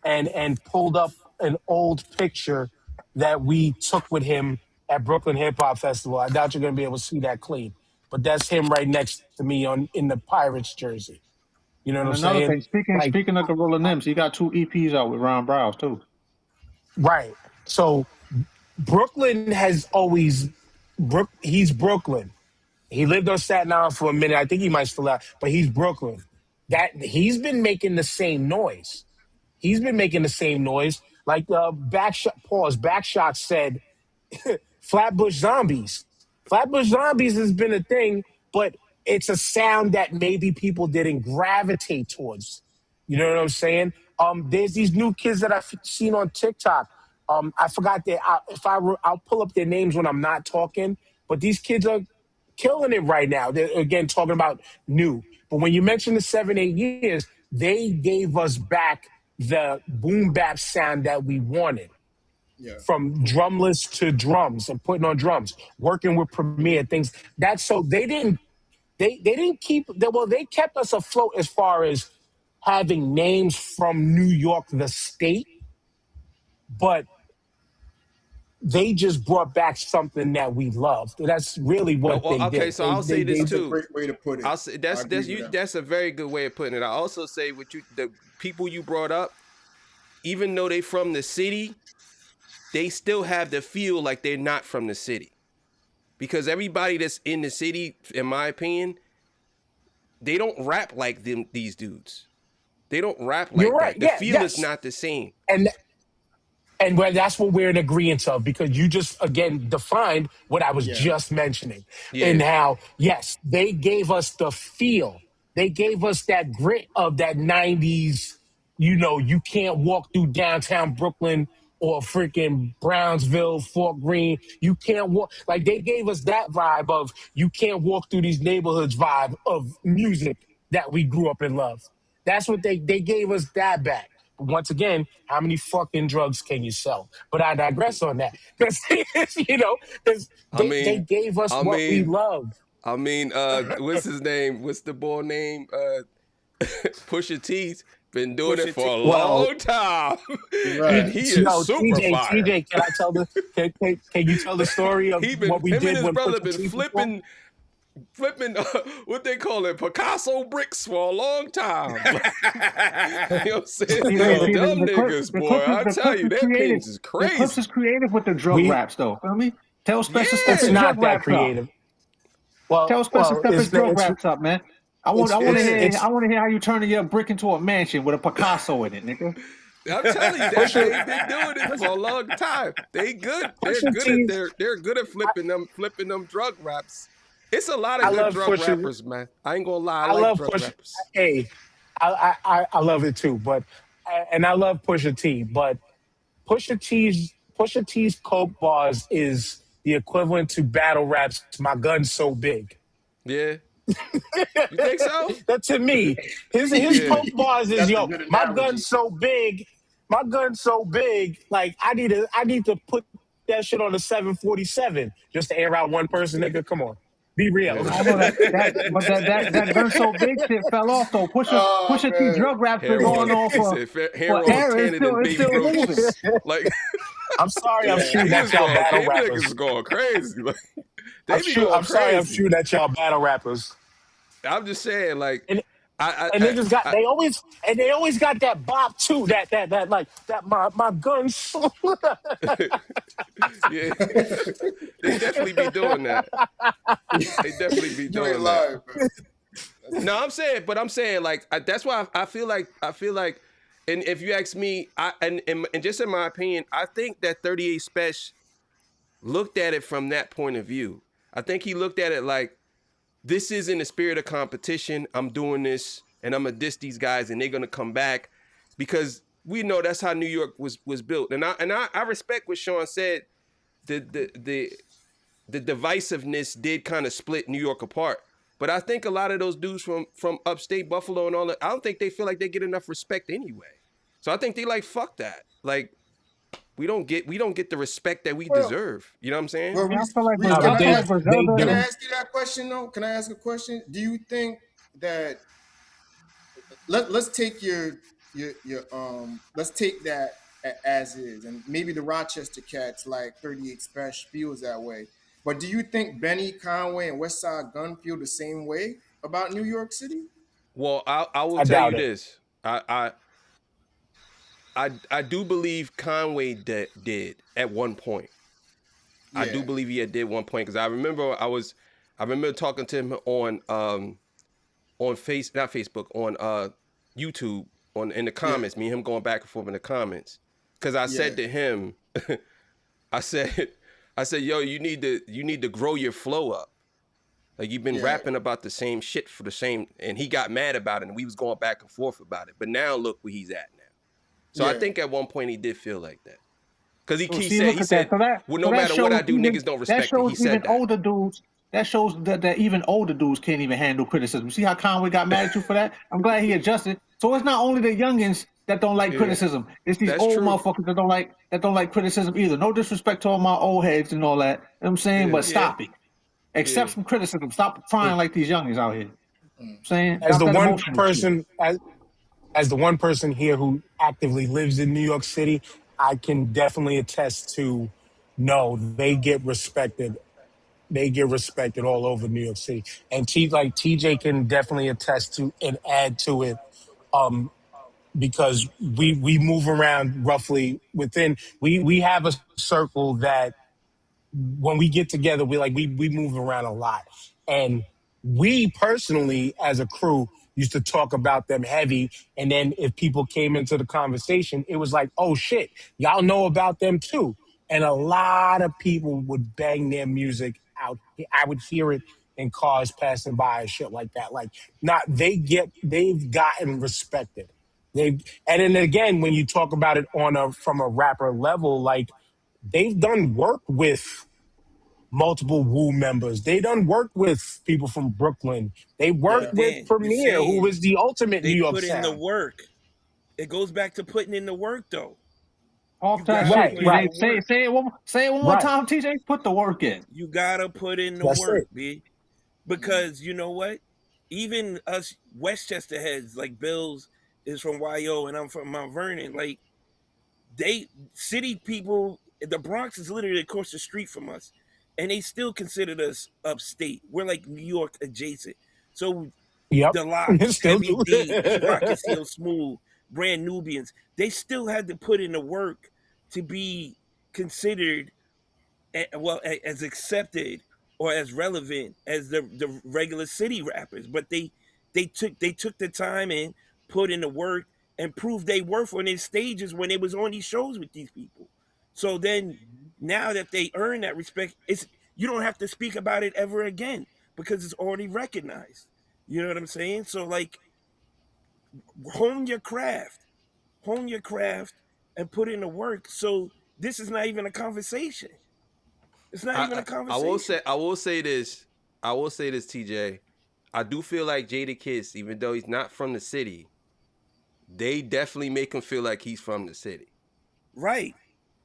and pulled up an old picture that we took with him at Brooklyn Hip Hop Festival. I doubt you're going to be able to see that clean, but that's him right next to me in the Pirates jersey. You know what And I'm another saying? thing, speaking Like, speaking of Gorilla Nims, he got 2 EPs out with Ron Browse too. right. So Brooklyn has always he's Brooklyn. He lived on Staten Island for a minute. I think he might still have, but he's Brooklyn. That he's been making the same noise. He's been making the same noise. Like Backshot said, Flatbush Zombies. Flatbush Zombies has been a thing, but it's a sound that maybe people didn't gravitate towards. You know what I'm saying? There's these new kids that I've seen on TikTok. I forgot I'll pull up their names when I'm not talking, but these kids are killing it right now. They're again talking about new. But when you mention the 7-8 years, they gave us back the boom bap sound that we wanted, Yeah. from drumless to drums and putting on drums, working with Premier things. That's so they didn't keep they kept us afloat as far as having names from New York, the state, but they just brought back something that we loved. That's really what they Okay, did. so I'll say this They That's a too. great way to put it. I'll say I agree with that. that's a very good way of putting it. I also say the people you brought up, even though they from the city, they still have the feel like they're not from the city. Because everybody that's in the city, in my opinion, they don't rap like these dudes. They don't rap You're like right. that. The Yeah, feel is yes. not the same. And that's what we're in agreement of, because you just again defined what I was Yeah. just mentioning, and Yeah. how yes, they gave us the feel, they gave us that grit of that '90s. You can't walk through downtown Brooklyn or freaking Brownsville, Fort Greene. You can't walk, like they gave us that vibe of you can't walk through these neighborhoods vibe of music that we grew up in love. That's what they gave us that back. Once again, how many fucking drugs can you sell? But I digress on that because because I they mean, gave us I what we mean, love. what's his name? What's the boy name? Pusha T's been doing it Pusha for T. a Well, long time, and Right. he is super fire. TJ, can I tell can you tell the story of what we Him and did his when brother Pusha been T performed? flipping what they call it, Picasso bricks for a long time. You know what I'm saying? See, Them the niggas, boy, I tell you, their creative. page is The Clips crazy. is creative with the drug We raps, though. Feel me? Tell Special Step It's his Yeah, drug not that raps up. creative. Well, Tell Special well, Step his drug raps up, man. I want to yeah. hear how you turning your brick into a mansion with a Picasso in it, nigga. I'm telling you that they've been doing it for a long time. They good. Pusha T. They're good at flipping them drug raps. It's a lot of I good love drug Pusha. rappers, man. I ain't gonna lie, I I like love drug Pusha. rappers. Hey, I love it too. But and I love Pusha T. But Pusha T's coke bars is the equivalent to battle raps. My gun's so big. Yeah, you think so? That to me, his Yeah, coke bars is That's a yo. good My analogy. gun's so big. My gun's so big, like I need to put that shit on a 747 just to air out one person. Nigga, come on, be real. Yeah. I don't know but that gun so big shit fell off though. Oh Pusha T man. drug raps been Hair going on, on he said for hair on air. tanning and It's baby still moving. roaches. Like I'm sorry, I'm Yeah. shooting at y'all battle them niggas is rappers. going crazy. Like they be going I'm sorry, I'm crazy. shooting at y'all battle rappers. I'm just saying, like, And I, and I, niggas got I, they always got that bop too. That like that my guns. yeah, they definitely be doing that. They definitely be You ain't doing that. lying, man. That's No, I'm saying, like, that's why I feel like, and if you ask me, and just in my opinion, I think that 38 Special looked at it from that point of view. I think he looked at it like, this is in the spirit of competition. I'm doing this, and I'm gonna diss these guys, and they're gonna come back, because we know that's how New York was built. And I respect what Sean said. The divisiveness did kind of split New York apart. But I think a lot of those dudes from upstate Buffalo and all that, I don't think they feel like they get enough respect anyway. So I think they like, fuck that. Like, we don't get the respect that we well, deserve. You know what I'm saying? well, Yeah, I feel like Nah, can but I they ask? they Can I do. Griselda. ask you that question though? Can I ask a question? Do you think that let's take your let's take that as is, and maybe the Rochester cats like 38 Special feels that way. But do you think Benny Conway and West Side Gun feel the same way about New York City? Well, I will I tell you doubt it. this. I do believe Conway did at one point. I do Yeah, believe he did one point, because I remember talking to him on not Facebook, on YouTube, on in the yeah, comments, me and him going back and forth in the comments. Cause I yeah, said to him, I said, yo, you need to grow your flow up. Like, you've been yeah, rapping about the same shit for the same, and he got mad about it, and we was going back and forth about it. But now look where he's at now. So I yeah. think at one point he did feel like that. Cause So he see, said, look at that. well, So no that matter what shows I do, niggas don't respect it. He even said that. older dudes. That shows that even older dudes can't even handle criticism. See how Conway got mad at you for that? I'm glad he adjusted. So it's not only the youngins that don't like Yeah, criticism. It's these that's old true. motherfuckers that don't like criticism either. No disrespect to all my old heads and all that. You know what I'm saying, Yeah, but Yeah. stop it. Accept yeah. some criticism. Stop crying like these youngins out here. Mm. I'm saying, As drop the that one emotional shit. person as the one person here who actively lives in New York City, I can definitely attest to no, they get respected. They get respected all over New York City. And like TJ can definitely attest to and add to it. Um, because we move around roughly within we have a circle that when we get together, we move around a lot. And we personally, as a crew, used to talk about them heavy. And then if people came into the conversation, it was like, oh shit, y'all know about them too. And a lot of people would bang their music out. I would hear it in cars passing by and shit like that. Like, not they've gotten respected. They've and then again, when you talk about it on a from a rapper level, like they've done work with multiple Wu members. They done work with people from Brooklyn. They worked Yeah, But with then you're Premier, who saying was the ultimate New they York put in the sound. work. It goes back to putting in the work, though. Talk You that gotta shit, Right, put in right, the TJ. work. Say it one more right. time, TJ. Put the work in. You gotta put in the That's work, it. B. mm, Because you know what? Even us Westchester heads, like Bills is from YO and I'm from Mount Vernon. Like they city people, the Bronx is literally across the street from us, and they still considered us upstate. We're like New York adjacent. So Yep. the Locks, Still Heavy do. D, E Rock and Steel Smooth, Brand Nubians, they still had to put in the work to be considered as accepted or as relevant as the regular city rappers. But they took the time and put in the work and proved they worth on their stages when they was on these shows with these people. So then now that they earn that respect, it's you don't have to speak about it ever again because it's already recognized. You know what I'm saying? So like hone your craft, hone your craft, and put in the work. So this is not even a conversation. It's not even I, a I will conversation. say this. I will say this, TJ. I do feel like Jada Kiss, even though he's not from the city, they definitely make him feel like he's from the city. Right,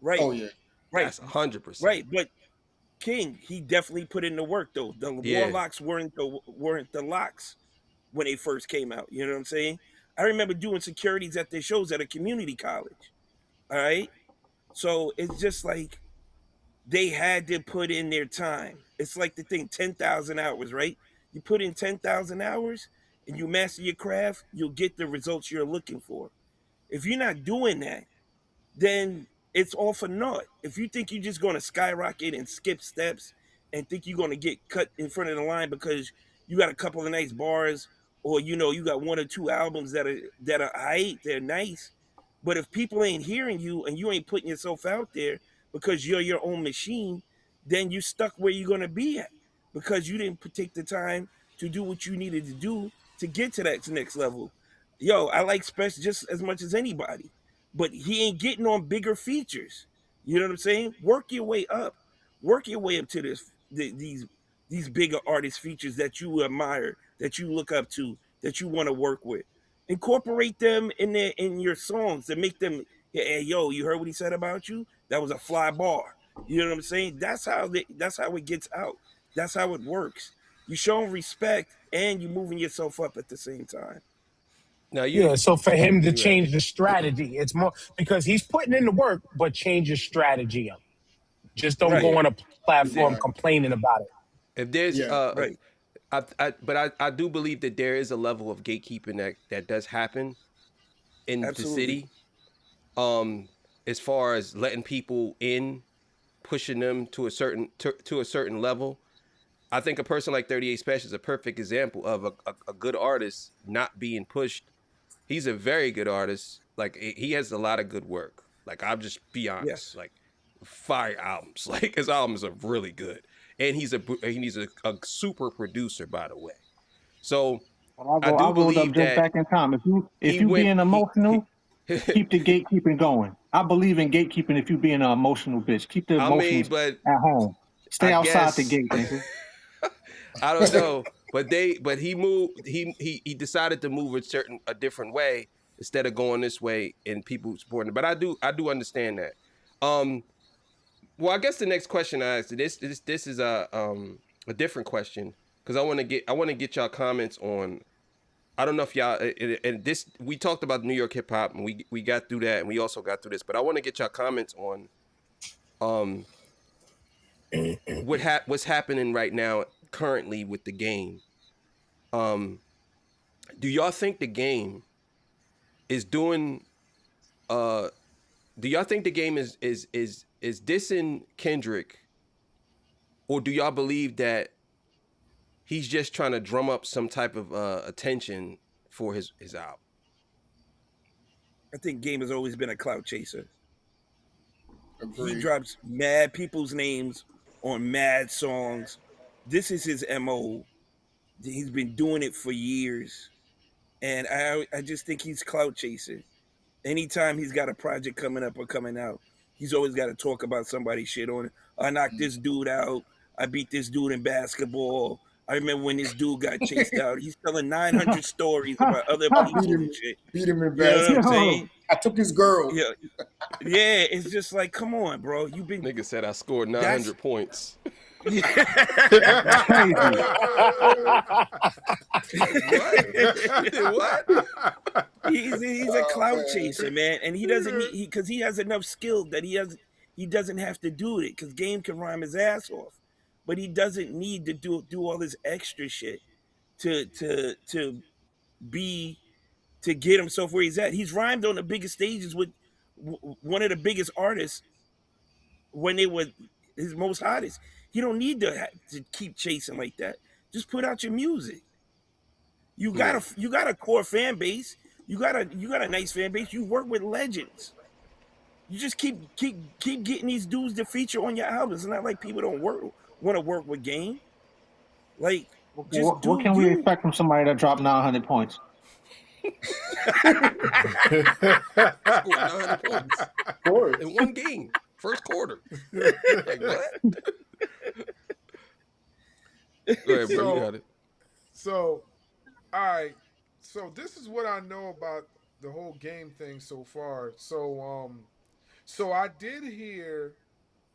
right, Oh yeah. right, That's 100%. right. But King, he definitely put in the work though. The Yeah. Warlocks weren't the locks when they first came out. You know what I'm saying? I remember doing securities at their shows at a community college. All right, so it's just like they had to put in their time. It's like the thing, 10,000 hours, right? You put in 10,000 hours and you master your craft, you'll get the results you're looking for. If you're not doing that, then it's all for naught. If you think you're just going to skyrocket and skip steps and think you're going to get cut in front of the line because you got a couple of nice bars, or you got one or two albums that are aight, they're nice, but if people ain't hearing you and you ain't putting yourself out there because you're your own machine, then you stuck where you're going to be at because you didn't take the time to do what you needed to do to get to that next level. Yo, I like Special just as much as anybody, but he ain't getting on bigger features. You know what I'm saying? Work your way up. Work your way up to these bigger artist features that you admire, that you look up to, that you want to work with. Incorporate them in your songs to make them. Hey, yo, you heard what he said about you? That was a fly bar. You know what I'm saying? That's how it gets out. That's how it works. You show them respect and you moving yourself up at the same time. Now Yeah, so for him to you right. change the strategy, it's more because he's putting in the work, but change your strategy up. Just don't Right, go on a platform Right. complaining about it. If there's Yeah. right. I do believe that there is a level of gatekeeping that does happen in the Absolutely. city. Um, as far as letting people in, pushing them to a certain level. I think a person like 38 Special is a perfect example of a good artist not being pushed. He's a very good artist. Like he has a lot of good work. Like I'll just be honest. Yes. Like fire albums. Like his albums are really good, and he's a super producer, by the way. So But I'll I go. do I'll go believe just that back in time. he If you went being he emotional, keep the gatekeeping going. I believe in gatekeeping. If you being an emotional bitch, keep the I mean, emotions but at home. Stay I outside the guess gate, nigga. I don't know, but he moved. He decided to move a different way instead of going this way, and people supporting it. But I do understand that. Um, well, I guess the next question I asked this is a different question because I want to get y'all comments on. I don't know if y'all and this we talked about New York hip hop and we got through that and we also got through this, but I want to get y'all comments on um what's happening right now currently with the game. Um, do y'all think the game is doing? Uh, do y'all think the game is dissing Kendrick, or do y'all believe that he's just trying to drum up some type of attention for his album? I think Game has always been a clout chaser. He Agreed. drops mad people's names on mad songs. This is his MO. He's been doing it for years. And I just think he's clout chasing. Anytime he's got a project coming up or coming out, he's always got to talk about somebody's shit on it. I knocked this dude out. I beat this dude in basketball. I remember when this dude got chased out. He's telling 900 stories about other I people and shit. beat him in You know what I'm basketball. Yo, saying? I took his girl. Yeah, yeah. It's just like, come on, bro. You've been Nigga said I scored that's 900 points. that's crazy. What? Did what? he's a Oh clout man. chaser, man, and he doesn't need because he has enough skill that he doesn't have to do it because Game can rhyme his ass off, but he doesn't need to do all this extra shit to be to get himself where he's at. He's rhymed on the biggest stages with one of the biggest artists when they were his most hottest. You don't need to keep chasing like that. Just put out your music. Yeah. You got a core fan base. You got a nice fan base. You work with legends. You just keep getting these dudes to feature on your albums. It's not like people don't want to work with Game. Like just What do can we you. expect from somebody that dropped 900 points? Scored 900 points Of course. in one game, first quarter. Like what? Go ahead, bro. You So, got it. so, all right. So this is what I know about game thing so far. So I did hear,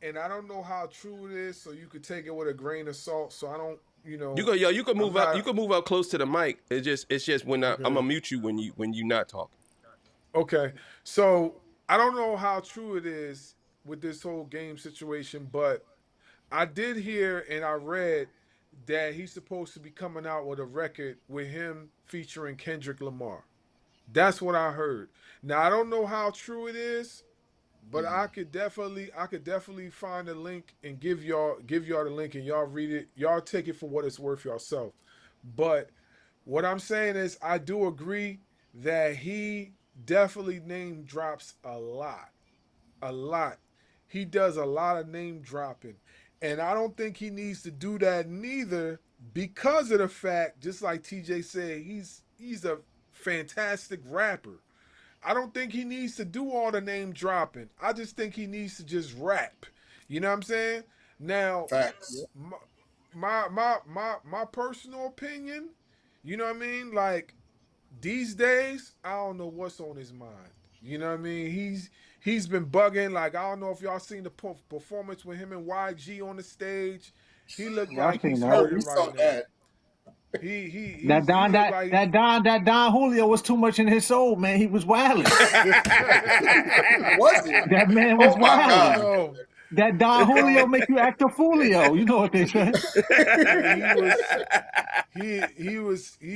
and I don't know how true it is, so you could take it with a grain of salt. So I don't, You can I'm move up. You not can move up close to the mic. It's just when I'm okay. gonna mute you when you not talking. Okay, so I don't know how true it is with this whole game situation, but I did hear and I read that he's supposed to be coming out with a record with him featuring Kendrick Lamar. That's what I heard. Now I don't know how true it is, but I could definitely find a link and give y'all the link and y'all read it. Y'all take it for what it's worth yourself. But what I'm saying is I do agree that he definitely name drops a lot. A lot. He does a lot of name dropping. And I don't think he needs to do that neither because of the fact, just like TJ said, he's a fantastic rapper. I don't think he needs to do all the name dropping. I just think he needs to just rap. You know what I'm saying? Now, Facts. my my personal opinion, you know what I mean? Like these days, I don't know what's on his mind. You know what I mean? He's been bugging. Like I don't know if y'all seen the performance with him and YG on the stage. He looked Yeah, I like seen he's that. Oh, we hurting saw right now. that. He looked like That Don Julio was too much in his soul, man. He was wilding. Was it? That man was Oh my wilding. God. yo That Don Julio yo make you act a foolio. You know what they say? yeah he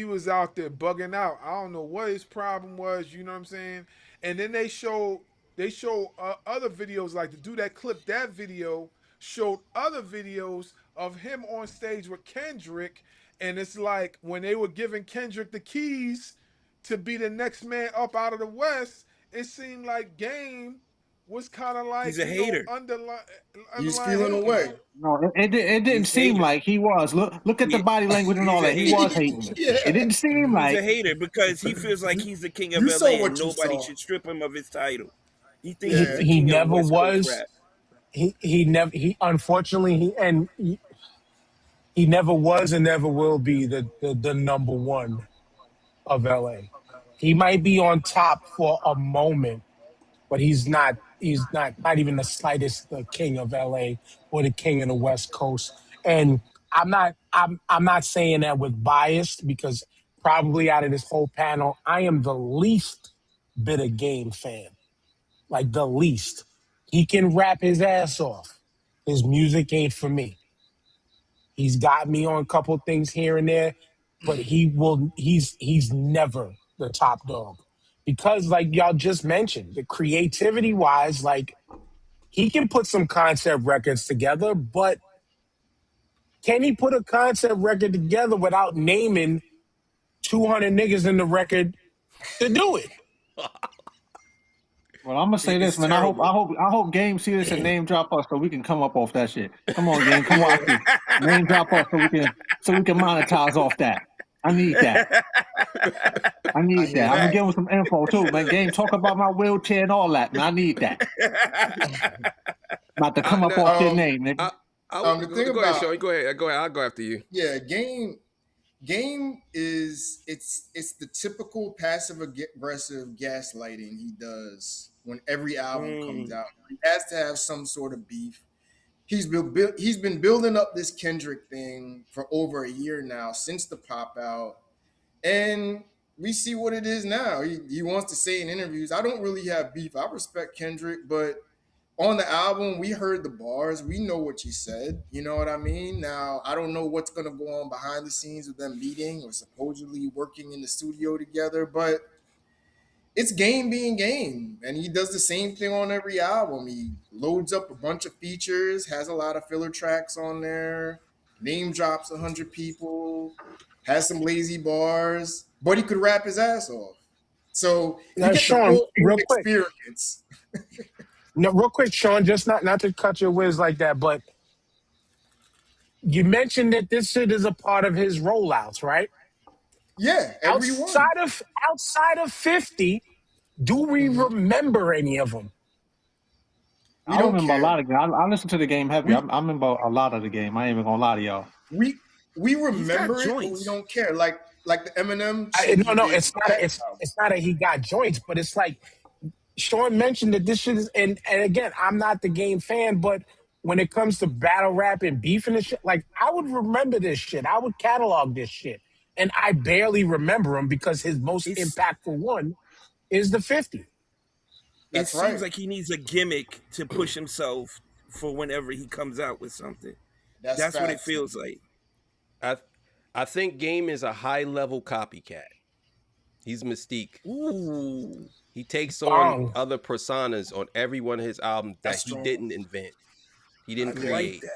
was out there bugging out. I don't know what his problem was. You know what I'm saying? And then they show other videos like to do that clip. That video showed other videos of him on stage with Kendrick, and it's like when they were giving Kendrick the keys to be the next man up out of the West. It seemed like Game was kind of He's like a hater. He's underlying feeling hating. away. No, it didn't He's seem hater. like he was. Look at the He, body language and all he's a that. He hater. was hating it. Yeah. It didn't seem He's a like. hater because he feels like You, he's the king of you saw LA and what you nobody saw. should strip him of his title. He thinks He he's Yeah. the he king of never West Coast was. rap. He never he unfortunately he never was and never will be the number one of LA. He might be on top for a moment, but he's not even the slightest the king of LA or the king of the West Coast. And I'm not saying that with bias because probably out of this whole panel, I am the least bit of Game fan. Like the least. He can rap his ass off. His music ain't for me. He's got me on a couple things here and there, but he's never the top dog. Because like y'all just mentioned, the creativity wise, like he can put some concept records together, but can he put a concept record together without naming 200 niggas in the record to do it? Well, I'm gonna say this, It's man. I hope I terrible. hope I hope Game see this and name drop us so we can come up off that shit. Come on, Game, come watch this. Name drop us so we can monetize off that. I need that. I I need hear that. I'm gonna that. give him some info too, man. Game, talk about my wheelchair and all that, man. I need that. About to come up I, off their Um, name, nigga. the thing go ahead, about Sean. Go ahead. Go ahead. I'll go after you. yeah, game is it's the typical passive aggressive gaslighting he does when every album comes Mm. out. He has to have some sort of beef. He's been building up this Kendrick thing for over a year now since the pop out, and we see what it is now. He wants to say in interviews, I don't really have beef. I respect Kendrick, but on the album, we heard the bars. We know what you said. You know what I mean? Now, I don't know what's going to go on behind the scenes with them meeting or supposedly working in the studio together, but it's game being game. And he does the same thing on every album. He loads up a bunch of features, has a lot of filler tracks on there, name drops 100 people, has some lazy bars, but he could rap his ass off. So you Now, get the Sean, full real quick. experience. No, real quick, Sean, just not to cut your whiz like that, but you mentioned that this shit is a part of his rollouts, right? Yeah, everyone. Outside of 50, do we Mhm. remember any of them? We I don't remember a care. lot of game. I listen to the game heavy. I We remember a lot of the game. I ain't even gonna lie to y'all. we we He's got remember it, but we joints. don't care. Like the Eminem I, shit he no, did. it's not. It's not that he got joints, but it's like Sean mentioned that this shit is. And again, I'm not the game fan, but when it comes to battle rap and beefing and shit, like I would remember this shit. I would catalog this shit, and I barely remember him because his most It's impactful one is the 50. it That's seems right. like he needs a gimmick to push himself for whenever he comes out with something. That's That's what it facts. feels like. I think Game is a high level copycat. He's Mystique. Ooh. He takes on Bong. other personas on every one of his albums that That's he strong. didn't invent. He didn't I create. like that.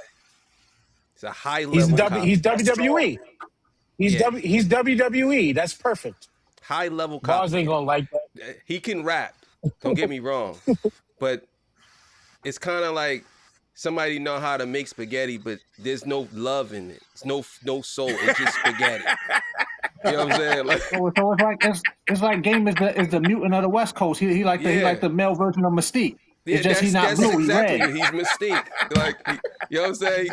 It's a high He's level he's copycat. WWE. He's Yeah. he's WWE. That's perfect. High level Bars ain't copycat. gonna like that. He can rap. Don't get me wrong. But it's kind of like somebody know how to make spaghetti, but there's no love in it. It's no soul. It's just spaghetti. You know what I'm saying? Like, So it's like Game is the mutant of the West Coast. He like the male version of Mystique. yeah, It's just he's not that's blue, exactly he's it. red. He's Mystique. Like, you know what I'm saying?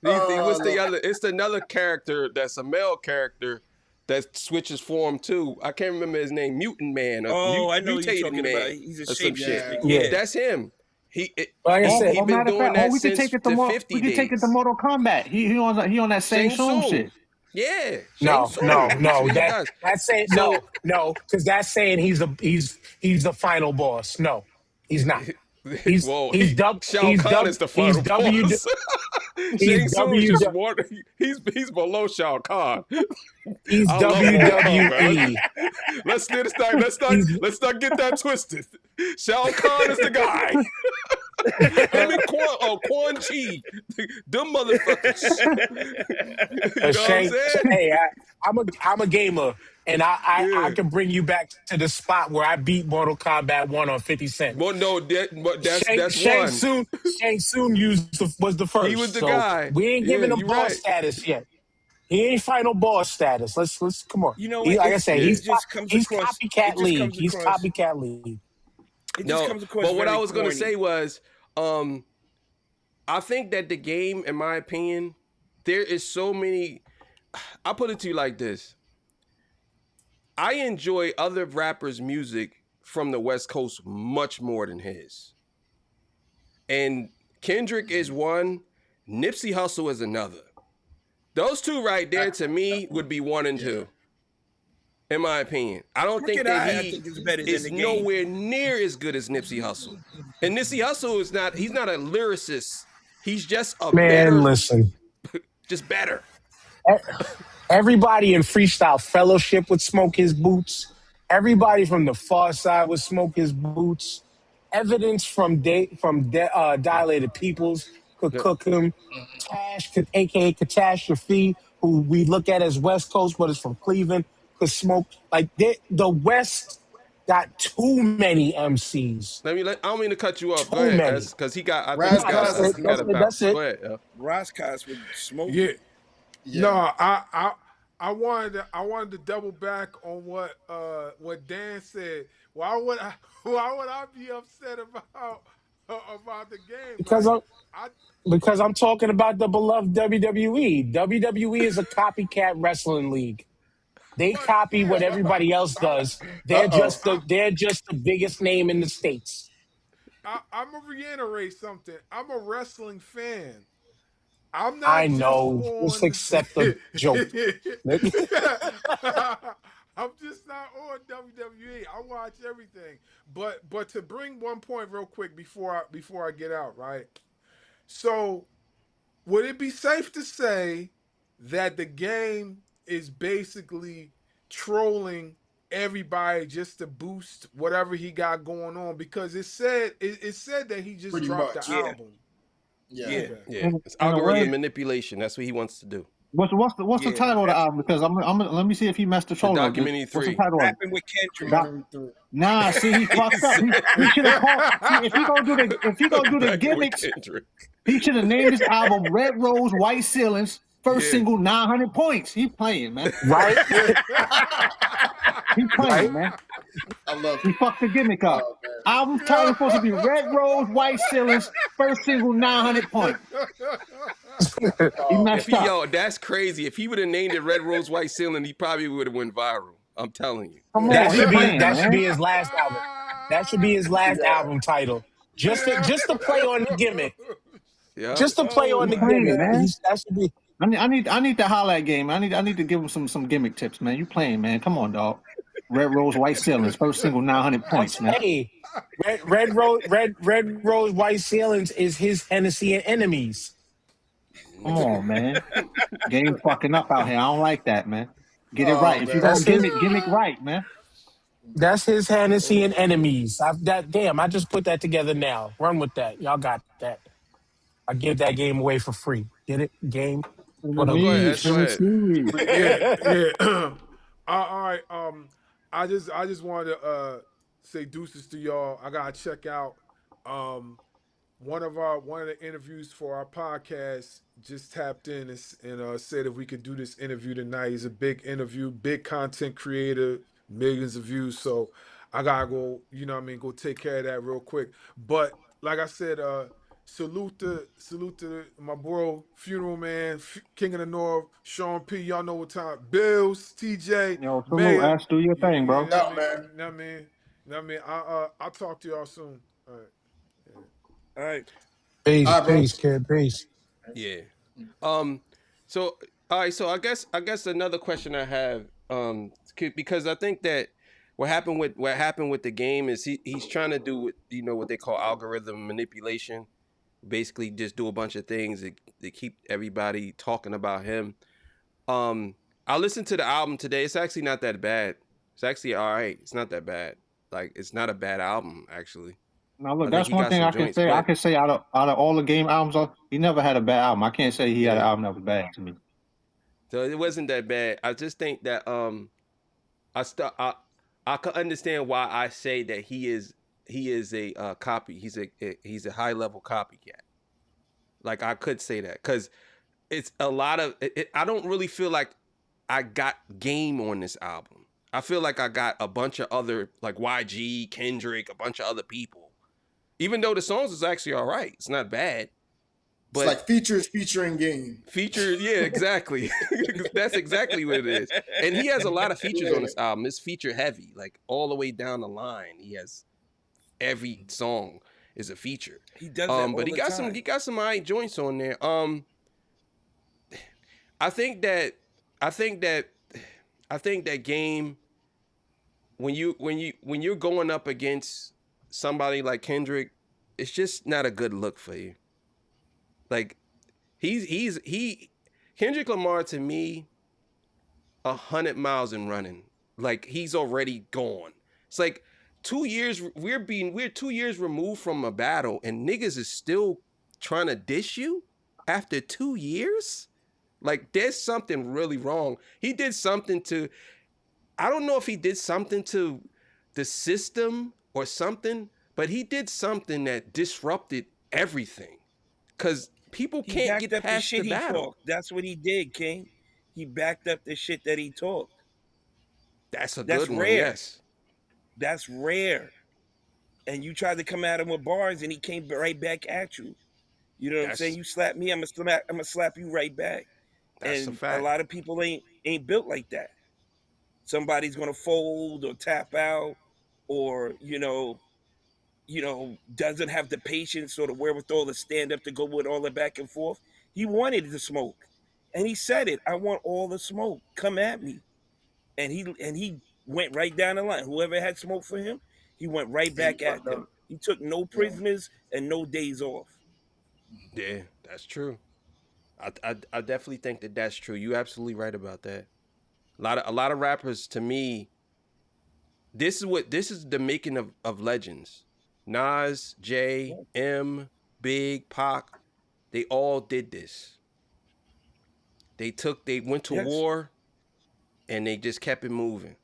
What's the other? It's another character that's a male character that switches form too. I can't remember his name. Mutant Man. Oh, I know what you're Mutated talking Man, about. He's a or some shit. shapeshifter. Yeah. Yeah. That's him. Like I He said, been matter of doing fact, that we could since take it to the more. 50 We could take it to days. Mortal Kombat. He on that same Shang Tsung Tsung. shit. Yeah. no, Shang no, Tsung. no. That's what he does. That's saying So- no, because that's saying he's the final boss. No, he's not. He's Well, he's Shao Kahn is the final boss. Shang Tsung is just one. He's below Shao Kahn. He's I love Mortal Kombat. WWE. Let's not get that twisted. Shao Kahn is the guy. Him and Quan Chi, them motherfuckers. You know what I'm saying? Hey, I'm a gamer, and I can bring you back to the spot where I beat Mortal Kombat 1 on 50 Cent. Well, no, that's Shang one. Tsung was the first. He was the so guy. We ain't giving him you're boss right. status yet. He ain't final boss status. Let's come on. You know Like what? I said, It he's just comes he's across- copycat it just league. comes He's across- copycat league. It just comes across but what very I was going to corny. say was, I think that the game, in my opinion, there is so many. I'll put it to you like this: I enjoy other rappers' music from the West Coast much more than his. And Kendrick is one, Nipsey Hussle is another. Those two right there, to me, would be 1 and 2. In my opinion, I don't think Crooked that Eye, I he think is better than is the Game. nowhere near as good as Nipsey Hussle. And Nipsey Hussle is not. He's not a lyricist. He's just a better, listen. just better. Everybody in Freestyle Fellowship would smoke his boots. Everybody from the far side would smoke his boots. Evidence from Dilated Peoples could cook him. Tash, aka Catastrophe, who we look at as West Coast, but is from Cleveland, could smoke. Like the West got too many MCs. I don't mean to cut you off. Too Go ahead, many. because he got. I Raz think he got. Gus, I think he got a that's it. Go ahead. Roscos would smoke. Yeah. Yeah. No, I wanted to double back on what Dan said. Why would I be upset about the game? Because Like, because I'm talking about the beloved WWE. WWE is a copycat wrestling league. They copy what everybody else does. They're just the biggest name in the States. I'm gonna reiterate something. I'm a wrestling fan. I'm not. I know. Just accept the joke. I'm just not on WWE. I watch everything. But to bring one point real quick before I get out, right? So, would it be safe to say that the game is basically trolling everybody just to boost whatever he got going on? Because it said that he just Pretty dropped much. the Yeah. album. Yeah. Yeah. Yeah, it's In a algorithm way- manipulation. That's what he wants to do. What's the Yeah. title of the album? Because I'm let me see if he messed the troll up. Documentary What's the 3. title of it? Rapping with Kendrick. Doc- Nah, see, he fucked up. He should have called. See, if he gonna do the Back with gimmicks, Kendrick. he should have named his album "Red Rose, White Ceilings." First Yeah. single, 900 points. He playing, man. Right? He playing, man. I love He it. fucked the gimmick up. Oh, man. Album title supposed to be "Red Rose, White Ceilings." First single, 900 points. He Oh, If messed he, up. yo, that's crazy. If he would have named it Red Rose White Ceiling, he probably would have went viral. I'm telling you. Come yeah. That on, he should be playing, that should man. be his last album. That should be his last Yeah. album title. Just to play on the gimmick. Yep. Just to play Oh on He the my playing, gimmick. God. man. That should be. I need to holler at game. I need to give him some gimmick tips, man. You playing, man? Come on, dog. Red Rose, White Ceilings, first single, 900 That's points, man. hey. Red Rose White Ceilings is his Hennessy and enemies. Come on, man. Game fucking up out here. I don't like that, man. Get it right. Oh If you man. That's gonna his. gimmick right, man. That's his Hennessy and enemies. I just put that together now. Run with that. Y'all got that. I give that game away for free. Get it? Game for Oh, go ahead, Enemies, S. Go ahead. Hennessy. But yeah, the. yeah. All right. I just wanted to say deuces to y'all. I gotta check out one of the interviews for our podcast. Just tapped in and said if we could do this interview tonight. He's a big interview, big content creator, millions of views. So I gotta go. You know what I mean? Go take care of that real quick. But like I said, salute to my bro, Funeral Man, King of the North, Sean P. Y'all know what time. Bills, TJ, Yo, salute, Mayor. Ash. Do your Yeah, thing, yeah, bro. you know what I Yeah, mean? man. You know what I mean? You know what I mean? I'll talk to y'all soon. All right. All right. Peace, All right, bro. peace, kid, peace. Yeah. Um. So, all right. So I guess another question I have, because I think that what happened with the game is he's trying to do what they call algorithm manipulation. Basically, just do a bunch of things to keep everybody talking about him. Um. I listened to the album today. It's actually not that bad. It's actually all right. It's not that bad. Like, it's not a bad album actually. Now I look, think that's he one got thing some I can joints, say. I but can say out of all the game albums, he never had a bad album. I can't say he had an yeah. album that was bad to me. So it wasn't that bad. I just think that I st- I can understand why I say that he is a copy. He's a high level copycat. Like, I could say that because it's a lot of I don't really feel like I got game on this album. I feel like I got a bunch of other, like, YG, Kendrick, a bunch of other people. Even though the songs is actually all right, it's not bad. It's But like features featuring game. features, yeah, exactly. That's exactly what it is. And he has a lot of features on Yeah. this album. It's feature heavy, like all the way down the line. He has every song is a feature. He does that all But he the got time. some all right joints on there. I think that I think that I think that game when you're going up against somebody like Kendrick, it's just not a good look for you. Like, he Kendrick Lamar, to me, 100 miles and running. Like, he's already gone. It's like 2 years. We're 2 years removed from a battle, and niggas is still trying to dish you after 2 years. Like, there's something really wrong. He did something to. I don't know if he did something to the system or something, but he did something that disrupted everything. Cause people He can't backed get up the past shit the he battle. talked. That's what he did, King. He backed up the shit that he talked. That's a That's good one, rare. yes. That's rare. And you tried to come at him with bars, and he came right back at you. You know what I'm saying? You slap me, I'm gonna slap you right back. That's a And a fact. lot of people ain't built like that. Somebody's gonna fold or tap out, or doesn't have the patience or the wherewithal to stand up to go with all the back and forth. He wanted the smoke, and he said it. I want all the smoke. Come at me. And he went right down the line. Whoever had smoke for him, he went right He back at fucked them. up. He took no Yeah. prisoners and no days off. Yeah, that's true. I definitely think that that's true. You absolutely right about that. A lot of rappers, to me, this is the making of legends. Nas, J, M, Big, Pac, they all did this. They went to Yes. war and they just kept it moving.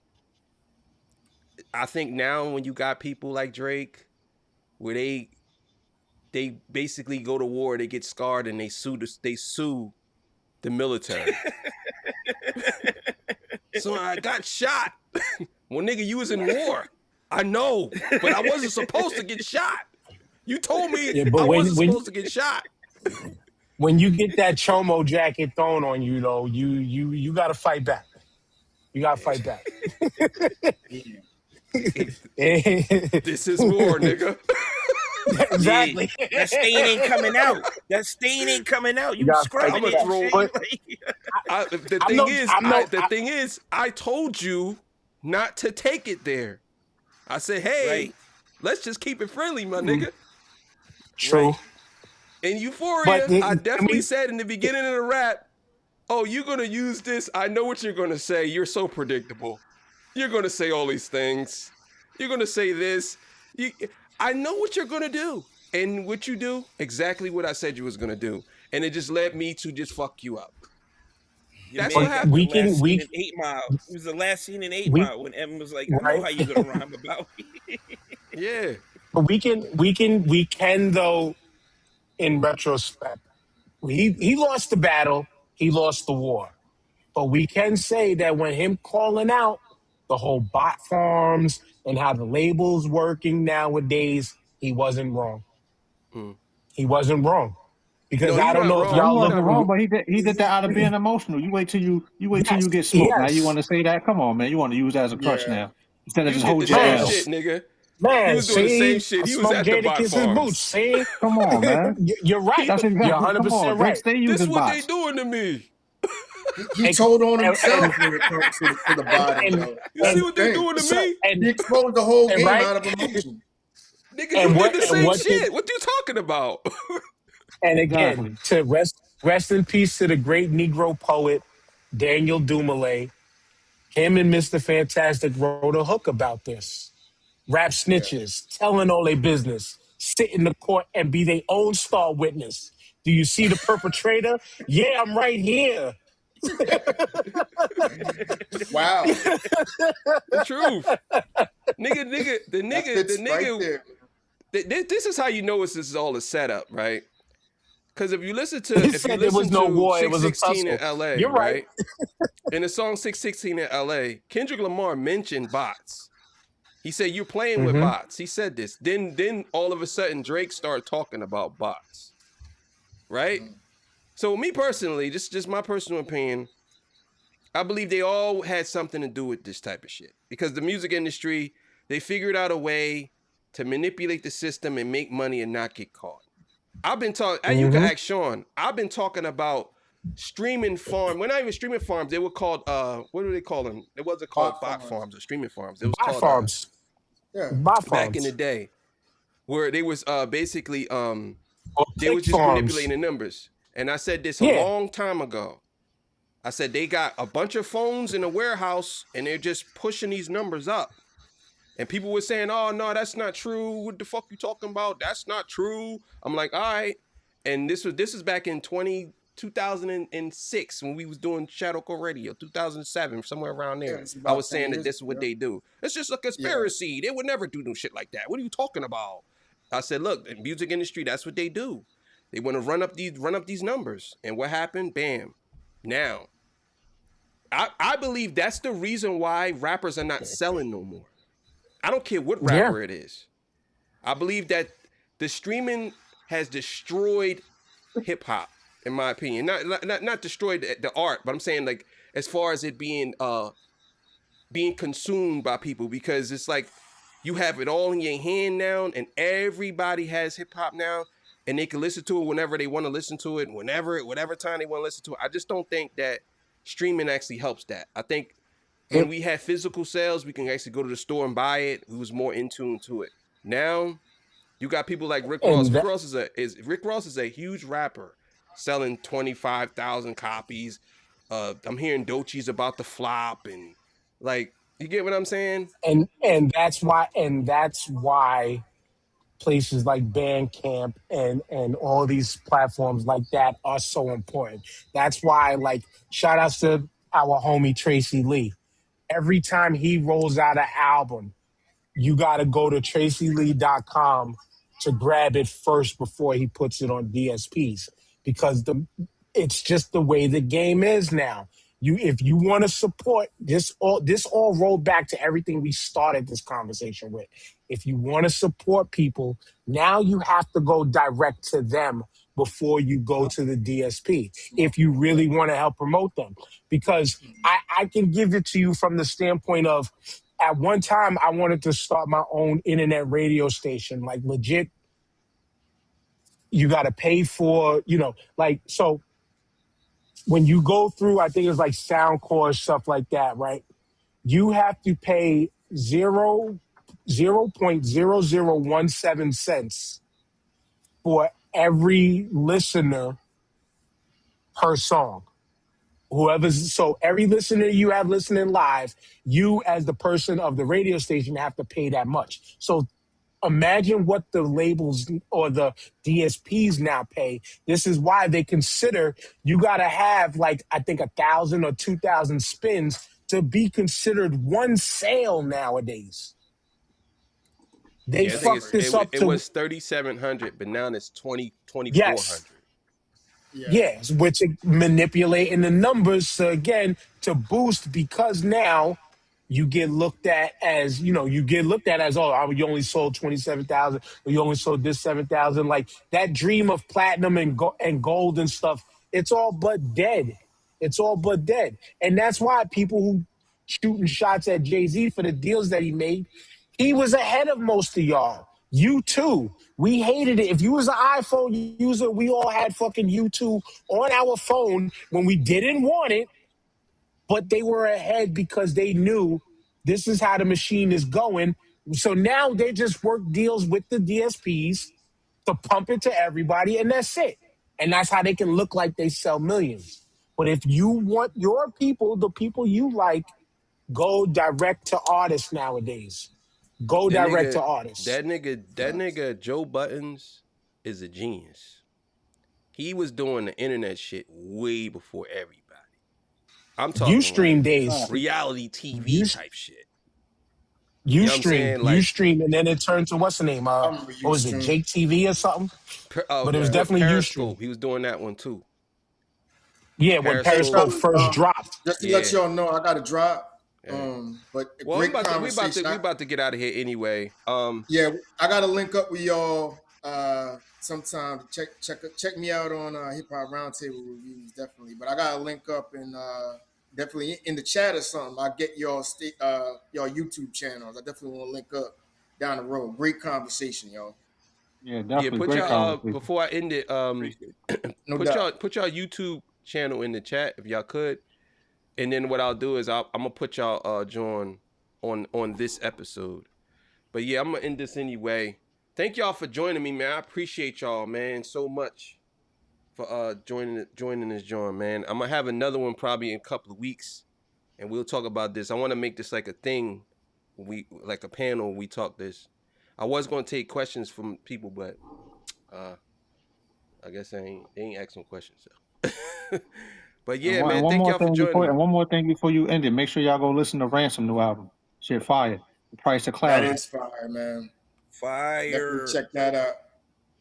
I think now when you got people like Drake, where they basically go to war, they get scarred, and they sue the military. So I got shot. Well, nigga, you was in war. I know, but I wasn't supposed to get shot. You told me Yeah, but I wasn't when supposed to get shot. when you get that chomo jacket thrown on you, though, you got to fight back. You got to fight back. This is war, nigga. Yeah, Exactly. that stain ain't coming out. That stain ain't coming out. You You got to fight I'm scrubbing gonna it back. and throw. shit. But The I'm thing no, is, I'm no, I told you not to take it there. I said, hey, Right. let's just keep it friendly, my nigga. true. Right. In But Euphoria, I can definitely we, said in the beginning of the rap, oh, you're gonna use this. I know what you're gonna say. You're so predictable. You're gonna say all these things. You're gonna say this. I know what you're gonna do. And what you do, exactly what I said you was gonna do. And it just led me to just fuck you up. Your That's what man got the we happened. last can, scene we, in 8 Mile. It was the last scene in 8 we, Mile when Evan was like, I know right? how you gonna rhyme about me. Yeah. But we can, though, in retrospect. He lost the battle, he lost the war. But we can say that when him calling out the whole bot farms and how the labels working nowadays, he wasn't wrong. Mm. He wasn't wrong. Because No, I you're don't not know if No, he wrong. y'all You're look. wasn't not wrong, wrong. but he did that out of being emotional. You wait till Yes, you get smoked. Now you yes. want to say that? Come on, man. You want to use that as a crutch Yeah. now instead of You just did the hold your same Man, L. shit, nigga. He man, was doing the same see? shit. I He was smoked at the Jada bot Kiss his boots, farms. see? Come on, man. You're right. He, That's You're exactly. Come on, 100% they right. stay this using what they bots. doing to me. He And, told on and, himself when it comes to the body, and, though. You That's see and, the what they thing. doing to so, me? He exposed the whole and game right? out of emotion. Nigga, you did the And same what did shit. What you talking about? And again, Exactly. to rest in peace to the great Negro poet Daniel Dumoulin. Him and Mr. Fantastic wrote a hook about this. Rap Yeah. snitches telling all their business, sit in the court and be their own star witness. Do you see the perpetrator? Yeah, I'm right here. Wow. The truth. The That nigga, the fits right nigga, there. this is how you know this is all a setup, right? Because if you He listen said there was no to war, it was a 616 in tussle. LA, You're right. right? In the song 616 in LA, Kendrick Lamar mentioned bots. He said, you're playing with Mm-hmm. bots. He said this. Then all of a sudden Drake started talking about bots. Right? Mhm. So me personally, just my personal opinion, I believe they all had something to do with this type of shit. Because the music industry, they figured out a way to manipulate the system and make money and not get caught. I've been talking, and you can Mm-hmm. ask Sean, I've been talking about streaming farm. We're not even streaming farms. They were called what do they call them? It wasn't called Bot bot farms. farms or streaming farms. It was Bot called farms. Yeah. Bot back in the farms. day, where they was basically Or they was pig just farms. manipulating the numbers. And I said this a Yeah. long time ago. I said they got a bunch of phones in a warehouse and they're just pushing these numbers up. And people were saying, "Oh no, that's not true. What the fuck you talking about? That's not true." I'm like, "All right." And this is back in 2006 when we was doing Shadowcore Radio, 2007, somewhere around Yeah. there. It's I about was 10 saying that years this is what ago. they do. It's just a Yeah. conspiracy. They would never do no shit like that. What are you talking about? I said, "Look, the music industry, that's what they do. They want to run up these numbers." And what happened? Bam. Now, I believe that's the reason why rappers are not selling no more. I don't care what Yeah. rapper it is. I believe that the streaming has destroyed hip hop, in my opinion. Not destroyed the art, but I'm saying like as far as it being consumed by people, because it's like you have it all in your hand now, and everybody has hip hop now, and they can listen to it whenever they want to listen to it, whatever time they want to listen to it. I just don't think that streaming actually helps that. I think when It, we had physical sales, we can actually go to the store and buy it. We was more in tune to it. Now you got people like Rick Ross. and that, Rick Ross is a huge rapper, selling 25,000 copies. I'm hearing Dochi's about to flop, and like, you get what I'm saying? and that's why places like Bandcamp and all these platforms like that are so important. That's why, like, shout outs to our homie Tracy Lee. Every time he rolls out an album, you got to go to tracylee.com to grab it first before he puts it on DSPs, because it's just the way the game is now. If you want to support this all rolled back to everything we started this conversation with. If you want to support people, now you have to go direct to them before you go to the DSP Smart if you move. really Yep. want to help promote them. Because I can give it to you from the standpoint of at one time I wanted to start my own internet radio station, like legit. You got to pay for, like, so when you go through, I think it's like Soundcore, stuff like that, right? You have to pay 0.0017 cents for every listener per song. So every listener you have listening live, you as the person of the radio station have to pay that much. So imagine what the labels or the DSPs now pay. This is why they consider you got to have like, I think 1,000 or 2,000 spins to be considered one sale nowadays. They Yeah, I think fucked this up it to, was 3,700, but now it's 2,400. yes, Yeah. yes, which manipulating the numbers to, again, to boost, because now you get looked at as, oh, you only sold 27,000, or you only sold this 7,000. Like that dream of platinum and gold and stuff, it's all but dead. It's all but dead. And that's why people who shooting shots at Jay-Z for the deals that he made, he was ahead of most of y'all. You too. We hated it. If you was an iPhone user, we all had fucking U2 on our phone when we didn't want it, but they were ahead because they knew this is how the machine is going. So now they just work deals with the DSPs to pump it to everybody, and that's it. And that's how they can look like they sell millions. But if you want your people, the people you like, go direct to artists nowadays. Go That direct nigga, to artists. that nigga Joe Buttons is a genius. He was doing the internet shit way before everybody. I'm talking Ustream like days. reality TV type shit. You know what I'm saying? Like Ustream, and then it turned to what's the name? I remember What was it? Ustream. Jake TV or something? But it was Yeah. with definitely Ustream. Periscope, he was doing that one too. Yeah, when Hey, Periscope, Periscope fellas, first dropped. just to let yeah, y'all know, I got to drop. yeah. But a Well, great conversation. we about to get out of here anyway. Yeah, I got to link up with y'all sometime. Check me out on Hip Hop Roundtable Reviews, definitely. But I got to link up and definitely in the chat or something. I'll get y'all YouTube channels. I definitely want to link up down the road. Great conversation, y'all. Yeah, Yeah, definitely put great y'all conversation. before I end it. Appreciate it. No doubt. Put y'all YouTube channel in the chat if y'all could, and then what I'll do is I'm gonna put y'all join on this episode. But yeah, I'm gonna end this anyway. Thank y'all for joining me, man. I appreciate y'all, man, so much for joining this joint, man. I'm gonna have another one probably in a couple of weeks, and we'll talk about this. I want to make this like a thing, like a panel. We talk this. I was gonna take questions from people, but I guess they ain't asking questions. So. But And yeah, man, thank y'all for joining me. one more thing before you end it, make sure y'all go listen to Ransom new album. Shit fire. The Price of That Clarity. is fire, man. Definitely Fire. check that out.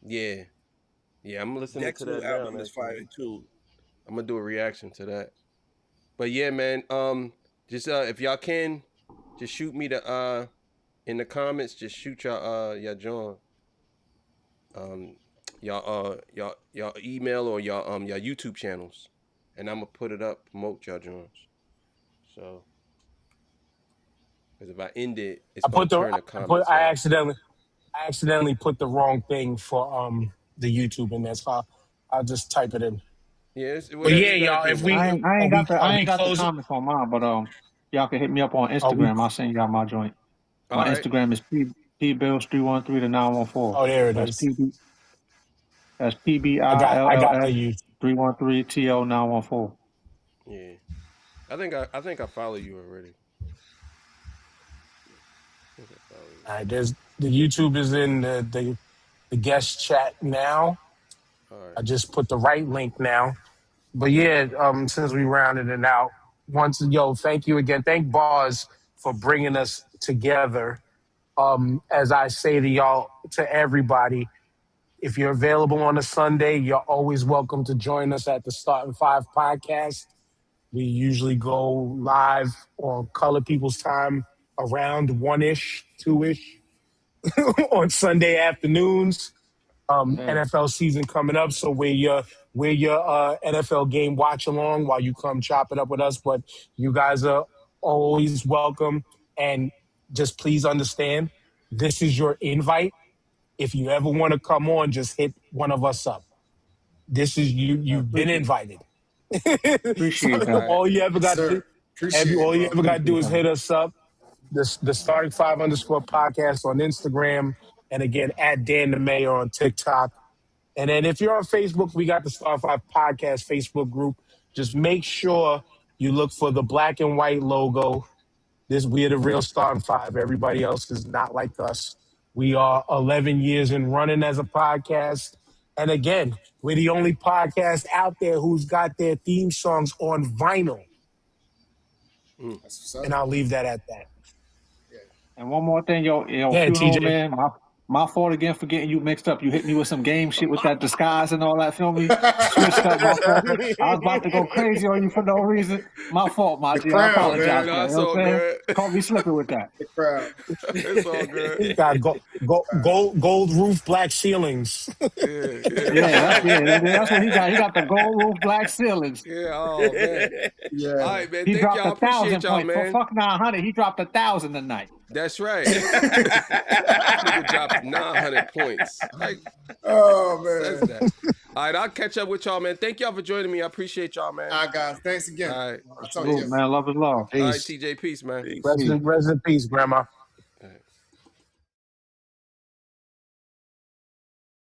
Yeah, yeah, I'm listening to Next new that now. album is Actually, fire too. I'm gonna do a reaction to that. But yeah, man, just if y'all can, just shoot me the in the comments. Just shoot y'all John, y'all email or y'all YouTube channels, and I'm gonna put it up, promote y'all Johns. So, because if I end it, it's gonna turn the comments I off. accidentally put the wrong thing for the YouTube in there. So I'll just type it in. Yeah, it's But whatever yeah, you gotta y'all, do, if man. are I we ain't got the closing? comments on mine, but y'all can hit me up on Are we? Instagram. I'll send y'all my joint. All My right. Instagram is P Bills 313 to 914. Oh, there it That's is. I got the PBILLS YouTube. 313 TO 914. Yeah, I think I follow you already. I think I follow you. All right, there's the YouTube is in the guest chat now. All I right. just put the right link now. But yeah, since we rounded it out, thank you again. Thank Bars for bringing us together. As I say to y'all, to everybody, if you're available on a Sunday, you're always welcome to join us at the Starting Five podcast. We usually go live on Color People's Time around 1-ish, 2-ish on Sunday afternoons. NFL season coming up, so we're your NFL game watch along while you come chop it up with us. But you guys are always welcome, and just please understand, this is your invite. If you ever want to come on, just hit one of us up. This is you. You've been invited. Appreciate So that. all you ever got Sir, to appreciate it, all you bro. ever got to do Appreciate is that. hit us up. The starting five _ podcast on Instagram, and again at Dan the Mayor on TikTok. And then if you're on Facebook, we got the Star Five Podcast Facebook group. Just make sure you look for the black and white logo. We're the real Star Five. Everybody else is not like us. We are 11 years in running as a podcast. And again, we're the only podcast out there who's got their theme songs on vinyl. That's what's up. And I'll leave that at that. And one more thing, yo, Yeah, Funeral TJ. Man, my fault again for getting you mixed up. You hit me with some game shit with that disguise and all that. Feel me? Switched up. My fault. I was about to go crazy on you for no reason. My fault, my The G. I crown, apologize man. for No, that. it's You know all what I'm saying? good. Caught me slipping with that. The crowd. It's all good. Got gold roof, black ceilings. That's what he got. He got the gold roof, black ceilings. Yeah, oh man. Yeah. All right, man. He Thank dropped y'all. 1,000 Appreciate y'all, points. For man. fuck 900, he dropped 1,000 tonight. That's right. Nigga dropped 900 points. Like, Oh says man. that. All right, I'll catch up with y'all, man. Thank y'all for joining me. I appreciate y'all, man. All right, guys. Thanks again. All right. I'll talk to you. Man, love is love. All right, TJ, peace, man. Rest in peace, Grandma.